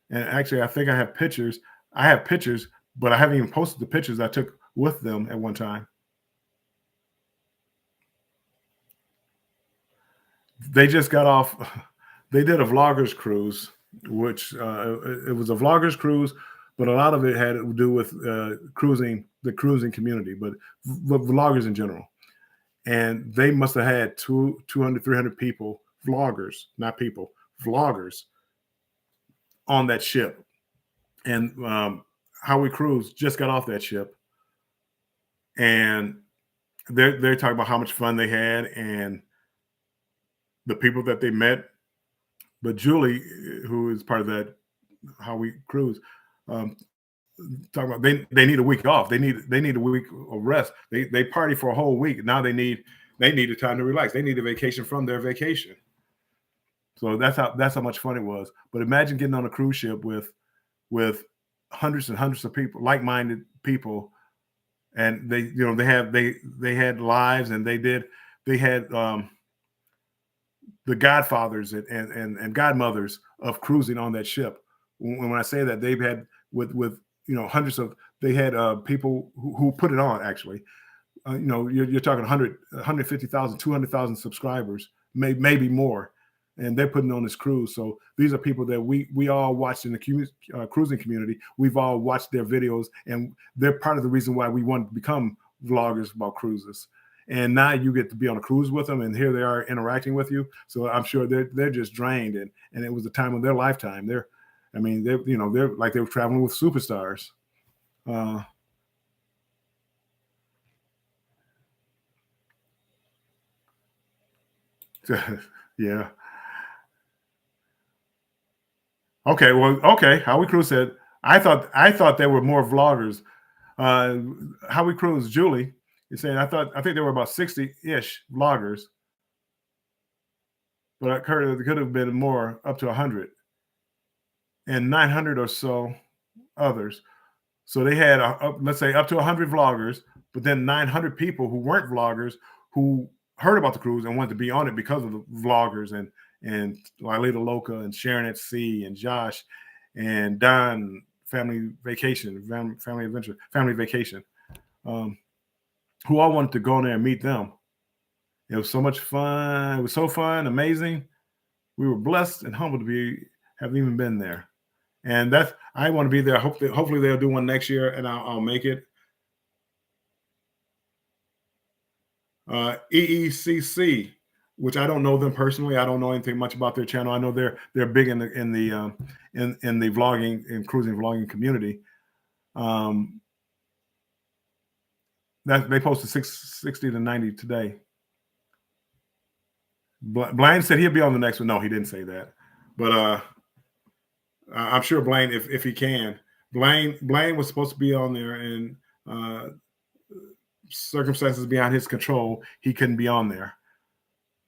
And actually, I think I have pictures. But I haven't even posted the pictures I took with them at one time. They just got off. They did a vloggers cruise, which it was a vloggers cruise, but a lot of it had to do with the cruising community, but vloggers in general. And they must have had 200, 300 people, vloggers, not people, vloggers on that ship. And How We Cruise just got off that ship, and they're talking about how much fun they had and the people that they met. But Julie, who is part of that How We Cruise, talking about they need a week off. They need a week of rest. They party for a whole week. Now they need a time to relax. They need a vacation from their vacation. So that's how much fun it was. But imagine getting on a cruise ship with hundreds and hundreds of people, like-minded people, and they had lives, and they had the godfathers and godmothers of cruising on that ship. When I say that, they've had with hundreds of, they had people who put it on, actually. You're talking 100, 150,000, 200,000 subscribers, maybe more. And they're putting on this cruise. So these are people that we all watched in the cruising community. We've all watched their videos, and they're part of the reason why we want to become vloggers about cruises. And now you get to be on a cruise with them, and here they are interacting with you. So I'm sure they're just drained, and it was the time of their lifetime. They're like they were traveling with superstars. Yeah. Okay. Well, okay. Howie Cruz said, I thought there were more vloggers. How we cruise, Julie is saying, I think there were about 60-ish vloggers, but I heard it could have been more, up to 100, and 900 or so others. So they had, let's say, up to 100 vloggers, but then 900 people who weren't vloggers who heard about the cruise and wanted to be on it because of the vloggers, and Lolita Loca and Sharon at Sea and Josh and Don Family Vacation, Family Adventure, Family Vacation, who all wanted to go in there and meet them. It was so much fun. It was so fun, amazing. We were blessed and humbled to have even been there. And I want to be there. Hopefully they'll do one next year, and I'll make it. EECC, which I don't know them personally. I don't know anything much about their channel. I know they're big in the vlogging and cruising vlogging community. That they posted 60 to 90 today. Blaine said he'll be on the next one. No, he didn't say that, but I'm sure Blaine, if he can. Blaine was supposed to be on there, and circumstances beyond his control, he couldn't be on there.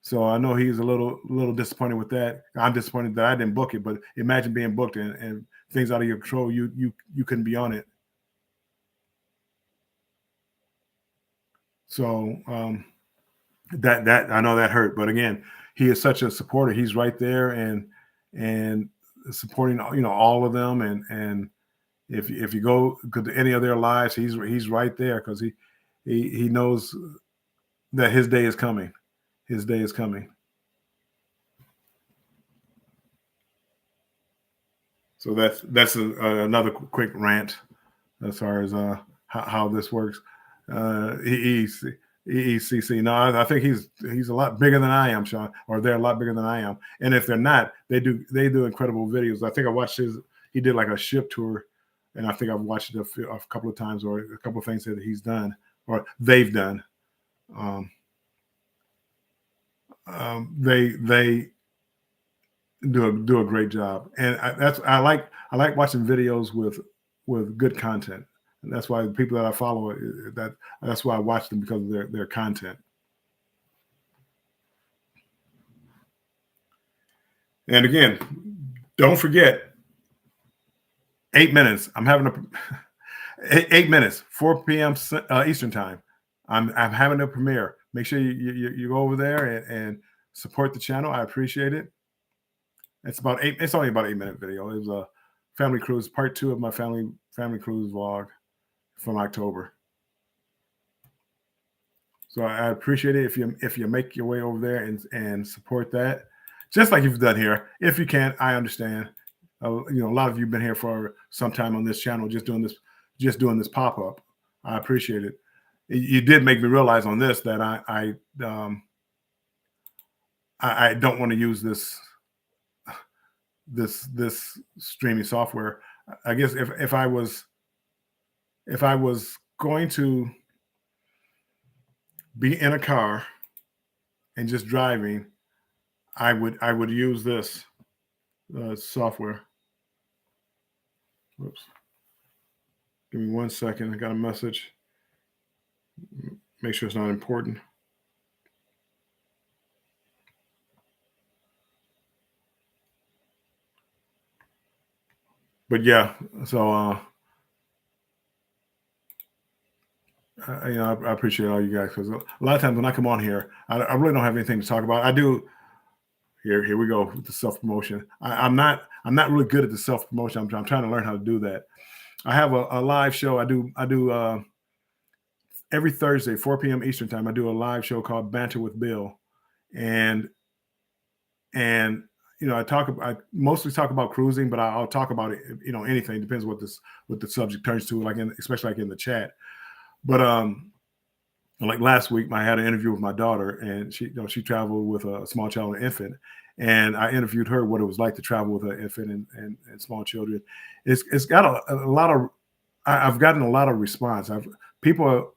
So I know he's a little disappointed with that. I'm disappointed that I didn't book it, but imagine being booked and things out of your control. You couldn't be on it. So that I know that hurt, but again, he is such a supporter. He's right there and supporting, all of them. And if you go to any of their lives, he's right there, because he knows that his day is coming. His day is coming. So that's another quick rant as far as how this works. EECC. No, I think he's a lot bigger than I am, Sean, or they're a lot bigger than I am. And if they're not, they do incredible videos. I think I watched he did like a ship tour, and I think I've watched it a couple of times, or a couple of things that he's done or they've done. They do a great job, and I like watching videos with good content. And that's why the people that I follow, that's why I watch them, because of their content. And again, don't forget, 8 minutes. I'm having 8 minutes, 4 p.m. Eastern time. I'm having a premiere. Make sure you go over there and support the channel. I appreciate it. It's only about 8-minute video. It was a family cruise, part 2 of my family cruise vlog from October. So I appreciate it if you make your way over there and support that, just like you've done here. If you can't, I understand. A lot of you have been here for some time on this channel, just doing this pop-up. I appreciate it. You did make me realize on this that I don't want to use this streaming software. I guess if I was going to be in a car and just driving, I would use this software. Whoops. Give me 1 second. I got a message. Make sure it's not important. But yeah, so I appreciate all you guys, because a lot of times when I come on here, I really don't have anything to talk about. I do. Here we go with the self-promotion. I'm not really good at the self-promotion. I'm trying to learn how to do that. I have a live show. I do every Thursday, 4 p.m. Eastern time. I do a live show called Banter with Bill, and I mostly talk about cruising, but I'll talk about it, anything. Depends what the subject turns to, especially in the chat. But like last week, I had an interview with my daughter, and she traveled with a small child and infant, and I interviewed her what it was like to travel with an infant and small children. It's got a lot of, I've gotten a lot of response. People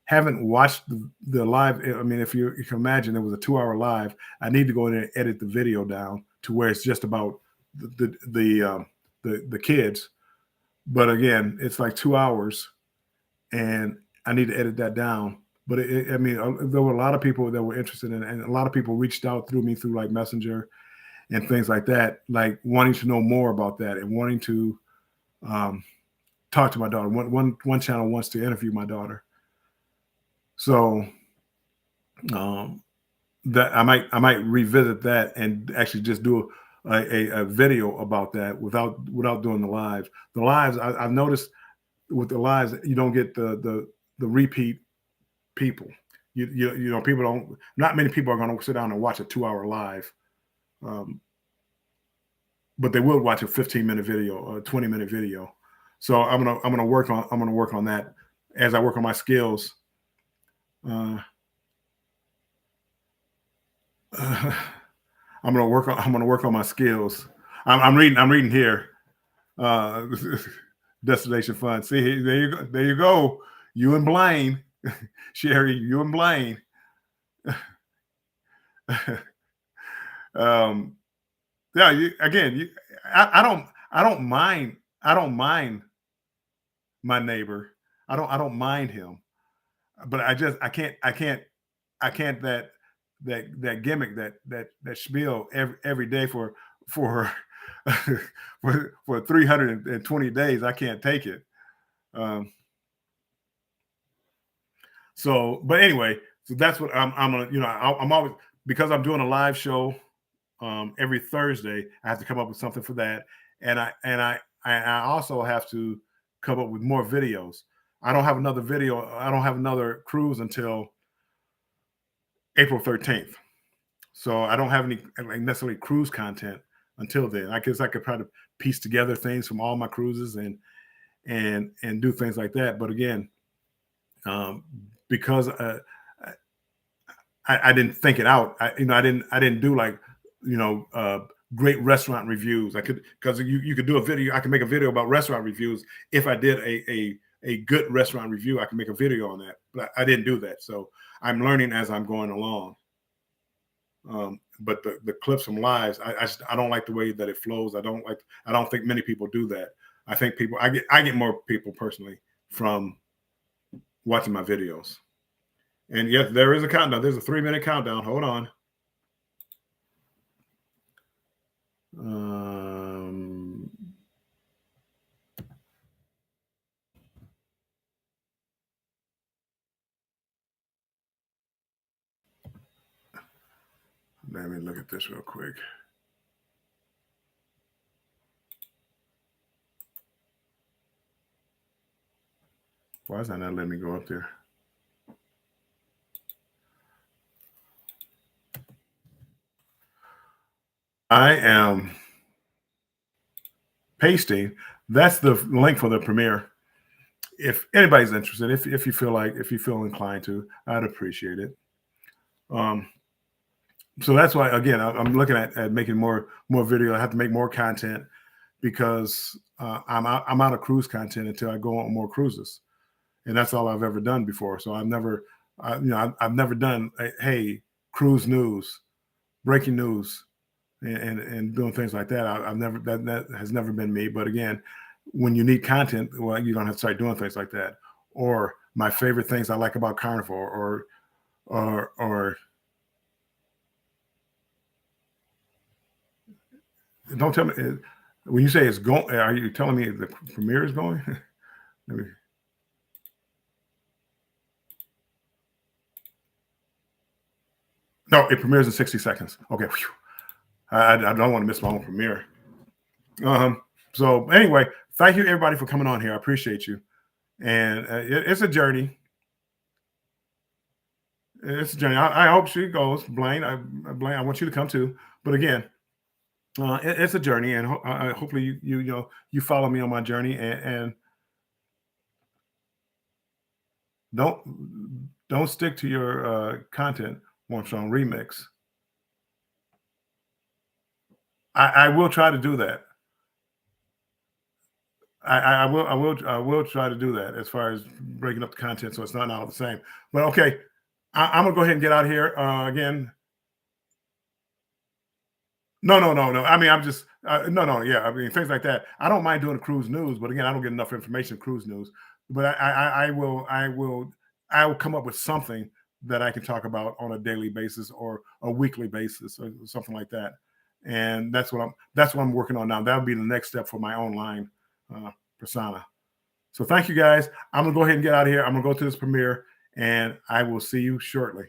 haven't watched the live. I mean, if you can imagine, it was a 2-hour live. I need to go in and edit the video down to where it's just about the kids. But again, it's like 2 hours, and I need to edit that down. But I mean, there were a lot of people that were interested in it, and a lot of people reached out through me through like Messenger and things like that, like wanting to know more about that and wanting to um, talk to my daughter. One channel wants to interview my daughter, so um, that I might revisit that and actually just do a video about that without doing the lives. The lives I've noticed with the lives you don't get the repeat people. You know, people don't. Not many people are going to sit down and watch a 2 hour live. Um, but they will watch a 15-minute video or a 20-minute video. So I'm gonna work on that as I work on my skills. Uh, I'm gonna work on my skills. I'm reading here. Uh, Destination Fun. See, there you go. There you go. You and Blaine, Sherry. You and Blaine. um, yeah. I don't mind. I don't mind my neighbor. I don't mind him, but I can't that gimmick that spiel every day for for 320 days. I can't take it. Um, so, but anyway, so that's what I'm gonna, you know, I'm always, because I'm doing a live show every Thursday. I have to come up with something for that, and I also have to come up with more videos. I don't have another video. I don't have another cruise until April 13th. So I don't have any like necessarily cruise content until then. I guess I could try to piece together things from all my cruises and do things like that. But again, um, because I didn't think it out. I didn't do like great restaurant reviews. I could, because you could do a video. I can make a video about restaurant reviews. If I did a good restaurant review, I can make a video on that. But I didn't do that. So I'm learning as I'm going along. But the clips from lives, I don't like the way that it flows. I don't think many people do that. I think I get more people personally from watching my videos. And yes, there is a countdown. There's a 3-minute countdown. Hold on. Let me look at this real quick. Why is that not letting me go up there? I am pasting. That's the link for the premiere. If anybody's interested, if you feel inclined to, I'd appreciate it. So that's why, again, I'm looking at making more video. I have to make more content because I'm out of cruise content until I go on more cruises, and that's all I've ever done before. So I've never done hey, cruise news, breaking news, and doing things like that. I've never, that has never been me. But again, when you need content, well, you're gonna have to start doing things like that. Or my favorite things I like about Carnival, or don't tell me when you say it's going. Are you telling me the premiere is going? No, it premieres in 60 seconds. Okay. I don't want to miss my own premiere. So anyway, thank you everybody for coming on here. I appreciate you. And it's a journey. It's a journey. I hope she goes. Blaine, I want you to come too. But again, it's a journey, and hopefully you follow me on my journey, and don't stick to your content, Armstrong Remix. I will try to do that. I will try to do that as far as breaking up the content so it's not all the same. But okay, I'm gonna go ahead and get out of here again. No. I mean, Yeah. I mean, things like that. I don't mind doing cruise news, but again, I don't get enough information in cruise news. But I will come up with something that I can talk about on a daily basis or a weekly basis or something like that. And that's what I'm working on now. That would be the next step for my online persona. So thank you guys. I'm gonna go ahead and get out of here. I'm gonna go to this premiere, and I will see you shortly.